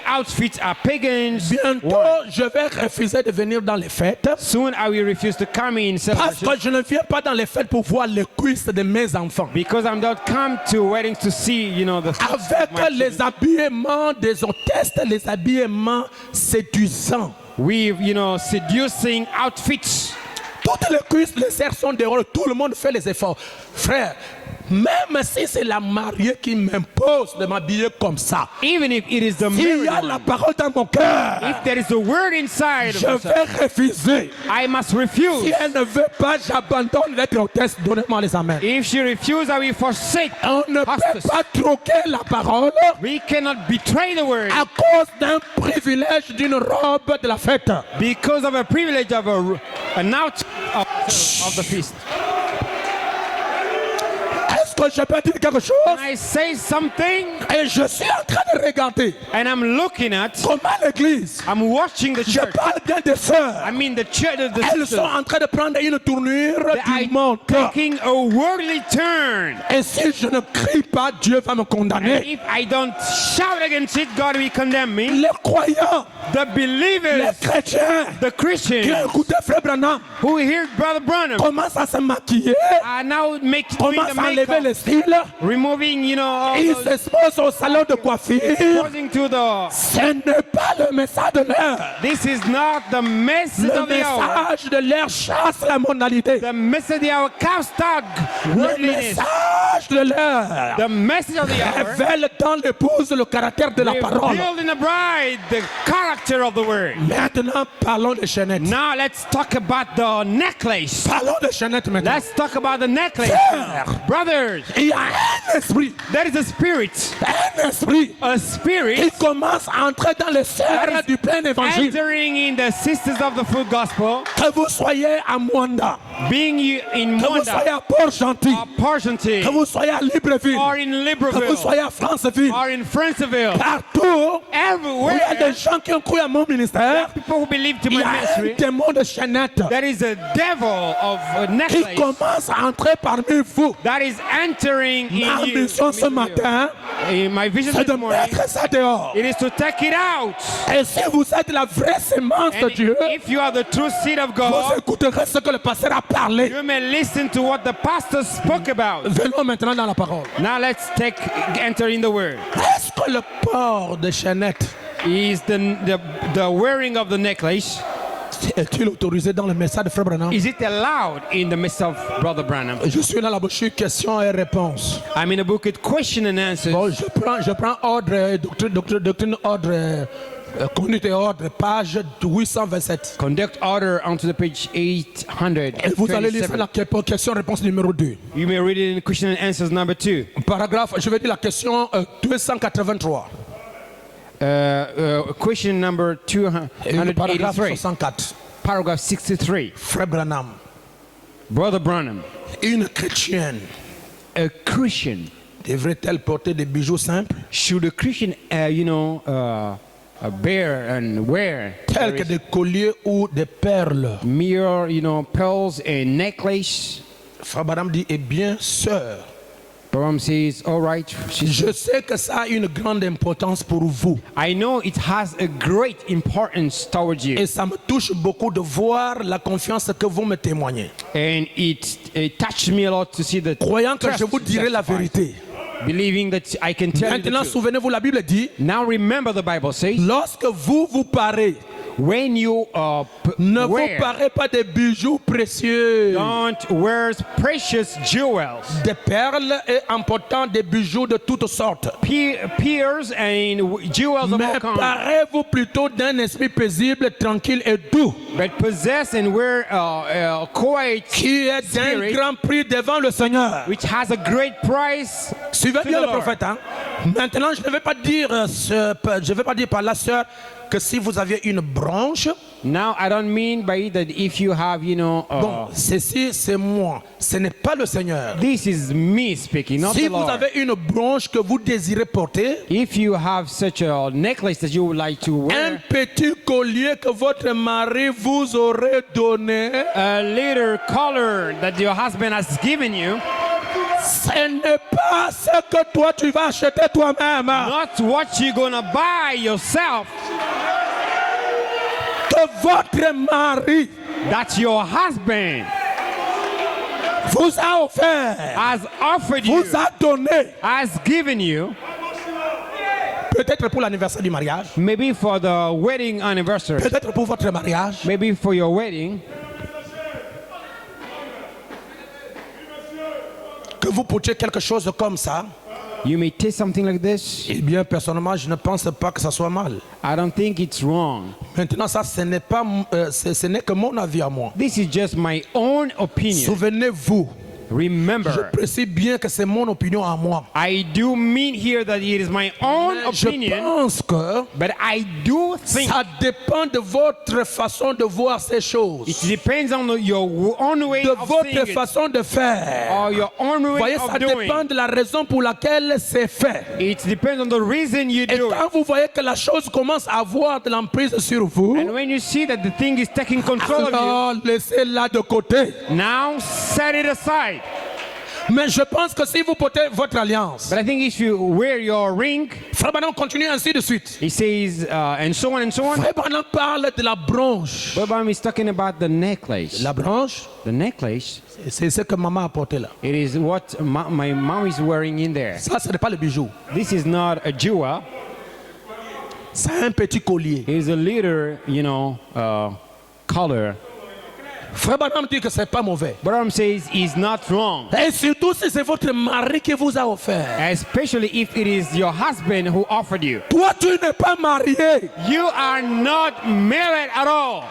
[SPEAKER 3] outfits are pagans.
[SPEAKER 2] Bientôt, je vais refuser de venir dans les fêtes.
[SPEAKER 3] Soon I will refuse to come in
[SPEAKER 2] Parce
[SPEAKER 3] celebrations
[SPEAKER 2] que je ne viens pas dans les fêtes pour voir les cuisses de mes enfants.
[SPEAKER 3] because I'm not come to weddings to see, the
[SPEAKER 2] Avec les habillements des hôtesses, les habillements séduisants.
[SPEAKER 3] with, seducing outfits.
[SPEAKER 2] Toutes les cuisses, les serres sont dehors. Tout le monde fait les efforts. Frère, Même si c'est la mariée qui m'impose de m'habiller comme ça,
[SPEAKER 3] Even if it is the
[SPEAKER 2] s'il y a
[SPEAKER 3] married
[SPEAKER 2] la
[SPEAKER 3] one,
[SPEAKER 2] parole dans mon cœur,
[SPEAKER 3] if there is a word inside
[SPEAKER 2] je
[SPEAKER 3] of us,
[SPEAKER 2] vais refuser.
[SPEAKER 3] I must refuse.
[SPEAKER 2] Si elle ne veut pas, j'abandonne l'être hôtesse. Donnez-moi les amens.
[SPEAKER 3] If she refuses, I will forsake.
[SPEAKER 2] On ne peut
[SPEAKER 3] Hostess.
[SPEAKER 2] pas troquer la parole
[SPEAKER 3] We cannot betray the word
[SPEAKER 2] à cause d'un privilège d'une robe de la fête.
[SPEAKER 3] because of a privilege of an out of the feast.
[SPEAKER 2] Est-ce que je peux dire quelque chose?
[SPEAKER 3] When I say something
[SPEAKER 2] Et je suis en train de regarder
[SPEAKER 3] and I'm looking at,
[SPEAKER 2] comment l'église,
[SPEAKER 3] I'm watching the
[SPEAKER 2] je
[SPEAKER 3] church.
[SPEAKER 2] parle bien des sœurs,
[SPEAKER 3] I mean the church, the
[SPEAKER 2] elles sont
[SPEAKER 3] sisters.
[SPEAKER 2] en train de prendre une tournure
[SPEAKER 3] They
[SPEAKER 2] du monde.
[SPEAKER 3] are taking a worldly turn.
[SPEAKER 2] Et si je ne crie pas, Dieu va me condamner.
[SPEAKER 3] If I don't shout against it, God will condemn me.
[SPEAKER 2] Les croyants,
[SPEAKER 3] The
[SPEAKER 2] les
[SPEAKER 3] believers,
[SPEAKER 2] chrétiens
[SPEAKER 3] the
[SPEAKER 2] qui
[SPEAKER 3] Christians
[SPEAKER 2] écoutaient Frère Branham
[SPEAKER 3] who hear Brother Branham
[SPEAKER 2] commencent à se maquiller,
[SPEAKER 3] are now doing
[SPEAKER 2] commencent
[SPEAKER 3] the
[SPEAKER 2] à enlever
[SPEAKER 3] makeup,
[SPEAKER 2] les styles,
[SPEAKER 3] removing, all
[SPEAKER 2] ils
[SPEAKER 3] those,
[SPEAKER 2] s'exposent au salon de coiffure.
[SPEAKER 3] according to the.
[SPEAKER 2] Ce n'est pas le message de l'heure.
[SPEAKER 3] This is not the message
[SPEAKER 2] Le
[SPEAKER 3] of the hour.
[SPEAKER 2] message de l'heure chasse la monalité.
[SPEAKER 3] The message of the hour casts out
[SPEAKER 2] Le
[SPEAKER 3] worldliness.
[SPEAKER 2] message de l'heure
[SPEAKER 3] The message of the hour
[SPEAKER 2] révèle dans l'épouse le caractère de la parole.
[SPEAKER 3] revealed in the bride the character of the word.
[SPEAKER 2] Maintenant, parlons de chaînettes.
[SPEAKER 3] Now let's talk about the necklace.
[SPEAKER 2] Parlons de chaînettes maintenant.
[SPEAKER 3] Let's talk about the necklace.
[SPEAKER 2] Frères,
[SPEAKER 3] Brothers,
[SPEAKER 2] il y a un esprit,
[SPEAKER 3] there is a spirit
[SPEAKER 2] qui commence à entrer dans les sphères du plein évangile.
[SPEAKER 3] entering in the sisters of the full gospel,
[SPEAKER 2] Que vous soyez à Mwanda,
[SPEAKER 3] being you in
[SPEAKER 2] que vous soyez
[SPEAKER 3] Mwanda,
[SPEAKER 2] à Port-Gentil,
[SPEAKER 3] or Porgenty,
[SPEAKER 2] que vous soyez à Libreville,
[SPEAKER 3] or in
[SPEAKER 2] que vous
[SPEAKER 3] Libreville,
[SPEAKER 2] soyez à Franceville,
[SPEAKER 3] or in Franceville,
[SPEAKER 2] partout, il y a des
[SPEAKER 3] everywhere,
[SPEAKER 2] gens qui ont cru à mon ministère.
[SPEAKER 3] people who believe to
[SPEAKER 2] Il y
[SPEAKER 3] my
[SPEAKER 2] a un
[SPEAKER 3] ministry,
[SPEAKER 2] démon de chaînette
[SPEAKER 3] there is a devil of a
[SPEAKER 2] qui
[SPEAKER 3] necklace
[SPEAKER 2] commence à entrer parmi vous.
[SPEAKER 3] that is entering
[SPEAKER 2] Ma
[SPEAKER 3] in you.
[SPEAKER 2] mission ce matin,
[SPEAKER 3] In my vision
[SPEAKER 2] c'est de
[SPEAKER 3] this morning,
[SPEAKER 2] mettre ça dehors.
[SPEAKER 3] it is to take it out.
[SPEAKER 2] Et si vous êtes la vraie sémence de
[SPEAKER 3] And
[SPEAKER 2] Dieu,
[SPEAKER 3] if you are the true seed of
[SPEAKER 2] vous
[SPEAKER 3] God,
[SPEAKER 2] écouterez ce que le pasteur a parlé.
[SPEAKER 3] you may listen to what the pastor spoke about.
[SPEAKER 2] Venons maintenant dans la parole.
[SPEAKER 3] Now let's enter in the word.
[SPEAKER 2] Est-ce que le port de chaînette
[SPEAKER 3] Is the wearing of the necklace,
[SPEAKER 2] est-il autorisé dans le message de Frère Branham?
[SPEAKER 3] is it allowed in the midst of Brother Branham?
[SPEAKER 2] Je suis dans la brochure questions et réponses.
[SPEAKER 3] I'm in a book with question and answers.
[SPEAKER 2] Bon, je prends ordre, doctrine, ordre, conduite et ordre, page 827.
[SPEAKER 3] Conduct order onto the page
[SPEAKER 2] Et vous allez lire
[SPEAKER 3] 837.
[SPEAKER 2] la question-réponse numéro 2.
[SPEAKER 3] You may read it in question and answers number 2.
[SPEAKER 2] Paragraphe, je vais dire la question 283.
[SPEAKER 3] Question number
[SPEAKER 2] Et le paragraphe
[SPEAKER 3] 283.
[SPEAKER 2] 64.
[SPEAKER 3] Paragraph 63.
[SPEAKER 2] Frère Branham,
[SPEAKER 3] Brother Branham,
[SPEAKER 2] une chrétienne
[SPEAKER 3] a Christian,
[SPEAKER 2] devrait-elle porter des bijoux simples
[SPEAKER 3] should a Christian, bear and wear
[SPEAKER 2] tels que des colliers ou des perles?
[SPEAKER 3] mere, pearls and necklace?
[SPEAKER 2] Frère Branham dit, eh bien, sœur,
[SPEAKER 3] Branham says, all right.
[SPEAKER 2] je sais que ça a une grande importance pour vous.
[SPEAKER 3] I know it has a great importance towards you,
[SPEAKER 2] Et ça me touche beaucoup de voir la confiance que vous me témoignez.
[SPEAKER 3] and it touched me a lot to see the
[SPEAKER 2] Croyant que
[SPEAKER 3] trust
[SPEAKER 2] je vous dirai la
[SPEAKER 3] justified.
[SPEAKER 2] vérité.
[SPEAKER 3] Believing that I can tell you the
[SPEAKER 2] Maintenant,
[SPEAKER 3] truth.
[SPEAKER 2] souvenez-vous, la Bible dit,
[SPEAKER 3] Now remember, the Bible says,
[SPEAKER 2] lorsque vous parez,
[SPEAKER 3] when you
[SPEAKER 2] ne vous
[SPEAKER 3] wear,
[SPEAKER 2] parez pas des bijoux précieux,
[SPEAKER 3] don't wear precious jewels,
[SPEAKER 2] des perles et important des bijoux de toutes sortes.
[SPEAKER 3] pearls and jewels of
[SPEAKER 2] Mais
[SPEAKER 3] all kinds,
[SPEAKER 2] parez-vous plutôt d'un esprit paisible, tranquille et doux,
[SPEAKER 3] but possess and wear quiet,
[SPEAKER 2] qui est d'un
[SPEAKER 3] Spirit.
[SPEAKER 2] grand prix devant le Seigneur.
[SPEAKER 3] which has a great price.
[SPEAKER 2] Suivez bien
[SPEAKER 3] the
[SPEAKER 2] le
[SPEAKER 3] Lord.
[SPEAKER 2] prophète. Hein? Maintenant, je ne vais pas dire, je vais pas dire par la sœur que si vous aviez une branche,
[SPEAKER 3] Now I don't mean by it that if you have,
[SPEAKER 2] bon, ceci c'est moi, ce n'est pas le Seigneur.
[SPEAKER 3] this is me speaking, not
[SPEAKER 2] Si
[SPEAKER 3] the
[SPEAKER 2] vous
[SPEAKER 3] Lord.
[SPEAKER 2] avez une branche que vous désirez porter,
[SPEAKER 3] If you have such a necklace that you would like to
[SPEAKER 2] un
[SPEAKER 3] wear,
[SPEAKER 2] petit collier que votre mari vous aurait donné,
[SPEAKER 3] a little collar that your husband has given you,
[SPEAKER 2] ce n'est pas ce que toi tu vas acheter toi-même.
[SPEAKER 3] not what you're gonna buy yourself,
[SPEAKER 2] Que votre mari
[SPEAKER 3] that your husband
[SPEAKER 2] vous a offert,
[SPEAKER 3] has offered you,
[SPEAKER 2] vous a donné,
[SPEAKER 3] has given you,
[SPEAKER 2] peut-être pour l'anniversaire du mariage,
[SPEAKER 3] maybe for the wedding anniversary,
[SPEAKER 2] peut-être pour votre mariage,
[SPEAKER 3] maybe for your wedding,
[SPEAKER 2] que vous goûtez quelque chose comme ça,
[SPEAKER 3] You may taste something like this.
[SPEAKER 2] eh bien, personnellement, je ne pense pas que ça soit mal.
[SPEAKER 3] I don't think it's wrong.
[SPEAKER 2] Maintenant, ça, ce n'est pas, ce n'est que mon avis à moi.
[SPEAKER 3] This is just my own opinion.
[SPEAKER 2] Souvenez-vous, je
[SPEAKER 3] Remember,
[SPEAKER 2] précise bien que c'est mon opinion à moi.
[SPEAKER 3] I do mean here that it is my own
[SPEAKER 2] Mais je
[SPEAKER 3] opinion,
[SPEAKER 2] pense que
[SPEAKER 3] but I do think
[SPEAKER 2] ça dépend de votre façon de voir ces choses,
[SPEAKER 3] it depends on your own way
[SPEAKER 2] de
[SPEAKER 3] of seeing
[SPEAKER 2] votre
[SPEAKER 3] it,
[SPEAKER 2] façon de faire.
[SPEAKER 3] or your own
[SPEAKER 2] Vous
[SPEAKER 3] way
[SPEAKER 2] voyez,
[SPEAKER 3] of
[SPEAKER 2] ça
[SPEAKER 3] doing.
[SPEAKER 2] dépend de la raison pour laquelle c'est fait.
[SPEAKER 3] It depends on the reason you
[SPEAKER 2] Et
[SPEAKER 3] do it.
[SPEAKER 2] quand vous voyez que la chose commence à avoir de l'emprise sur vous,
[SPEAKER 3] And when you see that the thing is taking control of
[SPEAKER 2] alors laissez-la de côté.
[SPEAKER 3] you, now set it aside.
[SPEAKER 2] Mais je pense que si vous portez votre alliance,
[SPEAKER 3] But I think if you wear your ring,
[SPEAKER 2] Frère Branham continue ainsi de suite.
[SPEAKER 3] he says, and so on and so on.
[SPEAKER 2] Frère Branham parle de la branche.
[SPEAKER 3] Bobam is talking about the necklace.
[SPEAKER 2] La branche,
[SPEAKER 3] The necklace,
[SPEAKER 2] c'est ce que maman a porté là.
[SPEAKER 3] it is what my mom is wearing in there.
[SPEAKER 2] Ça, ce n'est pas le bijou.
[SPEAKER 3] This is not a jewel.
[SPEAKER 2] C'est un petit collier.
[SPEAKER 3] It is a little, color.
[SPEAKER 2] Frère Branham dit que c'est pas mauvais.
[SPEAKER 3] Bobam says it's not wrong.
[SPEAKER 2] Et surtout si c'est votre mari qui vous a offert.
[SPEAKER 3] Especially if it is your husband who offered you.
[SPEAKER 2] Toi, tu n'es pas marié.
[SPEAKER 3] You are not married at all.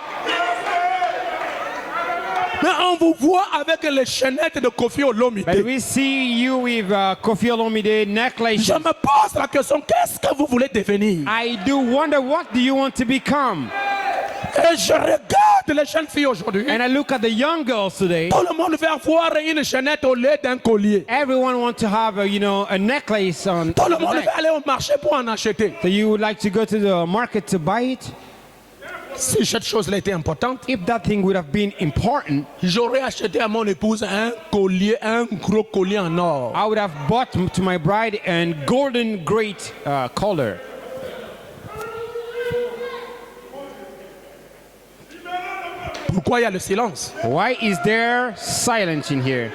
[SPEAKER 2] Mais on vous voit avec les chaînettes de Kofi Olomide.
[SPEAKER 3] But we see you with Kofi Olomide necklace.
[SPEAKER 2] Je me pose la question, qu'est-ce que vous voulez devenir?
[SPEAKER 3] I do wonder, what do you want to become?
[SPEAKER 2] Et je regarde les jeunes filles aujourd'hui.
[SPEAKER 3] And I look at the young girls today.
[SPEAKER 2] Tout le monde veut avoir une chaînette au lieu d'un collier.
[SPEAKER 3] Everyone wants to have a necklace on
[SPEAKER 2] Tout le
[SPEAKER 3] the
[SPEAKER 2] monde
[SPEAKER 3] neck.
[SPEAKER 2] veut aller au marché pour en acheter.
[SPEAKER 3] So you would like to go to the market to buy it?
[SPEAKER 2] Si cette chose-là était importante,
[SPEAKER 3] If that thing would have been important,
[SPEAKER 2] j'aurais acheté à mon épouse un collier, un gros collier en or.
[SPEAKER 3] I would have bought to my bride a golden great collar.
[SPEAKER 2] Pourquoi il y a le silence?
[SPEAKER 3] Why is there silence in here?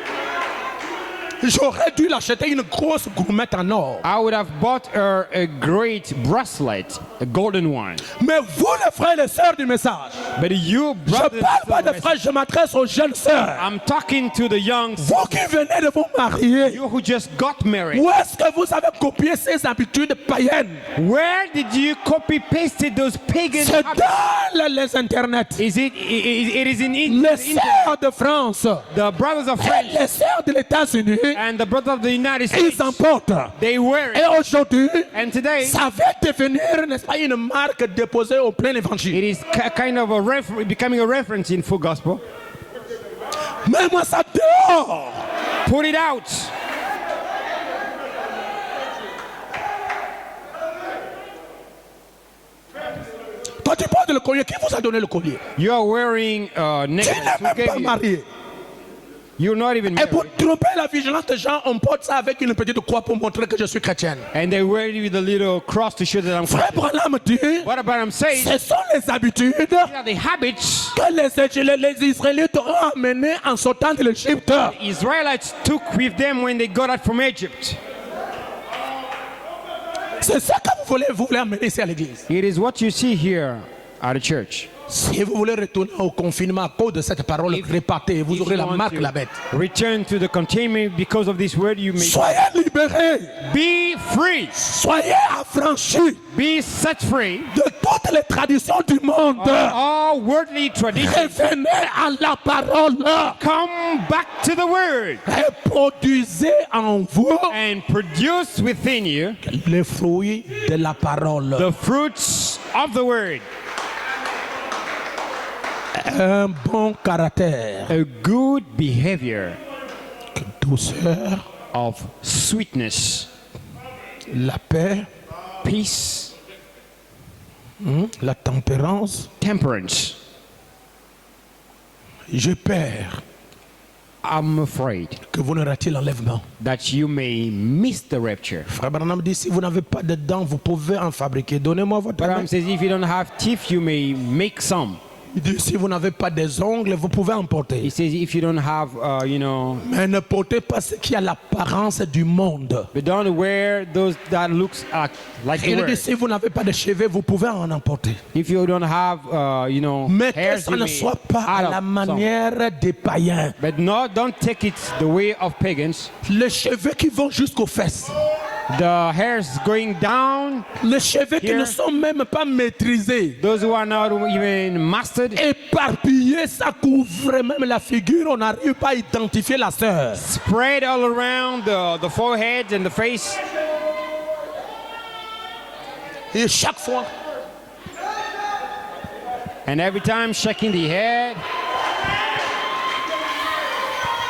[SPEAKER 2] J'aurais dû l'acheter une grosse gourmette en or.
[SPEAKER 3] I would have bought her a great bracelet, a golden one.
[SPEAKER 2] Mais vous, les frères et les sœurs du message,
[SPEAKER 3] But you,
[SPEAKER 2] je
[SPEAKER 3] brothers,
[SPEAKER 2] parle pas de
[SPEAKER 3] and
[SPEAKER 2] frères, je m'adresse aux jeunes sœurs.
[SPEAKER 3] I'm talking to the young,
[SPEAKER 2] Vous qui venez de vous marier,
[SPEAKER 3] you who just got married.
[SPEAKER 2] où est-ce que vous avez copié ces habitudes païennes?
[SPEAKER 3] Where did you copy pasted those pagan
[SPEAKER 2] C'est
[SPEAKER 3] habits?
[SPEAKER 2] dans les internets.
[SPEAKER 3] Is it is in
[SPEAKER 2] Les
[SPEAKER 3] internet.
[SPEAKER 2] sœurs de France
[SPEAKER 3] The brothers of
[SPEAKER 2] et
[SPEAKER 3] France
[SPEAKER 2] les sœurs de États-Unis,
[SPEAKER 3] and the brothers of the United States,
[SPEAKER 2] ils en portent.
[SPEAKER 3] they wear it.
[SPEAKER 2] Et aujourd'hui,
[SPEAKER 3] And today,
[SPEAKER 2] ça va devenir, n'est-ce pas, une marque déposée au plein évangile.
[SPEAKER 3] it is kind of becoming a reference in full gospel.
[SPEAKER 2] Mais moi, ça dehors.
[SPEAKER 3] Put it out.
[SPEAKER 2] Quand tu parles de le collier, qui vous a donné le collier?
[SPEAKER 3] You are wearing
[SPEAKER 2] Tu
[SPEAKER 3] necklace.
[SPEAKER 2] n'es
[SPEAKER 3] Who
[SPEAKER 2] même
[SPEAKER 3] gave
[SPEAKER 2] pas
[SPEAKER 3] you?
[SPEAKER 2] marié.
[SPEAKER 3] You're not even
[SPEAKER 2] Et pour
[SPEAKER 3] married.
[SPEAKER 2] tromper la vigilance des gens, on porte ça avec une petite croix pour montrer que je suis chrétienne.
[SPEAKER 3] And they wear it with a little cross to show that I'm
[SPEAKER 2] Frère
[SPEAKER 3] Christian.
[SPEAKER 2] Branham dit,
[SPEAKER 3] What about I'm saying?
[SPEAKER 2] ce sont les habitudes
[SPEAKER 3] These are the habits
[SPEAKER 2] que les Israélites ont amenées en sortant de l'Égypte.
[SPEAKER 3] the Israelites took with them when they got out from Egypt.
[SPEAKER 2] C'est ça que vous voulez amener ici à l'église.
[SPEAKER 3] It is what you see here at the church.
[SPEAKER 2] Si vous voulez retourner au confinement à cause de cette parole répétée, vous
[SPEAKER 3] If
[SPEAKER 2] aurez
[SPEAKER 3] you
[SPEAKER 2] la
[SPEAKER 3] want
[SPEAKER 2] marque
[SPEAKER 3] to
[SPEAKER 2] la bête.
[SPEAKER 3] return to the containment because of this word, you may
[SPEAKER 2] Soyez libérés.
[SPEAKER 3] be free,
[SPEAKER 2] Soyez affranchis
[SPEAKER 3] be set free.
[SPEAKER 2] de toutes les traditions du monde.
[SPEAKER 3] All worldly traditions,
[SPEAKER 2] Revenez à la parole
[SPEAKER 3] come back to the word
[SPEAKER 2] et produisez en vous
[SPEAKER 3] and produce within you
[SPEAKER 2] les fruits de la parole.
[SPEAKER 3] the fruits of the word.
[SPEAKER 2] Un bon caractère,
[SPEAKER 3] A good behavior
[SPEAKER 2] douceur,
[SPEAKER 3] of sweetness,
[SPEAKER 2] la paix,
[SPEAKER 3] peace,
[SPEAKER 2] la tempérance.
[SPEAKER 3] temperance.
[SPEAKER 2] J'ai peur
[SPEAKER 3] I'm afraid
[SPEAKER 2] que vous ne ratiez l'enlèvement.
[SPEAKER 3] that you may miss the rapture.
[SPEAKER 2] Frère Branham dit, si vous n'avez pas de dents, vous pouvez en fabriquer. Donnez-moi votre main.
[SPEAKER 3] Abraham says if you don't have teeth, you may make some.
[SPEAKER 2] Il dit, si vous n'avez pas des ongles, vous pouvez en
[SPEAKER 3] He
[SPEAKER 2] porter.
[SPEAKER 3] says, if you don't have,
[SPEAKER 2] Mais ne portez pas ce qui a l'apparence du monde.
[SPEAKER 3] but don't wear those that looks like the
[SPEAKER 2] Il dit,
[SPEAKER 3] world.
[SPEAKER 2] si vous n'avez pas de cheveux, vous pouvez en emporter.
[SPEAKER 3] If you don't have,
[SPEAKER 2] Mais que
[SPEAKER 3] hairs,
[SPEAKER 2] ça
[SPEAKER 3] you
[SPEAKER 2] ne
[SPEAKER 3] may
[SPEAKER 2] soit pas à
[SPEAKER 3] add
[SPEAKER 2] la
[SPEAKER 3] up some.
[SPEAKER 2] manière des païens.
[SPEAKER 3] But no, don't take it the way of pagans.
[SPEAKER 2] Les cheveux qui vont jusqu'aux fesses.
[SPEAKER 3] The hairs going down,
[SPEAKER 2] Les cheveux qui
[SPEAKER 3] Here.
[SPEAKER 2] ne sont même pas maîtrisés.
[SPEAKER 3] those who are not even mastered,
[SPEAKER 2] Éparpillés, ça couvre même la figure. On n'arrive pas à identifier la sœur.
[SPEAKER 3] spread all around the forehead and the face.
[SPEAKER 2] Et chaque fois,
[SPEAKER 3] And every time shaking the head.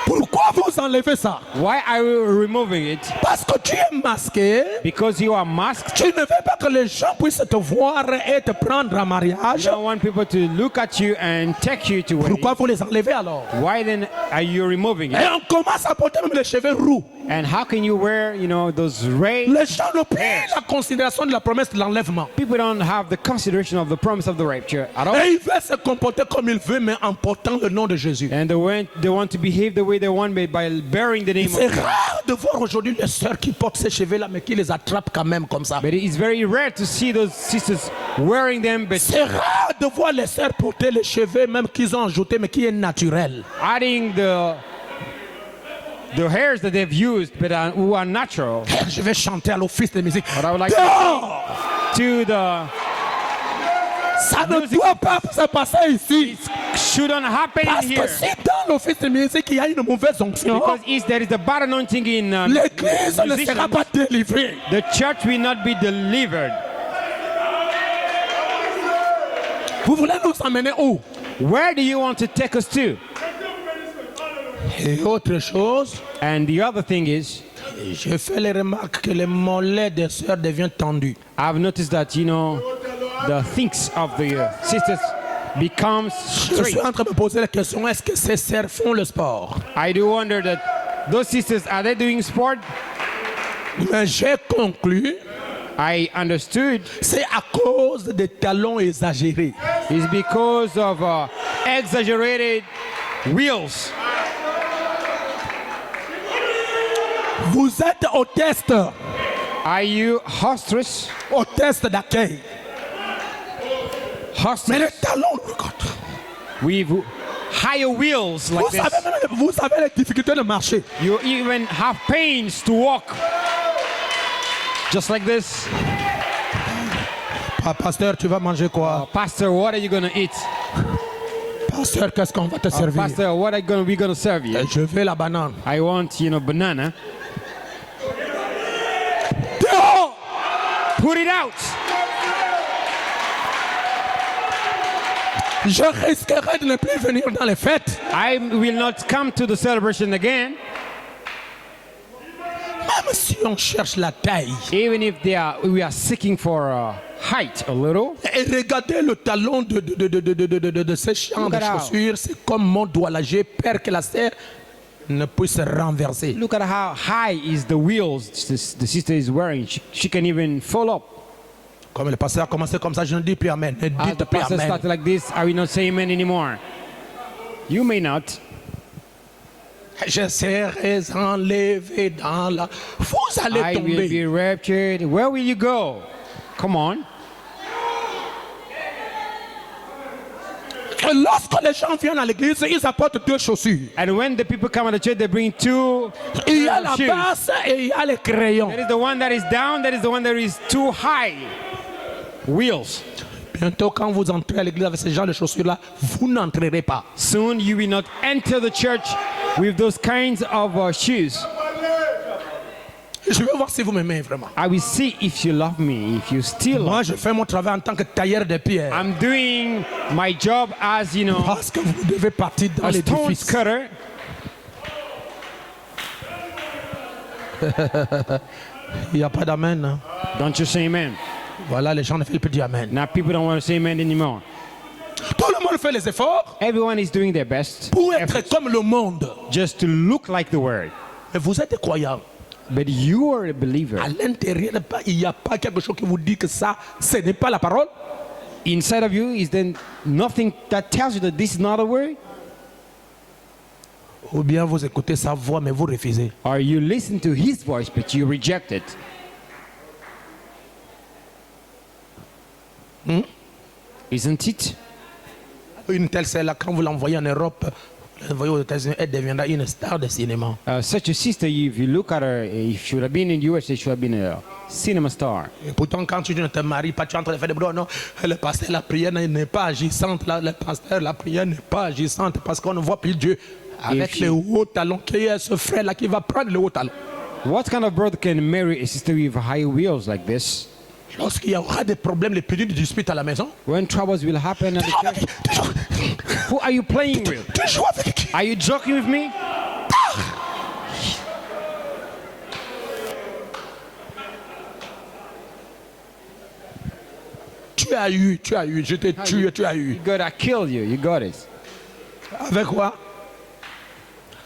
[SPEAKER 2] pourquoi vous enlevez ça?
[SPEAKER 3] Why are you removing it?
[SPEAKER 2] Parce que tu es masqué.
[SPEAKER 3] Because you are masked.
[SPEAKER 2] Tu ne veux pas que les gens puissent te voir et te prendre en
[SPEAKER 3] You
[SPEAKER 2] mariage.
[SPEAKER 3] don't want people to look at you and take you to wedding.
[SPEAKER 2] Pourquoi vous les enlevez alors?
[SPEAKER 3] Why then are you removing
[SPEAKER 2] Et
[SPEAKER 3] it?
[SPEAKER 2] on commence à porter même les cheveux roux.
[SPEAKER 3] And how can you wear, those rays?
[SPEAKER 2] Les gens n'ont plus la considération de la promesse de l'enlèvement.
[SPEAKER 3] People don't have the consideration of the promise of the rapture at all.
[SPEAKER 2] Et ils veulent se comporter comme ils veulent, mais en portant le nom de Jésus.
[SPEAKER 3] And they want to behave the way they want by bearing the name
[SPEAKER 2] C'est
[SPEAKER 3] of God.
[SPEAKER 2] rare de voir aujourd'hui les sœurs qui portent ces cheveux-là, mais qui les attrapent quand même comme ça.
[SPEAKER 3] But it's very rare to see those sisters wearing them, but
[SPEAKER 2] C'est rare de voir les sœurs porter les cheveux, même qu'ils ont ajouté, mais qui est naturel.
[SPEAKER 3] adding the hairs that they've used, but who are natural.
[SPEAKER 2] Je vais chanter à l'office de musique.
[SPEAKER 3] But I would like
[SPEAKER 2] Dehors!
[SPEAKER 3] to the
[SPEAKER 2] Ça ne doit pas se passer ici.
[SPEAKER 3] shouldn't happen
[SPEAKER 2] Parce
[SPEAKER 3] here.
[SPEAKER 2] que si dans l'office de musique il y a une mauvaise onction,
[SPEAKER 3] Because if there is a bad anointing in
[SPEAKER 2] l'église ne
[SPEAKER 3] musicians,
[SPEAKER 2] sera pas délivrée.
[SPEAKER 3] the church will not be delivered.
[SPEAKER 2] Vous voulez nous emmener où?
[SPEAKER 3] Where do you want to take us to?
[SPEAKER 2] Et autre chose,
[SPEAKER 3] And the other thing is,
[SPEAKER 2] je fais les remarques que les mollets des sœurs deviennent tendus.
[SPEAKER 3] I've noticed that, the things of the sisters becomes
[SPEAKER 2] Je
[SPEAKER 3] straight.
[SPEAKER 2] suis en train de me poser la question, est-ce que ces sœurs font le sport?
[SPEAKER 3] I do wonder that those sisters, are they doing sport?
[SPEAKER 2] Mais j'ai conclu,
[SPEAKER 3] I understood
[SPEAKER 2] c'est à cause des talons exagérés.
[SPEAKER 3] it's because of exaggerated wheels.
[SPEAKER 2] Vous êtes au test d'accueil. Mais
[SPEAKER 3] Hostage
[SPEAKER 2] les talons, regarde.
[SPEAKER 3] with higher wheels like this.
[SPEAKER 2] Vous avez les difficultés de marcher.
[SPEAKER 3] You even have pains to walk. Just like this.
[SPEAKER 2] Ah, pasteur, tu vas manger quoi?
[SPEAKER 3] Pastor, what are you going to eat?
[SPEAKER 2] Pasteur, qu'est-ce qu'on va te servir?
[SPEAKER 3] Pastor, what are we going to serve you?
[SPEAKER 2] Je veux la banane.
[SPEAKER 3] I want, banana.
[SPEAKER 2] Dehors!
[SPEAKER 3] Put it out.
[SPEAKER 2] Je risquerais de ne plus venir dans les fêtes.
[SPEAKER 3] I will not come to the celebration again,
[SPEAKER 2] Même si on cherche la taille.
[SPEAKER 3] even if we are seeking for height a little.
[SPEAKER 2] Et regardez le talon de ces chiens de
[SPEAKER 3] Look at how.
[SPEAKER 2] chaussures. C'est comme mon doigt là. J'ai peur que la serre ne puisse se renverser.
[SPEAKER 3] Look at how high is the wheels the sister is wearing. She can even fall up.
[SPEAKER 2] Comme le pasteur a commencé comme ça, je ne dis plus amen. Ne
[SPEAKER 3] As
[SPEAKER 2] dites
[SPEAKER 3] the
[SPEAKER 2] plus
[SPEAKER 3] pastor
[SPEAKER 2] amen.
[SPEAKER 3] started like this, I will not say amen anymore. You may not.
[SPEAKER 2] Je serai enlevé dans la... Vous allez
[SPEAKER 3] I will be
[SPEAKER 2] tomber.
[SPEAKER 3] raptured. Where will you go? Come on.
[SPEAKER 2] Et lorsque les gens viennent à l'église, ils apportent deux chaussures.
[SPEAKER 3] And when the people come to the church, they bring two
[SPEAKER 2] Il y a la
[SPEAKER 3] shoes.
[SPEAKER 2] basse et il y a les crayons.
[SPEAKER 3] That is the one that is down. That is the one that is too high. Wheels.
[SPEAKER 2] Bientôt, quand vous entrez à l'église avec ces gens de chaussures-là, vous n'entrerez pas.
[SPEAKER 3] Soon you will not enter the church with those kinds of shoes.
[SPEAKER 2] Je veux voir si vous m'aimez vraiment.
[SPEAKER 3] I will see if you love me, if you still
[SPEAKER 2] Moi,
[SPEAKER 3] love
[SPEAKER 2] je fais mon travail en tant que tailleur de pierre.
[SPEAKER 3] me. I'm doing my job as,
[SPEAKER 2] Parce que vous devez partir dans
[SPEAKER 3] a stone
[SPEAKER 2] l'édifice.
[SPEAKER 3] cutter.
[SPEAKER 2] Il n'y a pas d'amen. Hein.
[SPEAKER 3] Don't you say amen.
[SPEAKER 2] Voilà, les gens ne veulent plus dire amen.
[SPEAKER 3] Now people don't want to say amen anymore.
[SPEAKER 2] Tout le monde fait les efforts
[SPEAKER 3] Everyone is doing their best
[SPEAKER 2] pour être comme le monde.
[SPEAKER 3] just to look like the world.
[SPEAKER 2] Mais vous êtes des croyants.
[SPEAKER 3] But you are a believer.
[SPEAKER 2] À l'intérieur, il n'y a pas quelque chose qui vous dit que ça, ce n'est pas la parole.
[SPEAKER 3] inside of you, is there nothing that tells you that this is not a word?
[SPEAKER 2] Ou bien vous écoutez sa voix, mais vous refusez.
[SPEAKER 3] Or you listen to his voice, but you reject it? Isn't it?
[SPEAKER 2] Une telle celle-là, quand vous l'envoyez en Europe, vous l'envoyez aux États-Unis, elle deviendra une star de cinéma.
[SPEAKER 3] Such a sister, if you look at her, if she would have been in the US, she should have been a cinema star.
[SPEAKER 2] Et pourtant, quand tu ne te maries pas, tu es en train de faire des boulot. Non, le pasteur, la prière n'est pas agissante. Le pasteur, la prière n'est pas agissante parce qu'on ne voit plus Dieu. Avec les hauts talons, qui est ce frère-là qui va prendre les hauts talons?
[SPEAKER 3] What kind of brother can marry a sister with high wheels like this?
[SPEAKER 2] Lorsqu'il y aura des problèmes, les petites disputes à la maison.
[SPEAKER 3] When troubles will happen at the church, who are you playing with?
[SPEAKER 2] Tu joues avec qui?
[SPEAKER 3] Are you joking with me?
[SPEAKER 2] Tu as eu, je t'ai tué, tu as eu.
[SPEAKER 3] God, I killed you. You got it.
[SPEAKER 2] Avec quoi?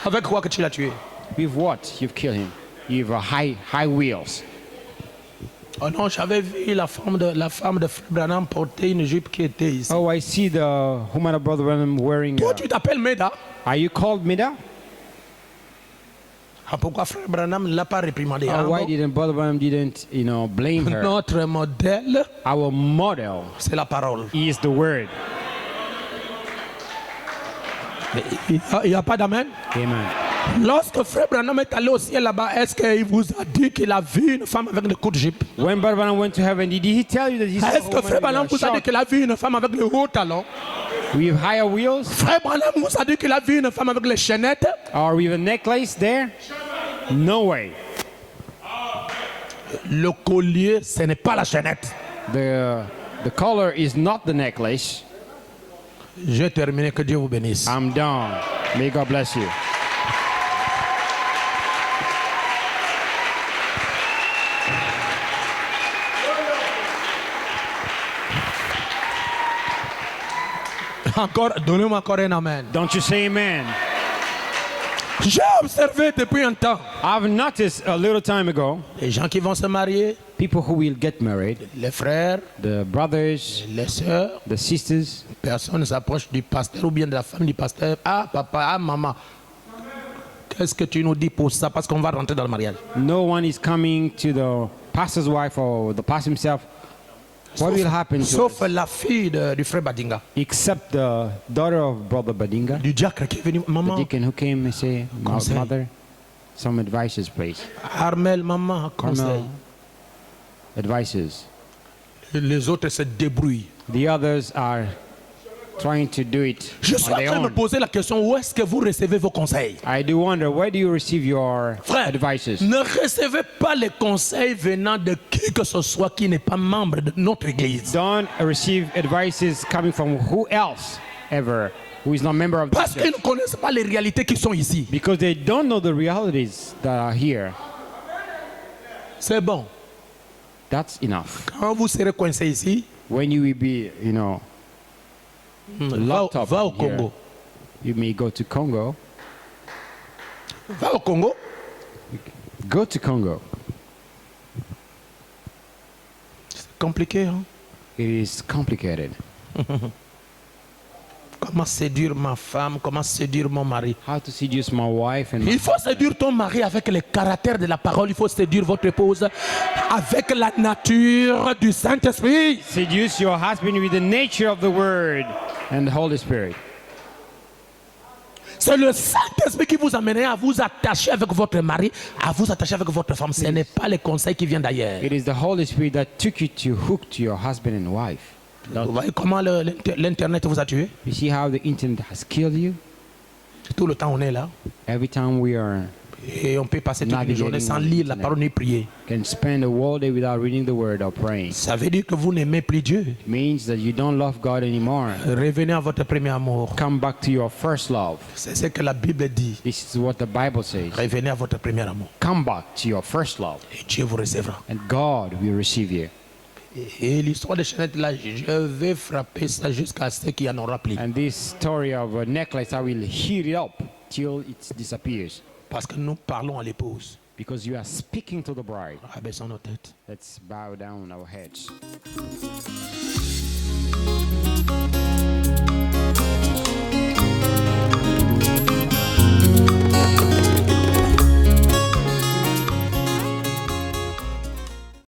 [SPEAKER 2] Avec quoi que tu l'as tué?
[SPEAKER 3] With what? You've killed him. You've high wheels.
[SPEAKER 2] Oh non, j'avais vu la femme de Frère Branham porter une jupe qui était ici.
[SPEAKER 3] Oh, I see the woman of Brother Branham wearing.
[SPEAKER 2] Toi, tu t'appelles Meda?
[SPEAKER 3] Are you called Mida?
[SPEAKER 2] Ah, pourquoi Frère Branham ne l'a pas réprimandé? Ah,
[SPEAKER 3] Why
[SPEAKER 2] bon?
[SPEAKER 3] didn't Brother Branham blame her?
[SPEAKER 2] Notre modèle,
[SPEAKER 3] Our model
[SPEAKER 2] c'est la parole.
[SPEAKER 3] is the word.
[SPEAKER 2] Il n'y a pas d'amen?
[SPEAKER 3] Amen.
[SPEAKER 2] Lorsque Frère Branham est allé au ciel là-bas, est-ce qu'il vous a dit qu'il a vu une femme avec le coup de jupe?
[SPEAKER 3] When Brother Branham went to heaven, did he tell you that he saw
[SPEAKER 2] Est-ce que Frère Branham vous a dit qu'il a vu une femme avec le haut talon?
[SPEAKER 3] with higher wheels
[SPEAKER 2] Frère Branham vous a dit qu'il a vu une femme avec les chaînettes?
[SPEAKER 3] or with a necklace there? No way.
[SPEAKER 2] Le collier, ce n'est pas la chaînette.
[SPEAKER 3] The color is not the necklace.
[SPEAKER 2] J'ai terminé, que Dieu vous bénisse.
[SPEAKER 3] I'm done. May God bless you.
[SPEAKER 2] Encore, donnez-moi encore un amen.
[SPEAKER 3] Don't you say amen?
[SPEAKER 2] J'ai observé depuis un temps
[SPEAKER 3] I've noticed a little time ago
[SPEAKER 2] les gens qui vont se marier,
[SPEAKER 3] people who will get married,
[SPEAKER 2] les frères,
[SPEAKER 3] the brothers,
[SPEAKER 2] les sœurs,
[SPEAKER 3] the sisters,
[SPEAKER 2] personne ne s'approche du pasteur ou bien de la femme du pasteur. Ah papa, ah maman, qu'est-ce que tu nous dis pour ça? Parce qu'on va rentrer dans le mariage.
[SPEAKER 3] no one is coming to the pastor's wife or the pastor himself. What will happen to
[SPEAKER 2] Sauf
[SPEAKER 3] us?
[SPEAKER 2] la fille du frère Badinga,
[SPEAKER 3] Except the daughter of Brother Badinga,
[SPEAKER 2] du diacre qui est venu.
[SPEAKER 3] the
[SPEAKER 2] Maman,
[SPEAKER 3] deacon who came and say,
[SPEAKER 2] Conseil.
[SPEAKER 3] Mother, some advices, please.
[SPEAKER 2] Armel, maman, conseil.
[SPEAKER 3] Carmel, advices.
[SPEAKER 2] Les autres se débrouillent.
[SPEAKER 3] The others are trying to do it
[SPEAKER 2] Je suis
[SPEAKER 3] on
[SPEAKER 2] en
[SPEAKER 3] their
[SPEAKER 2] train de me
[SPEAKER 3] own.
[SPEAKER 2] poser la question, où est-ce que vous recevez vos conseils?
[SPEAKER 3] I do wonder, where do you receive your
[SPEAKER 2] Frère,
[SPEAKER 3] advices?
[SPEAKER 2] ne recevez pas les conseils venant de qui que ce soit qui n'est pas membre de notre église.
[SPEAKER 3] Don't receive advices coming from who else ever who is not member of the
[SPEAKER 2] Parce qu'ils
[SPEAKER 3] church.
[SPEAKER 2] ne connaissent pas les réalités qui sont ici.
[SPEAKER 3] Because they don't know the realities that are here.
[SPEAKER 2] C'est bon.
[SPEAKER 3] That's enough.
[SPEAKER 2] Quand vous serez coincé ici,
[SPEAKER 3] When you will be, locked up
[SPEAKER 2] va au
[SPEAKER 3] here,
[SPEAKER 2] Congo.
[SPEAKER 3] you may go to Congo.
[SPEAKER 2] Va au Congo.
[SPEAKER 3] Go to Congo.
[SPEAKER 2] C'est compliqué, hein?
[SPEAKER 3] It is complicated.
[SPEAKER 2] Comment séduire ma femme, comment séduire mon mari.
[SPEAKER 3] How to seduce my wife and my
[SPEAKER 2] Il faut séduire ton mari avec le caractère de la parole. Il faut séduire votre épouse avec la nature du Saint-Esprit.
[SPEAKER 3] seduce your husband with the nature of the word and the Holy Spirit.
[SPEAKER 2] C'est le Saint-Esprit qui vous amène à vous attacher avec votre mari, à vous attacher avec votre femme. Ce n'est pas les conseils qui viennent d'ailleurs.
[SPEAKER 3] It is the Holy Spirit that took you to hook to your husband and wife.
[SPEAKER 2] Vous voyez comment l'Internet vous a tué?
[SPEAKER 3] You see how the internet has killed you?
[SPEAKER 2] Tout le temps on est là.
[SPEAKER 3] Every time we are
[SPEAKER 2] Et on peut passer toute une journée sans lire la parole ni prier.
[SPEAKER 3] can spend a whole day without reading the word or praying.
[SPEAKER 2] Ça veut dire que vous n'aimez plus Dieu.
[SPEAKER 3] It means that you don't love God anymore.
[SPEAKER 2] Revenez à votre premier amour.
[SPEAKER 3] Come back to your first love.
[SPEAKER 2] C'est ce que la Bible dit.
[SPEAKER 3] This is what the Bible says.
[SPEAKER 2] Revenez à votre premier amour.
[SPEAKER 3] Come back to your first love,
[SPEAKER 2] Et Dieu vous recevra.
[SPEAKER 3] and God will receive you.
[SPEAKER 2] Et l'histoire de chaînette là, je vais frapper ça jusqu'à ce qu'il y en aura plus.
[SPEAKER 3] And this story of a necklace, I will heat it up till it disappears.
[SPEAKER 2] Parce que nous parlons à l'épouse.
[SPEAKER 3] because you are speaking to the bride.
[SPEAKER 2] Abaissons nos têtes.
[SPEAKER 3] Let's bow down our heads.